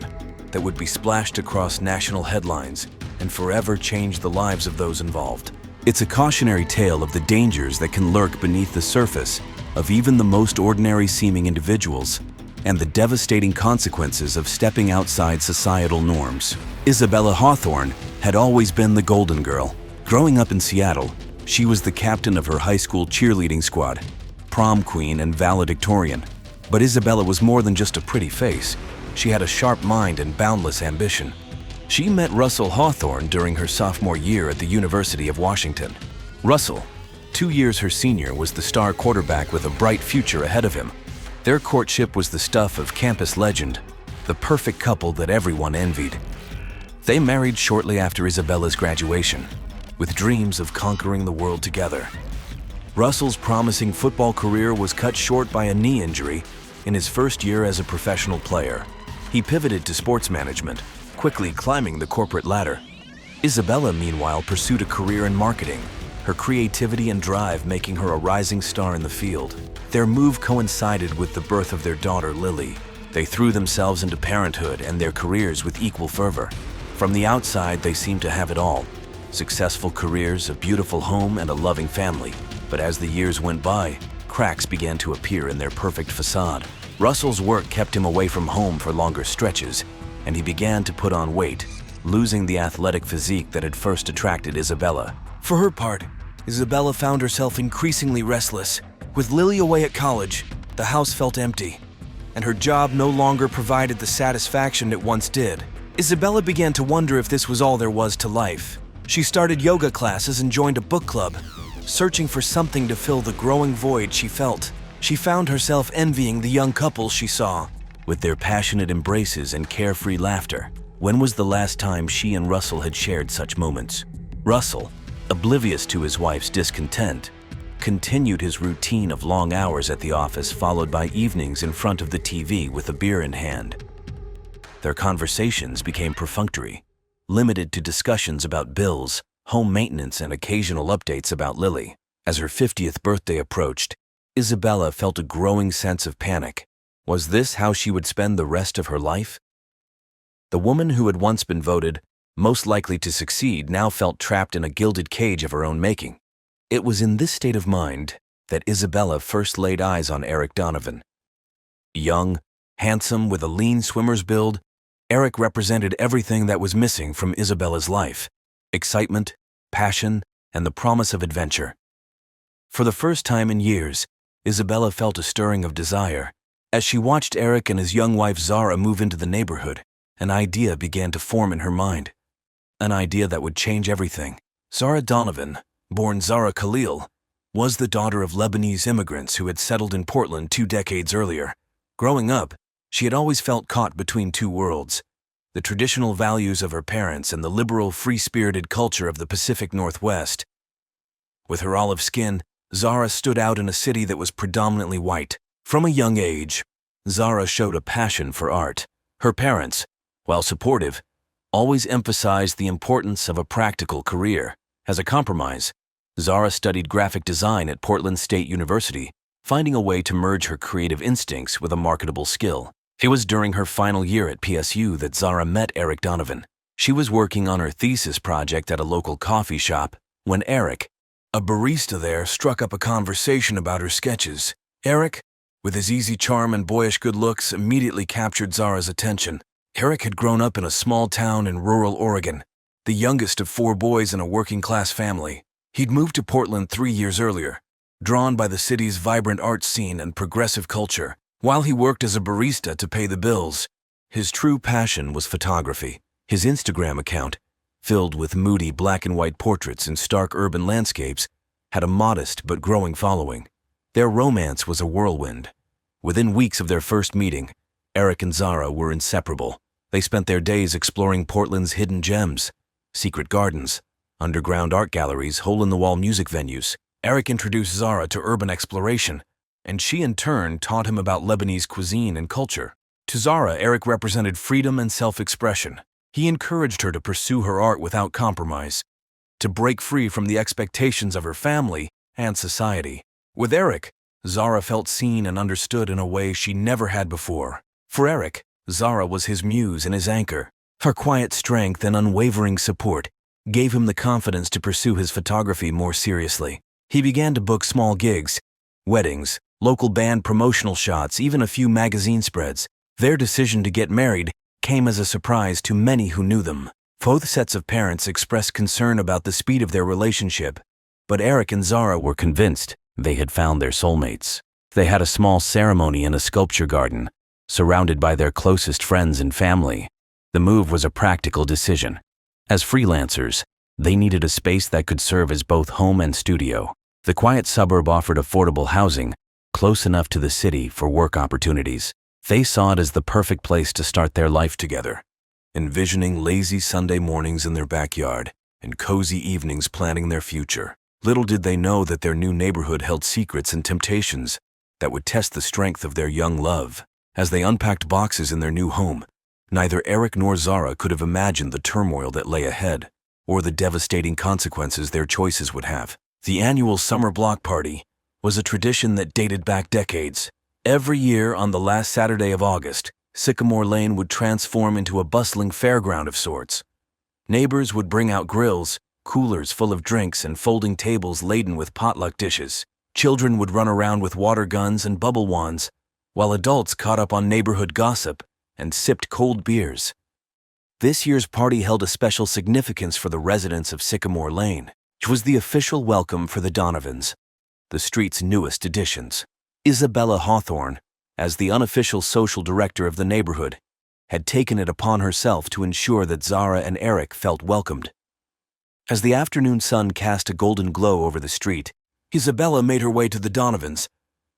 that would be splashed across national headlines and forever change the lives of those involved. It's a cautionary tale of the dangers that can lurk beneath the surface of even the most ordinary-seeming individuals and the devastating consequences of stepping outside societal norms. Isabella Hawthorne had always been the golden girl. Growing up in Seattle, she was the captain of her high school cheerleading squad, prom queen and valedictorian. But Isabella was more than just a pretty face. She had a sharp mind and boundless ambition. She met Russell Hawthorne during her sophomore year at the University of Washington. Russell, 2 years her senior, was the star quarterback with a bright future ahead of him. Their courtship was the stuff of campus legend, the perfect couple that everyone envied. They married shortly after Isabella's graduation, with dreams of conquering the world together. Russell's promising football career was cut short by a knee injury in his first year as a professional player. He pivoted to sports management, quickly climbing the corporate ladder. Isabella, meanwhile, pursued a career in marketing, her creativity and drive making her a rising star in the field. Their move coincided with the birth of their daughter, Lily. They threw themselves into parenthood and their careers with equal fervor. From the outside, they seemed to have it all: successful careers, a beautiful home, and a loving family. But as the years went by, cracks began to appear in their perfect facade. Russell's work kept him away from home for longer stretches, and he began to put on weight, losing the athletic physique that had first attracted Isabella. For her part, Isabella found herself increasingly restless. With Lily away at college, the house felt empty, and her job no longer provided the satisfaction it once did. Isabella began to wonder if this was all there was to life. She started yoga classes and joined a book club, searching for something to fill the growing void she felt. She found herself envying the young couples she saw, with their passionate embraces and carefree laughter. When was the last time she and Russell had shared such moments? Russell, oblivious to his wife's discontent, continued his routine of long hours at the office, followed by evenings in front of the TV with a beer in hand. Their conversations became perfunctory, limited to discussions about bills, home maintenance, and occasional updates about Lily. As her 50th birthday approached, Isabella felt a growing sense of panic. Was this how she would spend the rest of her life? The woman who had once been voted most likely to succeed now felt trapped in a gilded cage of her own making. It was in this state of mind that Isabella first laid eyes on Eric Donovan. Young, handsome, with a lean swimmer's build, Eric represented everything that was missing from Isabella's life: excitement, passion, and the promise of adventure. For the first time in years, Isabella felt a stirring of desire. As she watched Eric and his young wife Zara move into the neighborhood, an idea began to form in her mind. An idea that would change everything. Zara Donovan, born Zara Khalil, was the daughter of Lebanese immigrants who had settled in Portland 2 decades earlier. Growing up, she had always felt caught between 2 worlds: the traditional values of her parents and the liberal, free-spirited culture of the Pacific Northwest. With her olive skin, Zara stood out in a city that was predominantly white. From a young age, Zara showed a passion for art. Her parents, while supportive, always emphasized the importance of a practical career. As a compromise, Zara studied graphic design at Portland State University, finding a way to merge her creative instincts with a marketable skill. It was during her final year at PSU that Zara met Eric Donovan. She was working on her thesis project at a local coffee shop when Eric, a barista there, struck up a conversation about her sketches. Eric, with his easy charm and boyish good looks, immediately captured Zara's attention. Eric had grown up in a small town in rural Oregon, the youngest of 4 boys in a working-class family. He'd moved to Portland 3 years earlier, drawn by the city's vibrant art scene and progressive culture. While he worked as a barista to pay the bills, his true passion was photography. His Instagram account, filled with moody black and white portraits in stark urban landscapes, had a modest but growing following. Their romance was a whirlwind. Within weeks of their first meeting, Eric and Zara were inseparable. They spent their days exploring Portland's hidden gems, secret gardens, underground art galleries, hole-in-the-wall music venues. Eric introduced Zara to urban exploration, and she in turn taught him about Lebanese cuisine and culture. To Zara, Eric represented freedom and self-expression. He encouraged her to pursue her art without compromise, to break free from the expectations of her family and society. With Eric, Zara felt seen and understood in a way she never had before. For Eric, Zara was his muse and his anchor. Her quiet strength and unwavering support gave him the confidence to pursue his photography more seriously. He began to book small gigs, weddings, local band promotional shots, even a few magazine spreads. Their decision to get married came as a surprise to many who knew them. Both sets of parents expressed concern about the speed of their relationship, but Eric and Zara were convinced they had found their soulmates. They had a small ceremony in a sculpture garden, surrounded by their closest friends and family. The move was a practical decision. As freelancers, they needed a space that could serve as both home and studio. The quiet suburb offered affordable housing, close enough to the city for work opportunities. They saw it as the perfect place to start their life together, envisioning lazy Sunday mornings in their backyard and cozy evenings planning their future. Little did they know that their new neighborhood held secrets and temptations that would test the strength of their young love. As they unpacked boxes in their new home, neither Eric nor Zara could have imagined the turmoil that lay ahead, or the devastating consequences their choices would have. The annual summer block party was a tradition that dated back decades. Every year on the last Saturday of August, Sycamore Lane would transform into a bustling fairground of sorts. Neighbors would bring out grills, coolers full of drinks, and folding tables laden with potluck dishes. Children would run around with water guns and bubble wands, while adults caught up on neighborhood gossip and sipped cold beers. This year's party held a special significance for the residents of Sycamore Lane. It was the official welcome for the Donovans, the street's newest additions. Isabella Hawthorne, as the unofficial social director of the neighborhood, had taken it upon herself to ensure that Zara and Eric felt welcomed. As the afternoon sun cast a golden glow over the street, Isabella made her way to the Donovans,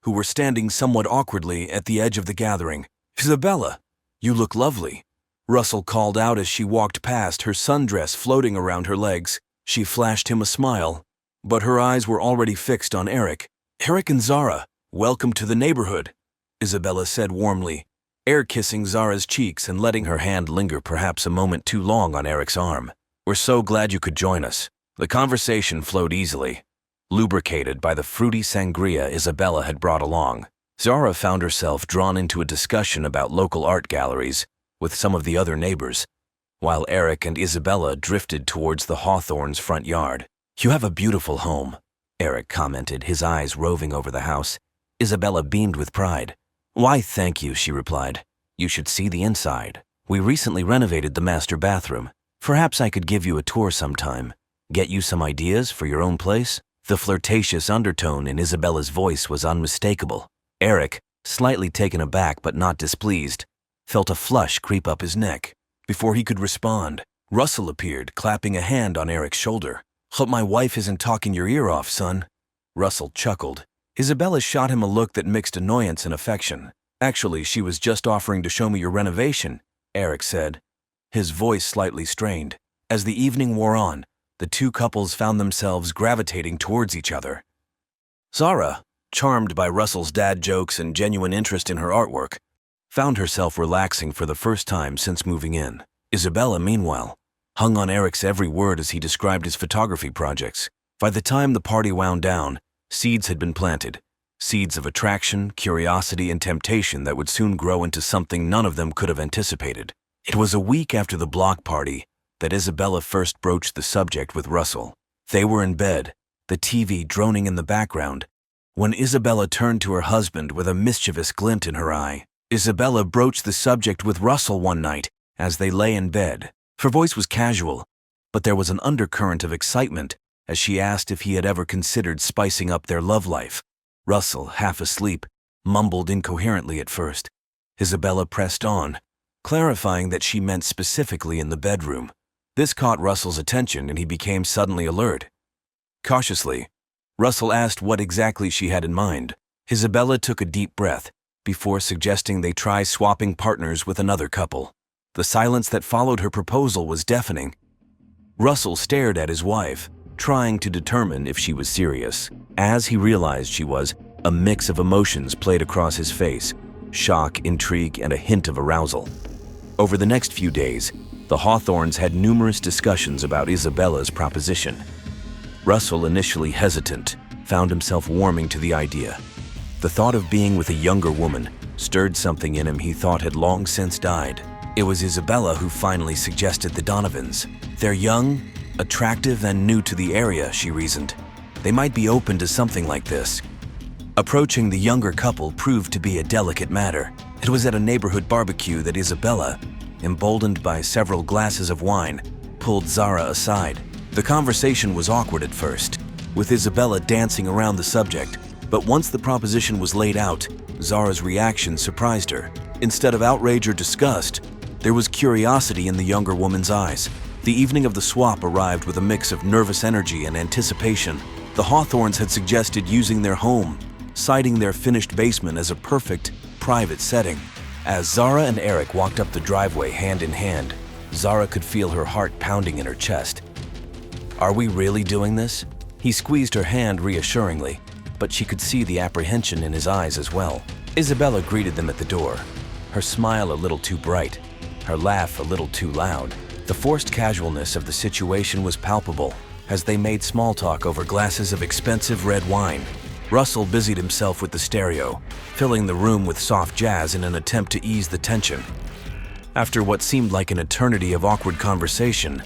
who were standing somewhat awkwardly at the edge of the gathering. "Isabella, you look lovely," Russell called out as she walked past, her sundress floating around her legs. She flashed him a smile, but her eyes were already fixed on Eric. "Eric and Zara, welcome to the neighborhood," Isabella said warmly, air-kissing Zara's cheeks and letting her hand linger perhaps a moment too long on Eric's arm. "We're so glad you could join us." The conversation flowed easily, lubricated by the fruity sangria Isabella had brought along. Zara found herself drawn into a discussion about local art galleries with some of the other neighbors, while Eric and Isabella drifted towards the Hawthorns' front yard. "You have a beautiful home," Eric commented, his eyes roving over the house. Isabella beamed with pride. "Why, thank you," she replied. "You should see the inside. We recently renovated the master bathroom. Perhaps I could give you a tour sometime. Get you some ideas for your own place?" The flirtatious undertone in Isabella's voice was unmistakable. Eric, slightly taken aback but not displeased, felt a flush creep up his neck. Before he could respond, Russell appeared, clapping a hand on Eric's shoulder. "Hope my wife isn't talking your ear off, son." Russell chuckled. Isabella shot him a look that mixed annoyance and affection. "Actually, she was just offering to show me your renovation," Eric said, his voice slightly strained. As the evening wore on, the two couples found themselves gravitating towards each other. Zara, charmed by Russell's dad jokes and genuine interest in her artwork, found herself relaxing for the first time since moving in. Isabella, meanwhile, hung on Eric's every word as he described his photography projects. By the time the party wound down, seeds had been planted, seeds of attraction, curiosity, and temptation that would soon grow into something none of them could have anticipated. It was a week after the block party that Isabella first broached the subject with Russell. They were in bed, the TV droning in the background, when Isabella turned to her husband with a mischievous glint in her eye. Isabella broached the subject with Russell one night, as they lay in bed. Her voice was casual, but there was an undercurrent of excitement as she asked if he had ever considered spicing up their love life. Russell, half asleep, mumbled incoherently at first. Isabella pressed on, clarifying that she meant specifically in the bedroom. This caught Russell's attention and he became suddenly alert. Cautiously, Russell asked what exactly she had in mind. Isabella took a deep breath before suggesting they try swapping partners with another couple. The silence that followed her proposal was deafening. Russell stared at his wife, trying to determine if she was serious. As he realized she was, a mix of emotions played across his face: shock, intrigue, and a hint of arousal. Over the next few days, the Hawthorns had numerous discussions about Isabella's proposition. Russell, initially hesitant, found himself warming to the idea. The thought of being with a younger woman stirred something in him he thought had long since died. It was Isabella who finally suggested the Donovans. They're young, attractive, and new to the area, she reasoned. They might be open to something like this. Approaching the younger couple proved to be a delicate matter. It was at a neighborhood barbecue that Isabella, emboldened by several glasses of wine, pulled Zara aside. The conversation was awkward at first, with Isabella dancing around the subject, but once the proposition was laid out, Zara's reaction surprised her. Instead of outrage or disgust, there was curiosity in the younger woman's eyes. The evening of the swap arrived with a mix of nervous energy and anticipation. The Hawthorns had suggested using their home, citing their finished basement as a perfect, private setting. As Zara and Eric walked up the driveway hand in hand, Zara could feel her heart pounding in her chest. "Are we really doing this?" He squeezed her hand reassuringly, but she could see the apprehension in his eyes as well. Isabella greeted them at the door, her smile a little too bright, her laugh a little too loud. The forced casualness of the situation was palpable as they made small talk over glasses of expensive red wine. Russell busied himself with the stereo, filling the room with soft jazz in an attempt to ease the tension. After what seemed like an eternity of awkward conversation,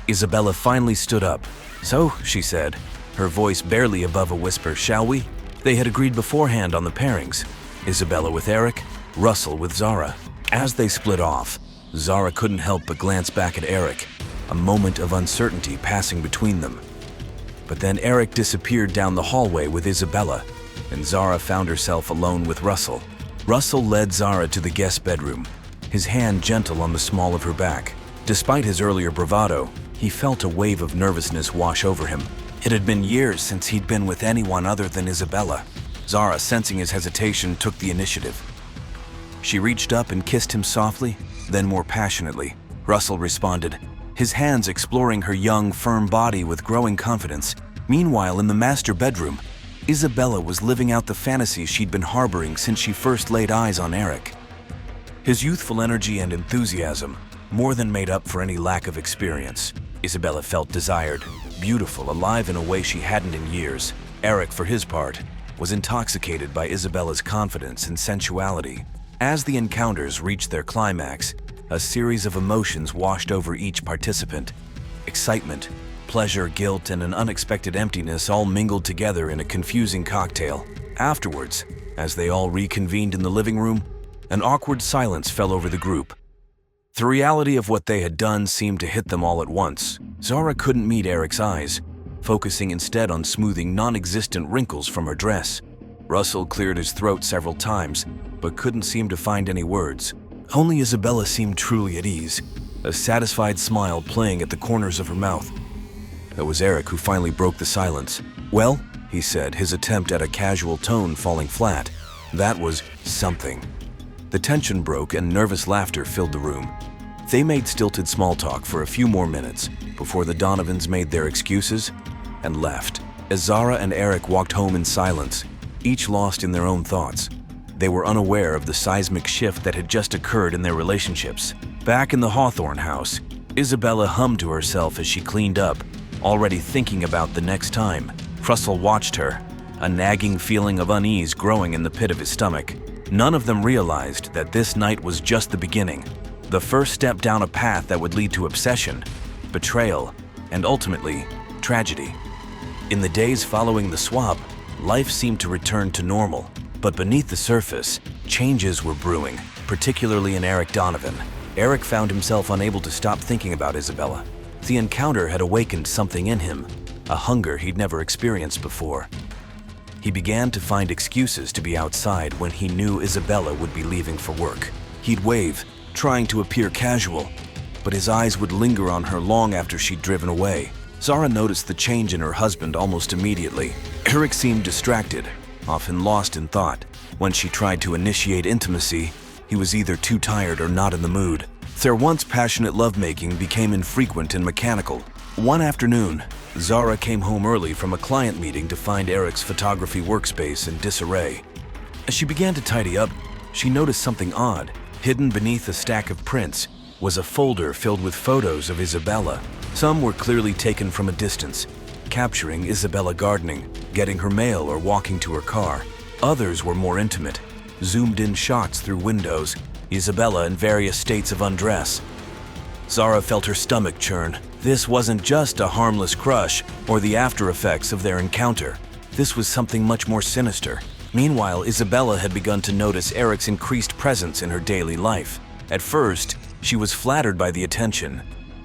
Isabella finally stood up. "So," she said, her voice barely above a whisper, "shall we?" They had agreed beforehand on the pairings, Isabella with Eric, Russell with Zara. As they split off, Zara couldn't help but glance back at Eric, a moment of uncertainty passing between them. But then Eric disappeared down the hallway with Isabella, and Zara found herself alone with Russell. Russell led Zara to the guest bedroom, his hand gentle on the small of her back. Despite his earlier bravado, he felt a wave of nervousness wash over him. It had been years since he'd been with anyone other than Isabella. Zara, sensing his hesitation, took the initiative. She reached up and kissed him softly, then more passionately. Russell responded, his hands exploring her young, firm body with growing confidence. Meanwhile, in the master bedroom, Isabella was living out the fantasies she'd been harboring since she first laid eyes on Eric. His youthful energy and enthusiasm more than made up for any lack of experience. Isabella felt desired, beautiful, alive in a way she hadn't in years. Eric, for his part, was intoxicated by Isabella's confidence and sensuality. As the encounters reached their climax, a series of emotions washed over each participant. Excitement, pleasure, guilt, and an unexpected emptiness all mingled together in a confusing cocktail. Afterwards, as they all reconvened in the living room, an awkward silence fell over the group. The reality of what they had done seemed to hit them all at once. Zara couldn't meet Eric's eyes, focusing instead on smoothing non-existent wrinkles from her dress. Russell cleared his throat several times, but couldn't seem to find any words. Only Isabella seemed truly at ease, a satisfied smile playing at the corners of her mouth. It was Eric who finally broke the silence. "Well," he said, his attempt at a casual tone falling flat. That was something. The tension broke and nervous laughter filled the room. They made stilted small talk for a few more minutes before the Donovans made their excuses and left. As Zara and Eric walked home in silence, each lost in their own thoughts. They were unaware of the seismic shift that had just occurred in their relationships. Back in the Hawthorn house, Isabella hummed to herself as she cleaned up, already thinking about the next time. Russell watched her, a nagging feeling of unease growing in the pit of his stomach. None of them realized that this night was just the beginning, the first step down a path that would lead to obsession, betrayal, and ultimately, tragedy. In the days following the swap, life seemed to return to normal, but beneath the surface, changes were brewing, particularly in Eric Donovan. Eric found himself unable to stop thinking about Isabella. The encounter had awakened something in him, a hunger he'd never experienced before. He began to find excuses to be outside when he knew Isabella would be leaving for work. He'd wave, trying to appear casual, but his eyes would linger on her long after she'd driven away. Zara noticed the change in her husband almost immediately. Eric seemed distracted, often lost in thought. When she tried to initiate intimacy, he was either too tired or not in the mood. Their once passionate lovemaking became infrequent and mechanical. One afternoon, Zara came home early from a client meeting to find Eric's photography workspace in disarray. As she began to tidy up, she noticed something odd. Hidden beneath a stack of prints was a folder filled with photos of Isabella. Some were clearly taken from a distance, capturing Isabella gardening, getting her mail, or walking to her car. Others were more intimate, zoomed-in shots through windows, Isabella in various states of undress. Zara felt her stomach churn. This wasn't just a harmless crush or the after effects of their encounter. This was something much more sinister. Meanwhile, Isabella had begun to notice Eric's increased presence in her daily life. At first, she was flattered by the attention,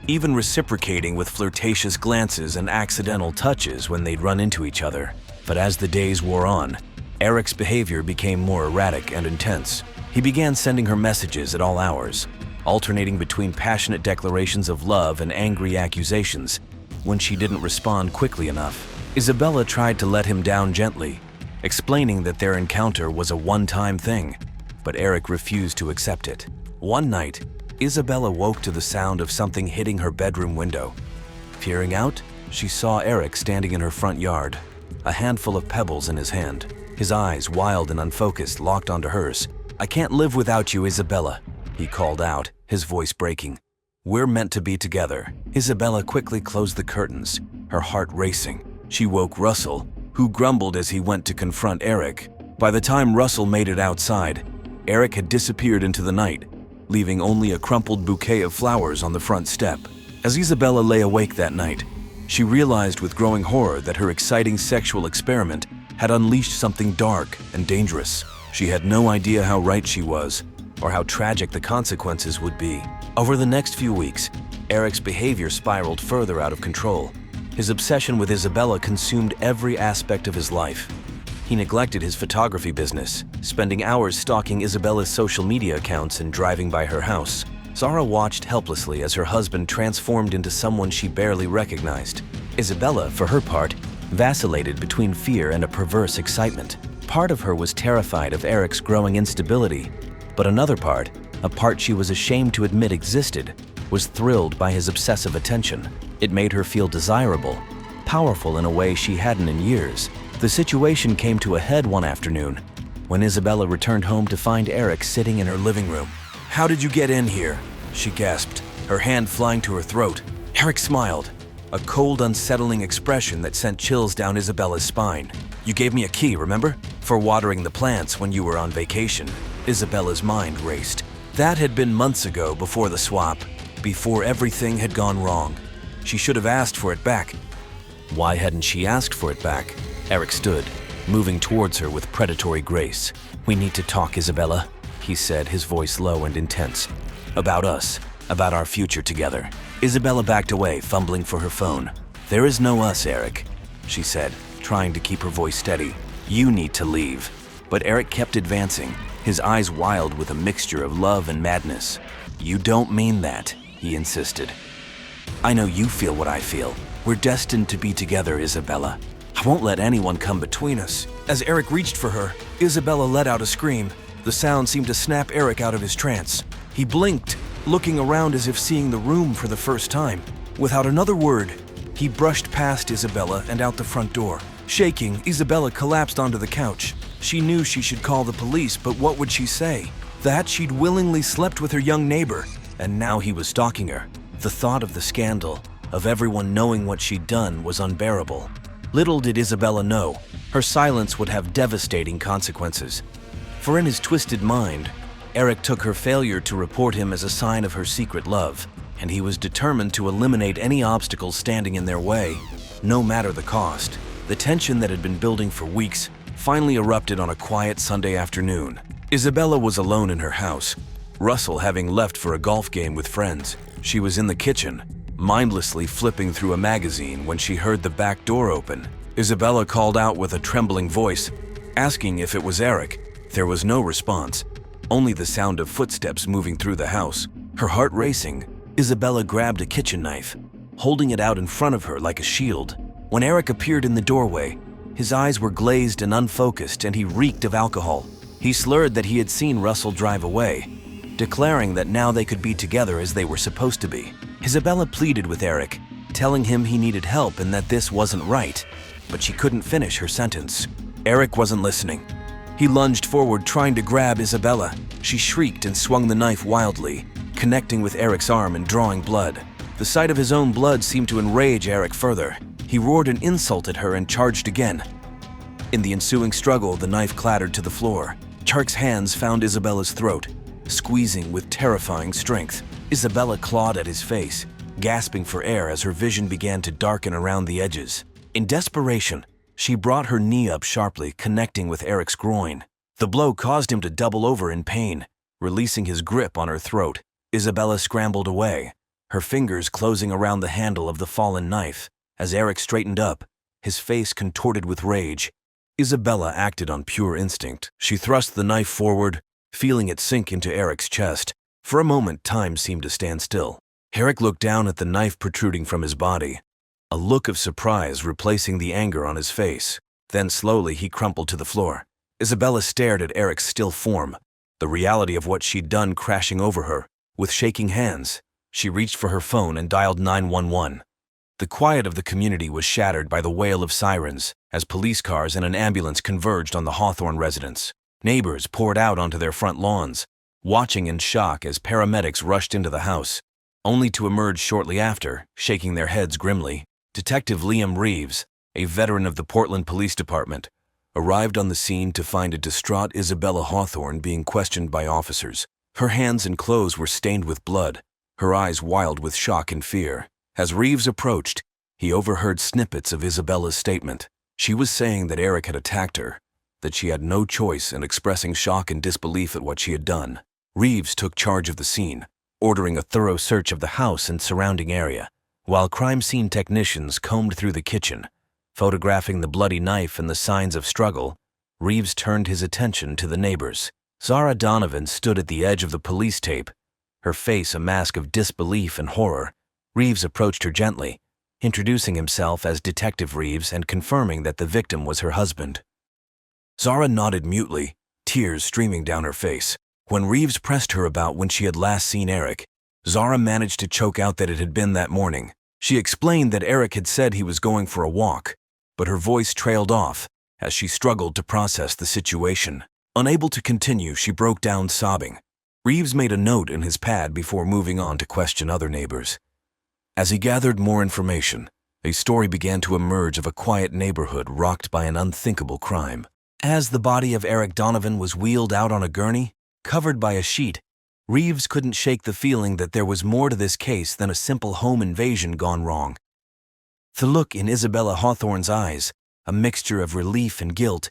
even reciprocating with flirtatious glances and accidental touches when they'd run into each other. But as the days wore on, Eric's behavior became more erratic and intense. He began sending her messages at all hours, alternating between passionate declarations of love and angry accusations. When she didn't respond quickly enough, Isabella tried to let him down gently, explaining that their encounter was a one-time thing, but Eric refused to accept it. One night, Isabella woke to the sound of something hitting her bedroom window. Peering out, she saw Eric standing in her front yard, a handful of pebbles in his hand. His eyes, wild and unfocused, locked onto hers. "I can't live without you, Isabella," he called out, his voice breaking. "We're meant to be together." Isabella quickly closed the curtains, her heart racing. She woke Russell, who grumbled as he went to confront Eric. By the time Russell made it outside, Eric had disappeared into the night, leaving only a crumpled bouquet of flowers on the front step. As Isabella lay awake that night, she realized with growing horror that her exciting sexual experiment had unleashed something dark and dangerous. She had no idea how right she was, or how tragic the consequences would be. Over the next few weeks, Eric's behavior spiraled further out of control. His obsession with Isabella consumed every aspect of his life. He neglected his photography business, spending hours stalking Isabella's social media accounts and driving by her house. Zara watched helplessly as her husband transformed into someone she barely recognized. Isabella, for her part, vacillated between fear and a perverse excitement. Part of her was terrified of Eric's growing instability, but another part, a part she was ashamed to admit existed, was thrilled by his obsessive attention. It made her feel desirable, powerful in a way she hadn't in years. The situation came to a head one afternoon when Isabella returned home to find Eric sitting in her living room. "How did you get in here?" she gasped, her hand flying to her throat. Eric smiled, a cold, unsettling expression that sent chills down Isabella's spine. "You gave me a key, remember? For watering the plants when you were on vacation." Isabella's mind raced. That had been months ago, before the swap, before everything had gone wrong. She should have asked for it back. Why hadn't she asked for it back? Eric stood, moving towards her with predatory grace. "We need to talk, Isabella," he said, his voice low and intense. "About us, about our future together." Isabella backed away, fumbling for her phone. "There is no us, Eric," she said, trying to keep her voice steady. "You need to leave." But Eric kept advancing, his eyes wild with a mixture of love and madness. "You don't mean that," he insisted. "I know you feel what I feel. We're destined to be together, Isabella. I won't let anyone come between us." As Eric reached for her, Isabella let out a scream. The sound seemed to snap Eric out of his trance. He blinked, looking around as if seeing the room for the first time. Without another word, he brushed past Isabella and out the front door. Shaking, Isabella collapsed onto the couch. She knew she should call the police, but what would she say? That she'd willingly slept with her young neighbor, and now he was stalking her. The thought of the scandal, of everyone knowing what she'd done, was unbearable. Little did Isabella know, her silence would have devastating consequences. For in his twisted mind, Eric took her failure to report him as a sign of her secret love, and he was determined to eliminate any obstacles standing in their way, no matter the cost. The tension that had been building for weeks finally erupted on a quiet Sunday afternoon. Isabella was alone in her house, Russell having left for a golf game with friends. She was in the kitchen, mindlessly flipping through a magazine when she heard the back door open. Isabella called out with a trembling voice, asking if it was Eric. There was no response, only the sound of footsteps moving through the house. Her heart racing, Isabella grabbed a kitchen knife, holding it out in front of her like a shield. When Eric appeared in the doorway, his eyes were glazed and unfocused, and he reeked of alcohol. He slurred that he had seen Russell drive away, declaring that now they could be together as they were supposed to be. Isabella pleaded with Eric, telling him he needed help and that this wasn't right, but she couldn't finish her sentence. Eric wasn't listening. He lunged forward, trying to grab Isabella. She shrieked and swung the knife wildly, connecting with Eric's arm and drawing blood. The sight of his own blood seemed to enrage Eric further. He roared an insult at her and charged again. In the ensuing struggle, the knife clattered to the floor. Eric's hands found Isabella's throat, squeezing with terrifying strength. Isabella clawed at his face, gasping for air as her vision began to darken around the edges. In desperation, she brought her knee up sharply, connecting with Eric's groin. The blow caused him to double over in pain, releasing his grip on her throat. Isabella scrambled away, her fingers closing around the handle of the fallen knife. As Eric straightened up, his face contorted with rage, Isabella acted on pure instinct. She thrust the knife forward, feeling it sink into Eric's chest. For a moment, time seemed to stand still. Eric looked down at the knife protruding from his body, a look of surprise replacing the anger on his face. Then slowly he crumpled to the floor. Isabella stared at Eric's still form, the reality of what she'd done crashing over her. With shaking hands, she reached for her phone and dialed 911. The quiet of the community was shattered by the wail of sirens as police cars and an ambulance converged on the Hawthorne residence. Neighbors poured out onto their front lawns, watching in shock as paramedics rushed into the house, only to emerge shortly after, shaking their heads grimly. Detective Liam Reeves, a veteran of the Portland Police Department, arrived on the scene to find a distraught Isabella Hawthorne being questioned by officers. Her hands and clothes were stained with blood, her eyes wild with shock and fear. As Reeves approached, he overheard snippets of Isabella's statement. She was saying that Eric had attacked her, that she had no choice, in expressing shock and disbelief at what she had done. Reeves took charge of the scene, ordering a thorough search of the house and surrounding area, while crime scene technicians combed through the kitchen, photographing the bloody knife and the signs of struggle. Reeves turned his attention to the neighbors. Zara Donovan stood at the edge of the police tape, her face a mask of disbelief and horror. Reeves approached her gently, introducing himself as Detective Reeves and confirming that the victim was her husband. Zara nodded mutely, tears streaming down her face. When Reeves pressed her about when she had last seen Eric, Zara managed to choke out that it had been that morning. She explained that Eric had said he was going for a walk, but her voice trailed off as she struggled to process the situation. Unable to continue, she broke down sobbing. Reeves made a note in his pad before moving on to question other neighbors. As he gathered more information, a story began to emerge of a quiet neighborhood rocked by an unthinkable crime. As the body of Eric Donovan was wheeled out on a gurney, covered by a sheet, Reeves couldn't shake the feeling that there was more to this case than a simple home invasion gone wrong. The look in Isabella Hawthorne's eyes, a mixture of relief and guilt,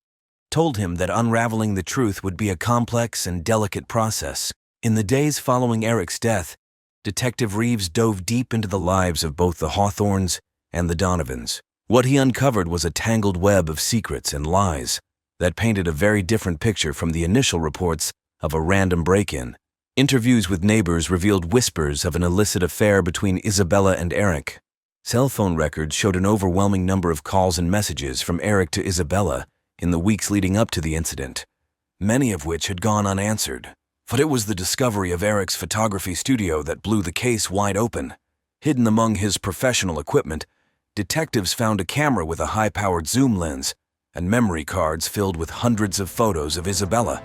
told him that unraveling the truth would be a complex and delicate process. In the days following Eric's death, Detective Reeves dove deep into the lives of both the Hawthornes and the Donovans. What he uncovered was a tangled web of secrets and lies that painted a very different picture from the initial reports of a random break-in. Interviews with neighbors revealed whispers of an illicit affair between Isabella and Eric. Cell phone records showed an overwhelming number of calls and messages from Eric to Isabella in the weeks leading up to the incident, many of which had gone unanswered. But it was the discovery of Eric's photography studio that blew the case wide open. Hidden among his professional equipment, detectives found a camera with a high-powered zoom lens and memory cards filled with hundreds of photos of Isabella,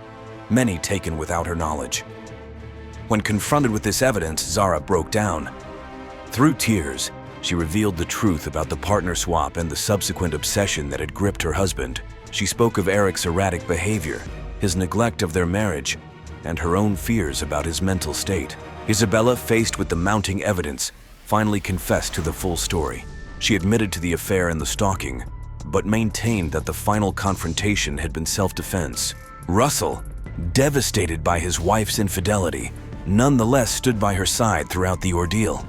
many taken without her knowledge. When confronted with this evidence, Zara broke down. Through tears, she revealed the truth about the partner swap and the subsequent obsession that had gripped her husband. She spoke of Eric's erratic behavior, his neglect of their marriage, and her own fears about his mental state. Isabella, faced with the mounting evidence, finally confessed to the full story. She admitted to the affair and the stalking, but maintained that the final confrontation had been self-defense. Russell, devastated by his wife's infidelity, nonetheless stood by her side throughout the ordeal.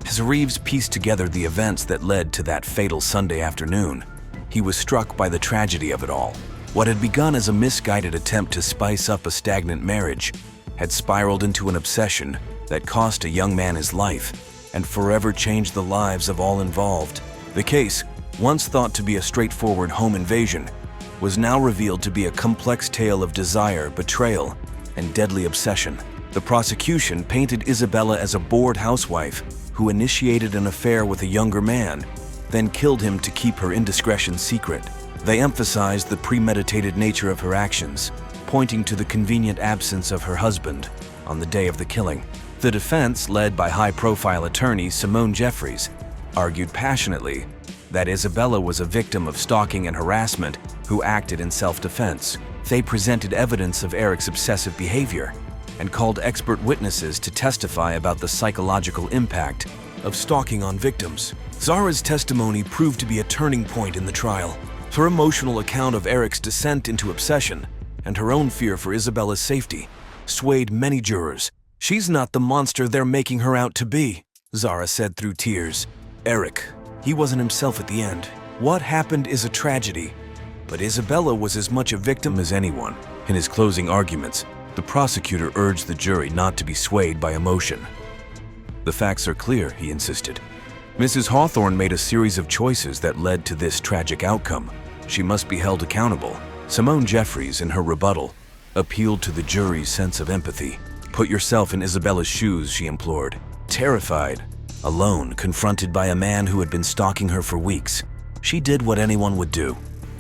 As Reeves pieced together the events that led to that fatal Sunday afternoon, he was struck by the tragedy of it all. What had begun as a misguided attempt to spice up a stagnant marriage had spiraled into an obsession that cost a young man his life and forever changed the lives of all involved. The case, once thought to be a straightforward home invasion, was now revealed to be a complex tale of desire, betrayal, and deadly obsession. The prosecution painted Isabella as a bored housewife who initiated an affair with a younger man, then killed him to keep her indiscretion secret. They emphasized the premeditated nature of her actions, pointing to the convenient absence of her husband on the day of the killing. The defense, led by high-profile attorney Simone Jeffries, argued passionately that Isabella was a victim of stalking and harassment who acted in self-defense. They presented evidence of Eric's obsessive behavior and called expert witnesses to testify about the psychological impact of stalking on victims. Zara's testimony proved to be a turning point in the trial. Her emotional account of Eric's descent into obsession and her own fear for Isabella's safety swayed many jurors. "She's not the monster they're making her out to be," Zara said through tears. "Eric, he wasn't himself at the end. What happened is a tragedy, but Isabella was as much a victim as anyone." In his closing arguments, the prosecutor urged the jury not to be swayed by emotion. "The facts are clear," he insisted. "Mrs. Hawthorne made a series of choices that led to this tragic outcome. She must be held accountable." Simone Jeffries, in her rebuttal, appealed to the jury's sense of empathy. "Put yourself in Isabella's shoes," she implored. Terrified, alone, confronted by a man who had been stalking her for weeks, she did what anyone would do.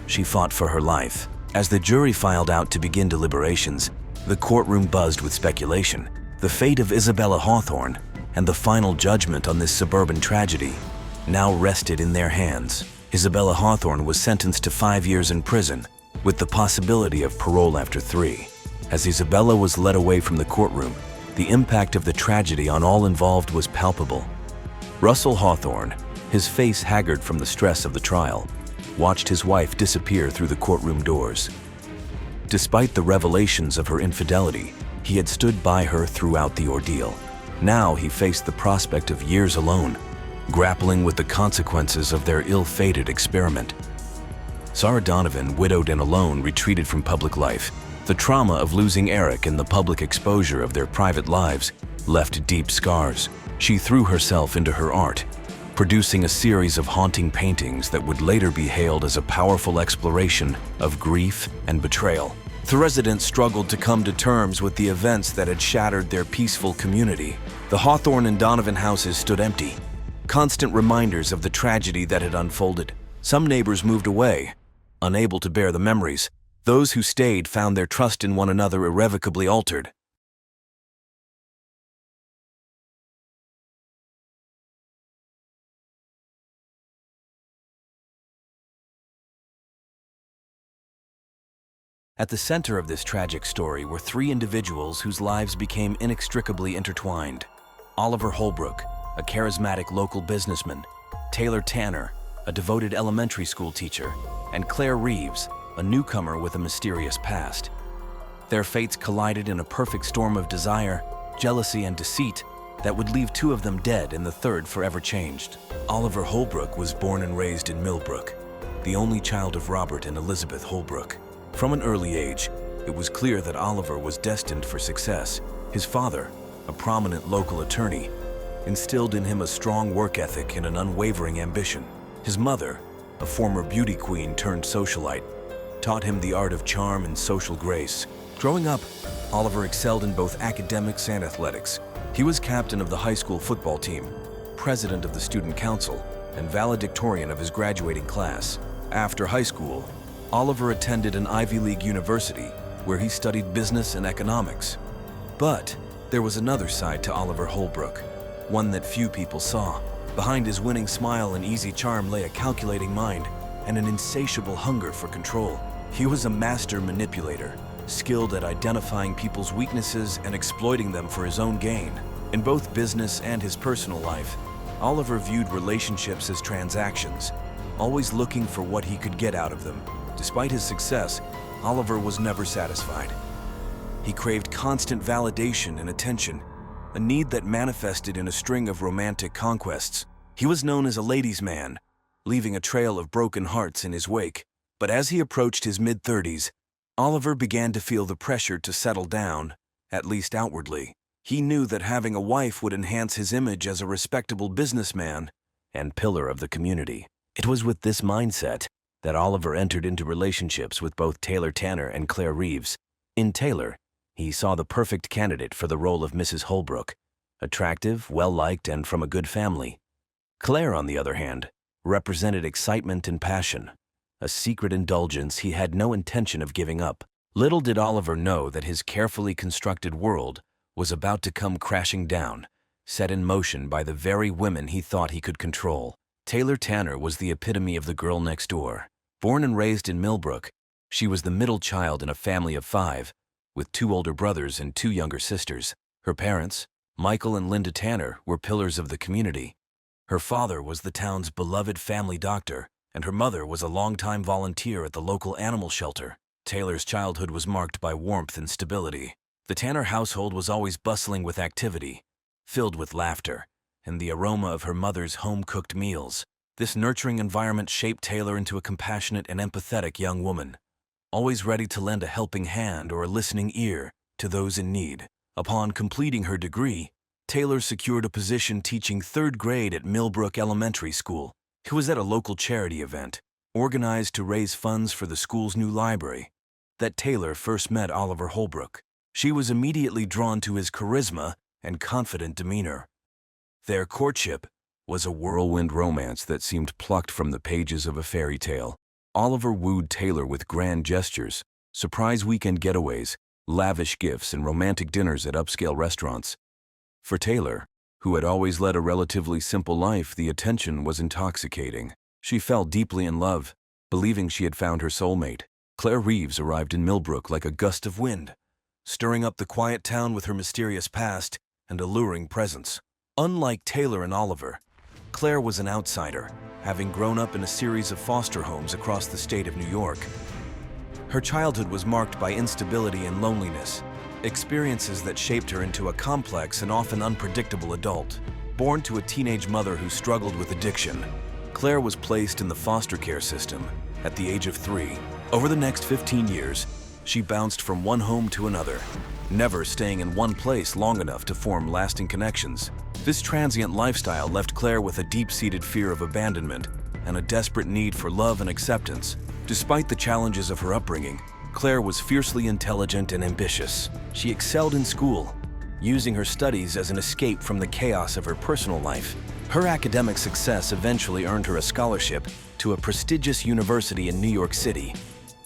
She fought for her life. As the jury filed out to begin deliberations, the courtroom buzzed with speculation. The fate of Isabella Hawthorne and the final judgment on this suburban tragedy now rested in their hands. Isabella Hawthorne was sentenced to 5 years in prison, with the possibility of parole after 3. As Isabella was led away from the courtroom, the impact of the tragedy on all involved was palpable. Russell Hawthorne, his face haggard from the stress of the trial, watched his wife disappear through the courtroom doors. Despite the revelations of her infidelity, he had stood by her throughout the ordeal. Now he faced the prospect of years alone, grappling with the consequences of their ill-fated experiment. Zara Donovan, widowed and alone, retreated from public life. The trauma of losing Eric and the public exposure of their private lives left deep scars. She threw herself into her art, producing a series of haunting paintings that would later be hailed as a powerful exploration of grief and betrayal. The residents struggled to come to terms with the events that had shattered their peaceful community. The Hawthorne and Donovan houses stood empty, constant reminders of the tragedy that had unfolded. Some neighbors moved away, unable to bear the memories. Those who stayed found their trust in one another irrevocably altered. At the center of this tragic story were 3 individuals whose lives became inextricably intertwined. Oliver Holbrook, a charismatic local businessman, Taylor Tanner, a devoted elementary school teacher, and Claire Reeves, a newcomer with a mysterious past. Their fates collided in a perfect storm of desire, jealousy, and deceit that would leave 2 of them dead and the third forever changed. Oliver Holbrook was born and raised in Millbrook, the only child of Robert and Elizabeth Holbrook. From an early age, it was clear that Oliver was destined for success. His father, a prominent local attorney, instilled in him a strong work ethic and an unwavering ambition. His mother, a former beauty queen turned socialite, taught him the art of charm and social grace. Growing up, Oliver excelled in both academics and athletics. He was captain of the high school football team, president of the student council, and valedictorian of his graduating class. After high school, Oliver attended an Ivy League university where he studied business and economics. But there was another side to Oliver Holbrook, one that few people saw. Behind his winning smile and easy charm lay a calculating mind and an insatiable hunger for control. He was a master manipulator, skilled at identifying people's weaknesses and exploiting them for his own gain. In both business and his personal life, Oliver viewed relationships as transactions, always looking for what he could get out of them. Despite his success, Oliver was never satisfied. He craved constant validation and attention, a need that manifested in a string of romantic conquests. He was known as a ladies' man, leaving a trail of broken hearts in his wake. But as he approached his mid-30s, Oliver began to feel the pressure to settle down, at least outwardly. He knew that having a wife would enhance his image as a respectable businessman and pillar of the community. It was with this mindset that Oliver entered into relationships with both Taylor Tanner and Claire Reeves. In Taylor, he saw the perfect candidate for the role of Mrs. Holbrook, attractive, well-liked, and from a good family. Claire, on the other hand, represented excitement and passion, a secret indulgence he had no intention of giving up. Little did Oliver know that his carefully constructed world was about to come crashing down, set in motion by the very women he thought he could control. Taylor Tanner was the epitome of the girl next door. Born and raised in Millbrook, she was the middle child in a family of 5, with 2 older brothers and 2 younger sisters. Her parents, Michael and Linda Tanner, were pillars of the community. Her father was the town's beloved family doctor, and her mother was a longtime volunteer at the local animal shelter. Taylor's childhood was marked by warmth and stability. The Tanner household was always bustling with activity, filled with laughter, and the aroma of her mother's home-cooked meals. This nurturing environment shaped Taylor into a compassionate and empathetic young woman, always ready to lend a helping hand or a listening ear to those in need. Upon completing her degree, Taylor secured a position teaching 3rd grade at Millbrook Elementary School. It was at a local charity event, organized to raise funds for the school's new library, that Taylor first met Oliver Holbrook. She was immediately drawn to his charisma and confident demeanor. Their courtship was a whirlwind romance that seemed plucked from the pages of a fairy tale. Oliver wooed Taylor with grand gestures, surprise weekend getaways, lavish gifts, and romantic dinners at upscale restaurants. For Taylor, who had always led a relatively simple life, the attention was intoxicating. She fell deeply in love, believing she had found her soulmate. Claire Reeves arrived in Millbrook like a gust of wind, stirring up the quiet town with her mysterious past and alluring presence. Unlike Taylor and Oliver, Claire was an outsider, having grown up in a series of foster homes across the state of New York. Her childhood was marked by instability and loneliness, experiences that shaped her into a complex and often unpredictable adult. Born to a teenage mother who struggled with addiction, Claire was placed in the foster care system at the age of 3. Over the next 15 years, she bounced from one home to another, never staying in one place long enough to form lasting connections. This transient lifestyle left Claire with a deep-seated fear of abandonment and a desperate need for love and acceptance. Despite the challenges of her upbringing, Claire was fiercely intelligent and ambitious. She excelled in school, using her studies as an escape from the chaos of her personal life. Her academic success eventually earned her a scholarship to a prestigious university in New York City,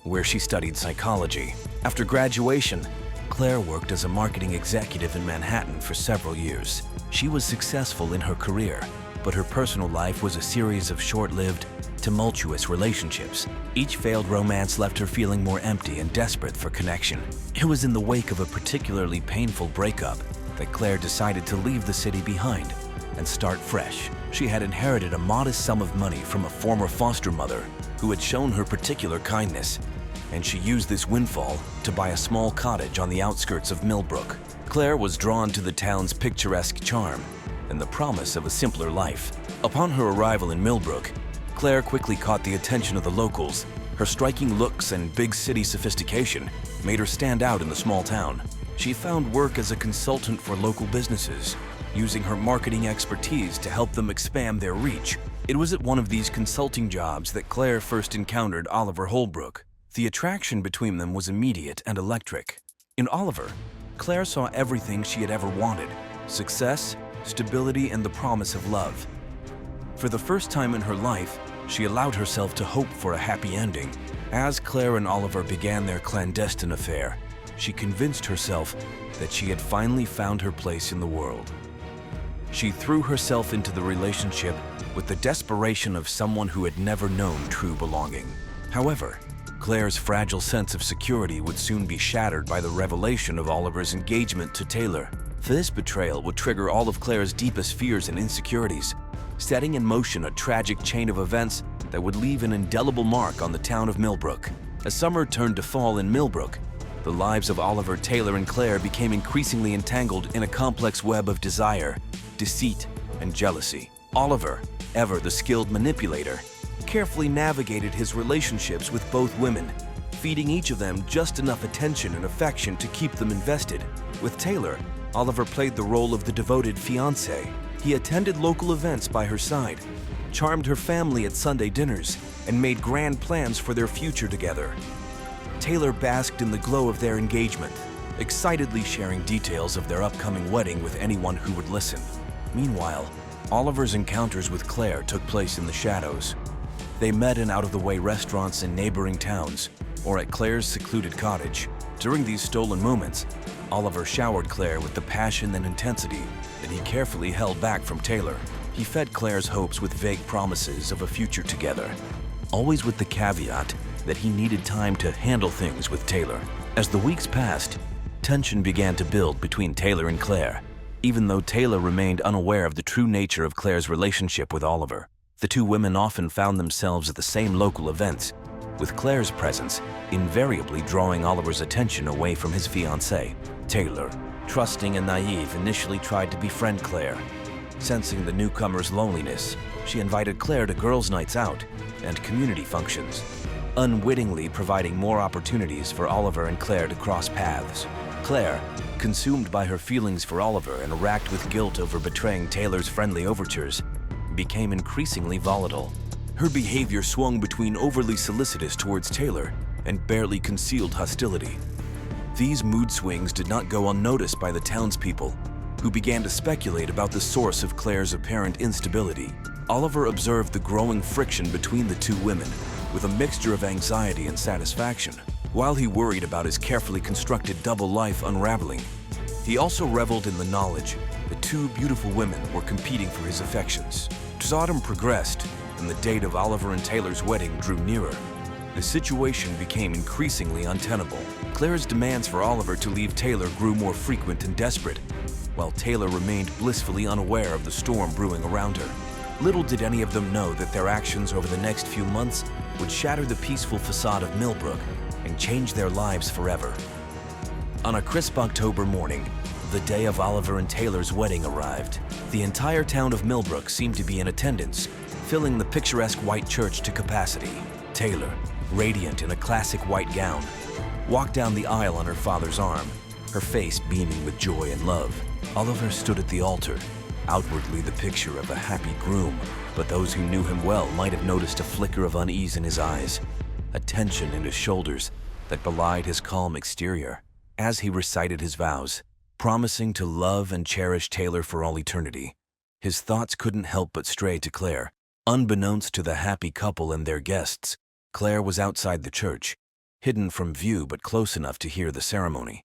where she studied psychology. After graduation, Claire worked as a marketing executive in Manhattan for several years. She was successful in her career, but her personal life was a series of short-lived, tumultuous relationships. Each failed romance left her feeling more empty and desperate for connection. It was in the wake of a particularly painful breakup that Claire decided to leave the city behind and start fresh. She had inherited a modest sum of money from a former foster mother who had shown her particular kindness, and she used this windfall to buy a small cottage on the outskirts of Millbrook. Claire was drawn to the town's picturesque charm and the promise of a simpler life. Upon her arrival in Millbrook, Claire quickly caught the attention of the locals. Her striking looks and big city sophistication made her stand out in the small town. She found work as a consultant for local businesses, using her marketing expertise to help them expand their reach. It was at one of these consulting jobs that Claire first encountered Oliver Holbrook. The attraction between them was immediate and electric. In Oliver, Claire saw everything she had ever wanted: success, stability, and the promise of love. For the first time in her life, she allowed herself to hope for a happy ending. As Claire and Oliver began their clandestine affair, she convinced herself that she had finally found her place in the world. She threw herself into the relationship with the desperation of someone who had never known true belonging. However, Claire's fragile sense of security would soon be shattered by the revelation of Oliver's engagement to Taylor. This betrayal would trigger all of Claire's deepest fears and insecurities, setting in motion a tragic chain of events that would leave an indelible mark on the town of Millbrook. As summer turned to fall in Millbrook, the lives of Oliver, Taylor, and Claire became increasingly entangled in a complex web of desire, deceit, and jealousy. Oliver, ever the skilled manipulator, carefully navigated his relationships with both women, feeding each of them just enough attention and affection to keep them invested. With Taylor, Oliver played the role of the devoted fiancé. He attended local events by her side, charmed her family at Sunday dinners, and made grand plans for their future together. Taylor basked in the glow of their engagement, excitedly sharing details of their upcoming wedding with anyone who would listen. Meanwhile, Oliver's encounters with Claire took place in the shadows. They met in out-of-the-way restaurants in neighboring towns, or at Claire's secluded cottage. During these stolen moments, Oliver showered Claire with the passion and intensity that he carefully held back from Taylor. He fed Claire's hopes with vague promises of a future together, always with the caveat that he needed time to handle things with Taylor. As the weeks passed, tension began to build between Taylor and Claire, even though Taylor remained unaware of the true nature of Claire's relationship with Oliver. The two women often found themselves at the same local events, with Claire's presence invariably drawing Oliver's attention away from his fiancée. Taylor, trusting and naive, initially tried to befriend Claire. Sensing the newcomer's loneliness, she invited Claire to girls' nights out and community functions, unwittingly providing more opportunities for Oliver and Claire to cross paths. Claire, consumed by her feelings for Oliver and racked with guilt over betraying Taylor's friendly overtures, became increasingly volatile. Her behavior swung between overly solicitous towards Taylor and barely concealed hostility. These mood swings did not go unnoticed by the townspeople, who began to speculate about the source of Claire's apparent instability. Oliver observed the growing friction between the two women with a mixture of anxiety and satisfaction. While he worried about his carefully constructed double life unraveling, he also reveled in the knowledge that two beautiful women were competing for his affections. As autumn progressed and the date of Oliver and Taylor's wedding drew nearer, the situation became increasingly untenable. Claire's demands for Oliver to leave Taylor grew more frequent and desperate, while Taylor remained blissfully unaware of the storm brewing around her. Little did any of them know that their actions over the next few months would shatter the peaceful facade of Millbrook and change their lives forever. On a crisp October morning, the day of Oliver and Taylor's wedding arrived. The entire town of Millbrook seemed to be in attendance, filling the picturesque white church to capacity. Taylor, radiant in a classic white gown, walked down the aisle on her father's arm, her face beaming with joy and love. Oliver stood at the altar, outwardly the picture of a happy groom, but those who knew him well might have noticed a flicker of unease in his eyes, a tension in his shoulders that belied his calm exterior. As he recited his vows, promising to love and cherish Taylor for all eternity, his thoughts couldn't help but stray to Claire. Unbeknownst to the happy couple and their guests, Claire was outside the church, hidden from view but close enough to hear the ceremony.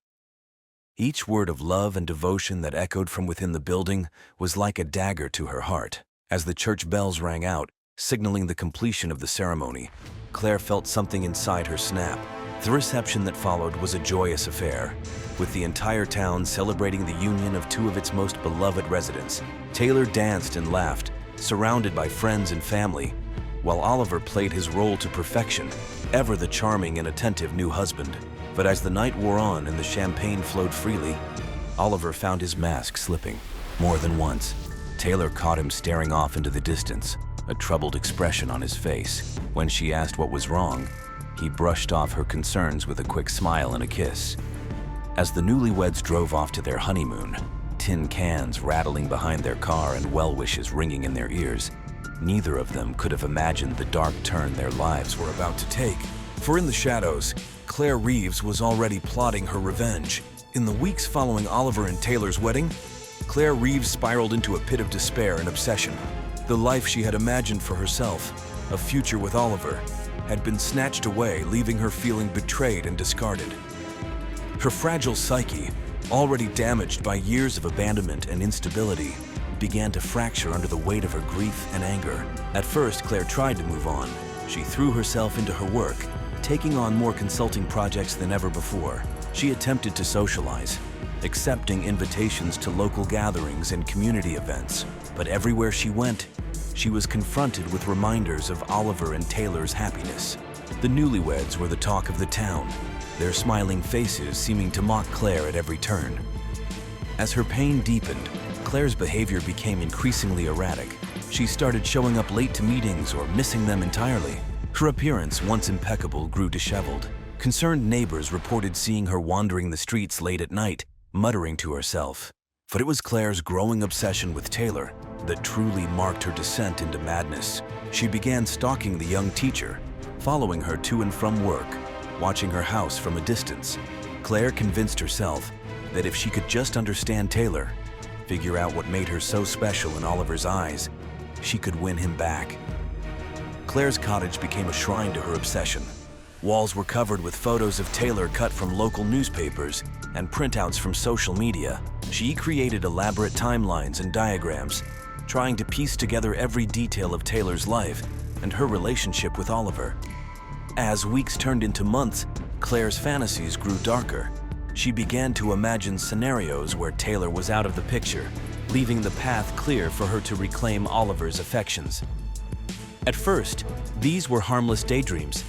Each word of love and devotion that echoed from within the building was like a dagger to her heart. As the church bells rang out, signaling the completion of the ceremony, Claire felt something inside her snap. The reception that followed was a joyous affair, with the entire town celebrating the union of two of its most beloved residents. Taylor danced and laughed, surrounded by friends and family, while Oliver played his role to perfection, ever the charming and attentive new husband. But as the night wore on and the champagne flowed freely, Oliver found his mask slipping. More than once, Taylor caught him staring off into the distance, a troubled expression on his face. When she asked what was wrong, he brushed off her concerns with a quick smile and a kiss. As the newlyweds drove off to their honeymoon, tin cans rattling behind their car and well wishes ringing in their ears, neither of them could have imagined the dark turn their lives were about to take. For in the shadows, Claire Reeves was already plotting her revenge. In the weeks following Oliver and Taylor's wedding, Claire Reeves spiraled into a pit of despair and obsession. The life she had imagined for herself, a future with Oliver, had been snatched away, leaving her feeling betrayed and discarded. Her fragile psyche, already damaged by years of abandonment and instability, began to fracture under the weight of her grief and anger. At first, Claire tried to move on. She threw herself into her work, taking on more consulting projects than ever before. She attempted to socialize, accepting invitations to local gatherings and community events. But everywhere she went, she was confronted with reminders of Oliver and Taylor's happiness. The newlyweds were the talk of the town, their smiling faces seeming to mock Claire at every turn. As her pain deepened, Claire's behavior became increasingly erratic. She started showing up late to meetings or missing them entirely. Her appearance, once impeccable, grew disheveled. Concerned neighbors reported seeing her wandering the streets late at night, muttering to herself. But it was Claire's growing obsession with Taylor that truly marked her descent into madness. She began stalking the young teacher, following her to and from work, watching her house from a distance. Claire convinced herself that if she could just understand Taylor, figure out what made her so special in Oliver's eyes, she could win him back. Claire's cottage became a shrine to her obsession. Walls were covered with photos of Taylor cut from local newspapers and printouts from social media. She created elaborate timelines and diagrams, trying to piece together every detail of Taylor's life and her relationship with Oliver. As weeks turned into months, Claire's fantasies grew darker. She began to imagine scenarios where Taylor was out of the picture, leaving the path clear for her to reclaim Oliver's affections. At first, these were harmless daydreams,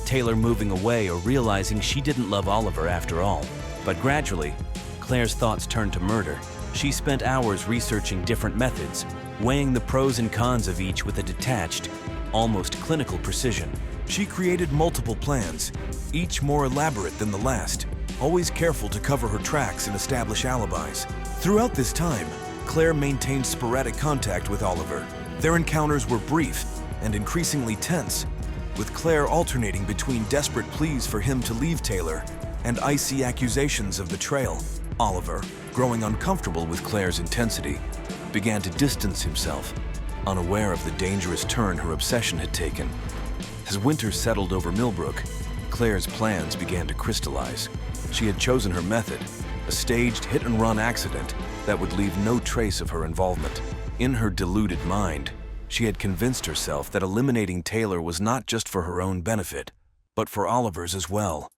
Taylor moving away or realizing she didn't love Oliver after all. But gradually, Claire's thoughts turned to murder. She spent hours researching different methods, weighing the pros and cons of each with a detached, almost clinical precision. She created multiple plans, each more elaborate than the last, always careful to cover her tracks and establish alibis. Throughout this time, Claire maintained sporadic contact with Oliver. Their encounters were brief and increasingly tense, with Claire alternating between desperate pleas for him to leave Taylor and icy accusations of betrayal. Oliver, growing uncomfortable with Claire's intensity, began to distance himself, unaware of the dangerous turn her obsession had taken. As winter settled over Millbrook, Claire's plans began to crystallize. She had chosen her method, a staged hit-and-run accident that would leave no trace of her involvement. In her deluded mind, she had convinced herself that eliminating Taylor was not just for her own benefit, but for Oliver's as well.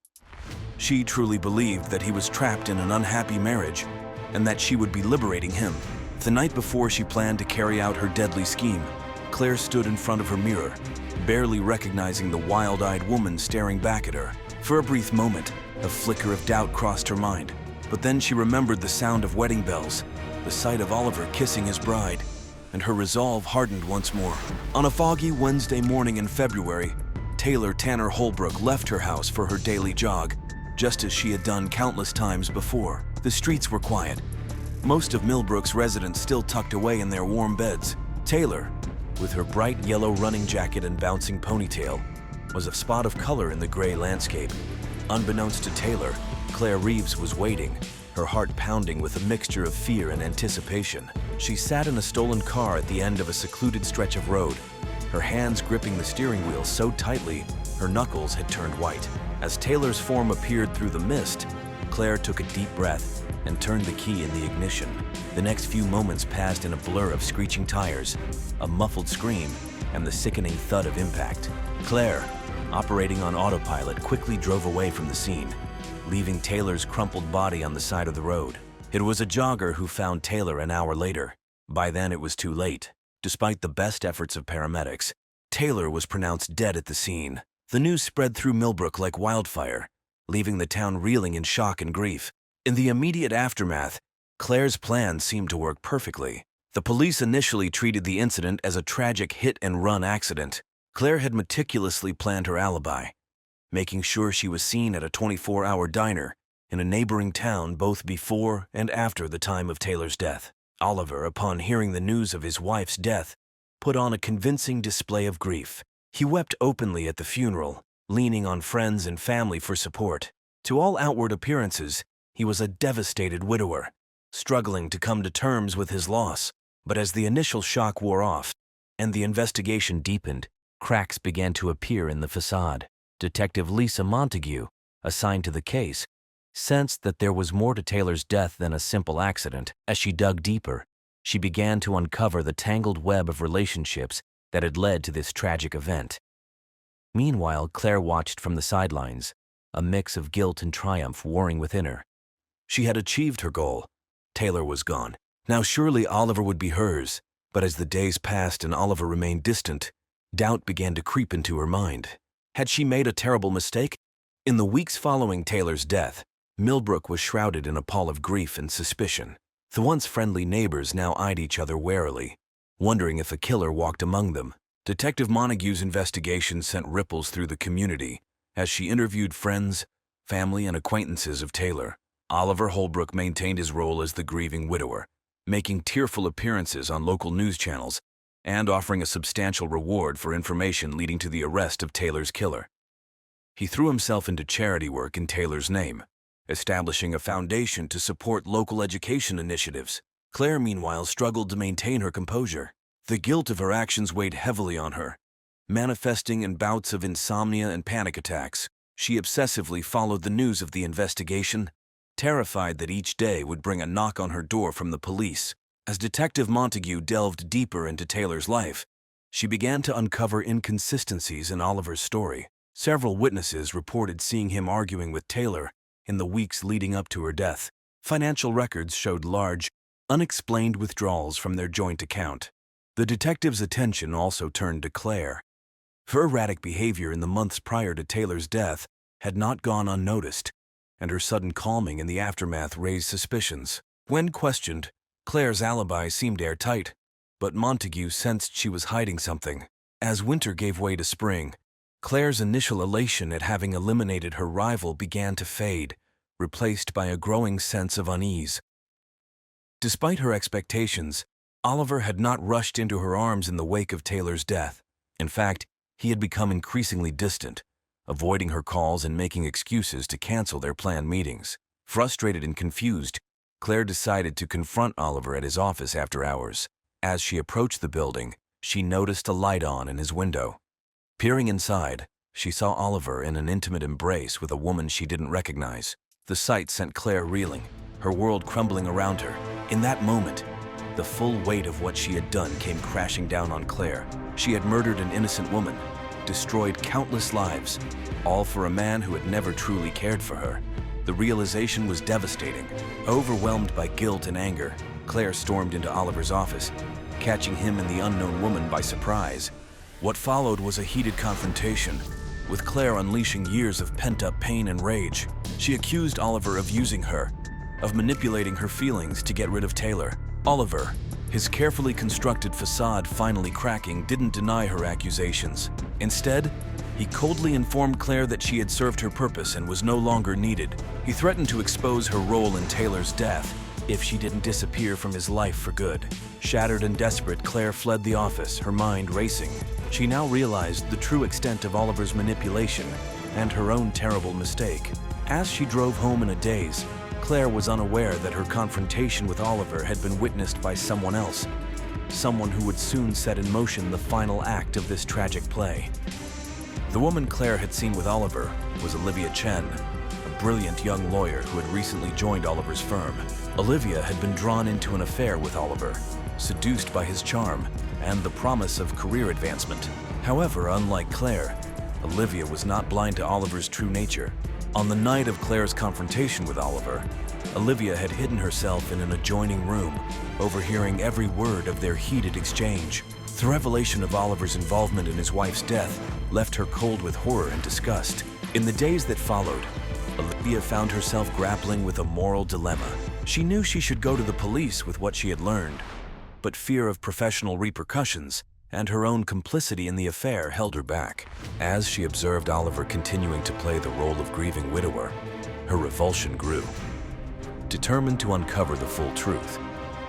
She truly believed that he was trapped in an unhappy marriage, and that she would be liberating him. The night before she planned to carry out her deadly scheme, Claire stood in front of her mirror, barely recognizing the wild-eyed woman staring back at her. For a brief moment, a flicker of doubt crossed her mind, but then she remembered the sound of wedding bells, the sight of Oliver kissing his bride, and her resolve hardened once more. On a foggy Wednesday morning in February, Taylor Tanner Holbrook left her house for her daily jog, just as she had done countless times before. The streets were quiet, most of Millbrook's residents still tucked away in their warm beds. Taylor, with her bright yellow running jacket and bouncing ponytail, was a spot of color in the gray landscape. Unbeknownst to Taylor, Claire Reeves was waiting, her heart pounding with a mixture of fear and anticipation. She sat in a stolen car at the end of a secluded stretch of road, her hands gripping the steering wheel so tightly her knuckles had turned white. As Taylor's form appeared through the mist, Claire took a deep breath and turned the key in the ignition. The next few moments passed in a blur of screeching tires, a muffled scream, and the sickening thud of impact. Claire, operating on autopilot, quickly drove away from the scene, leaving Taylor's crumpled body on the side of the road. It was a jogger who found Taylor an hour later. By then it was too late. Despite the best efforts of paramedics, Taylor was pronounced dead at the scene. The news spread through Millbrook like wildfire, leaving the town reeling in shock and grief. In the immediate aftermath, Claire's plan seemed to work perfectly. The police initially treated the incident as a tragic hit-and-run accident. Claire had meticulously planned her alibi, making sure she was seen at a 24-hour diner in a neighboring town both before and after the time of Taylor's death. Oliver, upon hearing the news of his wife's death, put on a convincing display of grief. He wept openly at the funeral, leaning on friends and family for support. To all outward appearances, he was a devastated widower, struggling to come to terms with his loss. But as the initial shock wore off and the investigation deepened, cracks began to appear in the facade. Detective Lisa Montague, assigned to the case, sensed that there was more to Taylor's death than a simple accident. As she dug deeper, she began to uncover the tangled web of relationships that had led to this tragic event. Meanwhile, Claire watched from the sidelines, a mix of guilt and triumph warring within her. She had achieved her goal. Taylor was gone. Now surely Oliver would be hers, but as the days passed and Oliver remained distant, doubt began to creep into her mind. Had she made a terrible mistake? In the weeks following Taylor's death, Millbrook was shrouded in a pall of grief and suspicion. The once friendly neighbors now eyed each other warily, wondering if a killer walked among them. Detective Montague's investigation sent ripples through the community as she interviewed friends, family, and acquaintances of Taylor. Oliver Holbrook maintained his role as the grieving widower, making tearful appearances on local news channels and offering a substantial reward for information leading to the arrest of Taylor's killer. He threw himself into charity work in Taylor's name, establishing a foundation to support local education initiatives. Claire, meanwhile, struggled to maintain her composure. The guilt of her actions weighed heavily on her. Manifesting in bouts of insomnia and panic attacks, she obsessively followed the news of the investigation, terrified that each day would bring a knock on her door from the police. As Detective Montague delved deeper into Taylor's life, she began to uncover inconsistencies in Oliver's story. Several witnesses reported seeing him arguing with Taylor in the weeks leading up to her death. Financial records showed large, unexplained withdrawals from their joint account. The detective's attention also turned to Claire. Her erratic behavior in the months prior to Taylor's death had not gone unnoticed, and her sudden calming in the aftermath raised suspicions. When questioned, Claire's alibi seemed airtight, but Montague sensed she was hiding something. As winter gave way to spring, Claire's initial elation at having eliminated her rival began to fade, replaced by a growing sense of unease. Despite her expectations, Oliver had not rushed into her arms in the wake of Taylor's death. In fact, he had become increasingly distant, avoiding her calls and making excuses to cancel their planned meetings. Frustrated and confused, Claire decided to confront Oliver at his office after hours. As she approached the building, she noticed a light on in his window. Peering inside, she saw Oliver in an intimate embrace with a woman she didn't recognize. The sight sent Claire reeling, her world crumbling around her. In that moment, the full weight of what she had done came crashing down on Claire. She had murdered an innocent woman, destroyed countless lives, all for a man who had never truly cared for her. The realization was devastating. Overwhelmed by guilt and anger, Claire stormed into Oliver's office, catching him and the unknown woman by surprise. What followed was a heated confrontation, with Claire unleashing years of pent-up pain and rage. She accused Oliver of using her, of manipulating her feelings to get rid of Taylor. Oliver, his carefully constructed facade finally cracking, didn't deny her accusations. Instead, he coldly informed Claire that she had served her purpose and was no longer needed. He threatened to expose her role in Taylor's death if she didn't disappear from his life for good. Shattered and desperate, Claire fled the office, her mind racing. She now realized the true extent of Oliver's manipulation and her own terrible mistake. As she drove home in a daze, Claire was unaware that her confrontation with Oliver had been witnessed by someone else, someone who would soon set in motion the final act of this tragic play. The woman Claire had seen with Oliver was Olivia Chen, a brilliant young lawyer who had recently joined Oliver's firm. Olivia had been drawn into an affair with Oliver, seduced by his charm and the promise of career advancement. However, unlike Claire, Olivia was not blind to Oliver's true nature. On the night of Claire's confrontation with Oliver, Olivia had hidden herself in an adjoining room, overhearing every word of their heated exchange. The revelation of Oliver's involvement in his wife's death left her cold with horror and disgust. In the days that followed, Olivia found herself grappling with a moral dilemma. She knew she should go to the police with what she had learned, but fear of professional repercussions and her own complicity in the affair held her back. As she observed Oliver continuing to play the role of grieving widower, her revulsion grew. Determined to uncover the full truth,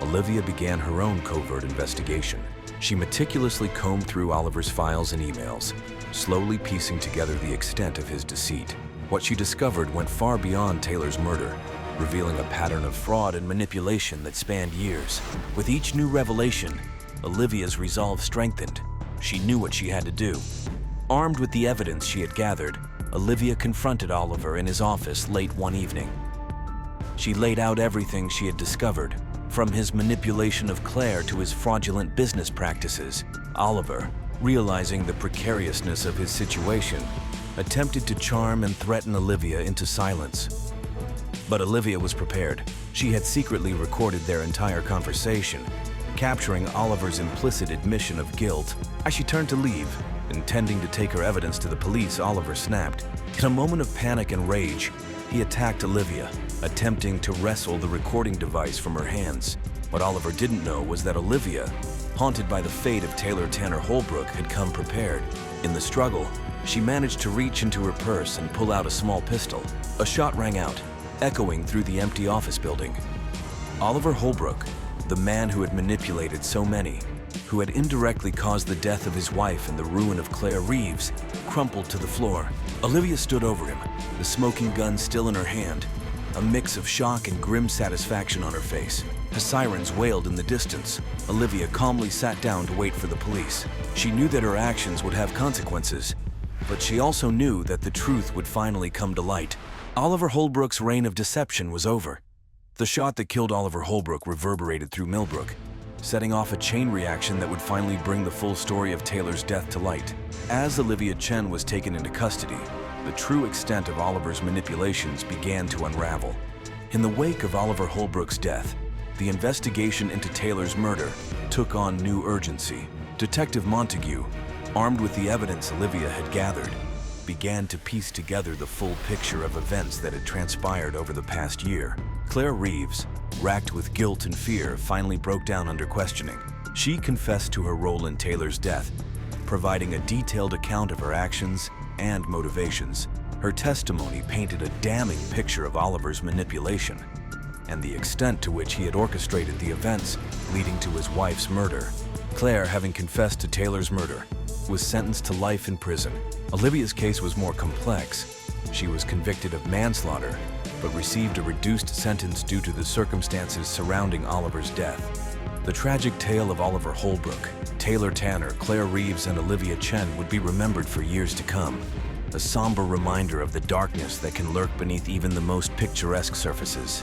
Olivia began her own covert investigation. She meticulously combed through Oliver's files and emails, slowly piecing together the extent of his deceit. What she discovered went far beyond Taylor's murder, revealing a pattern of fraud and manipulation that spanned years. With each new revelation, Olivia's resolve strengthened. She knew what she had to do. Armed with the evidence she had gathered, Olivia confronted Oliver in his office late one evening. She laid out everything she had discovered, from his manipulation of Claire to his fraudulent business practices. Oliver, realizing the precariousness of his situation, attempted to charm and threaten Olivia into silence. But Olivia was prepared. She had secretly recorded their entire conversation capturing Oliver's implicit admission of guilt. As she turned to leave, intending to take her evidence to the police, Oliver snapped. In a moment of panic and rage, he attacked Olivia, attempting to wrestle the recording device from her hands. What Oliver didn't know was that Olivia, haunted by the fate of Taylor Tanner Holbrook, had come prepared. In the struggle, she managed to reach into her purse and pull out a small pistol. A shot rang out, echoing through the empty office building. Oliver Holbrook, the man who had manipulated so many, who had indirectly caused the death of his wife and the ruin of Claire Reeves, crumpled to the floor. Olivia stood over him, the smoking gun still in her hand, a mix of shock and grim satisfaction on her face. As sirens wailed in the distance, Olivia calmly sat down to wait for the police. She knew that her actions would have consequences, but she also knew that the truth would finally come to light. Oliver Holbrook's reign of deception was over. The shot that killed Oliver Holbrook reverberated through Millbrook, setting off a chain reaction that would finally bring the full story of Taylor's death to light. As Olivia Chen was taken into custody, the true extent of Oliver's manipulations began to unravel. In the wake of Oliver Holbrook's death, the investigation into Taylor's murder took on new urgency. Detective Montague, armed with the evidence Olivia had gathered, began to piece together the full picture of events that had transpired over the past year. Claire Reeves, racked with guilt and fear, finally broke down under questioning. She confessed to her role in Taylor's death, providing a detailed account of her actions and motivations. Her testimony painted a damning picture of Oliver's manipulation and the extent to which he had orchestrated the events leading to his wife's murder. Claire, having confessed to Taylor's murder, was sentenced to life in prison. Olivia's case was more complex. She was convicted of manslaughter, but received a reduced sentence due to the circumstances surrounding Oliver's death. The tragic tale of Oliver Holbrook, Taylor Tanner, Claire Reeves, and Olivia Chen would be remembered for years to come, a somber reminder of the darkness that can lurk beneath even the most picturesque surfaces.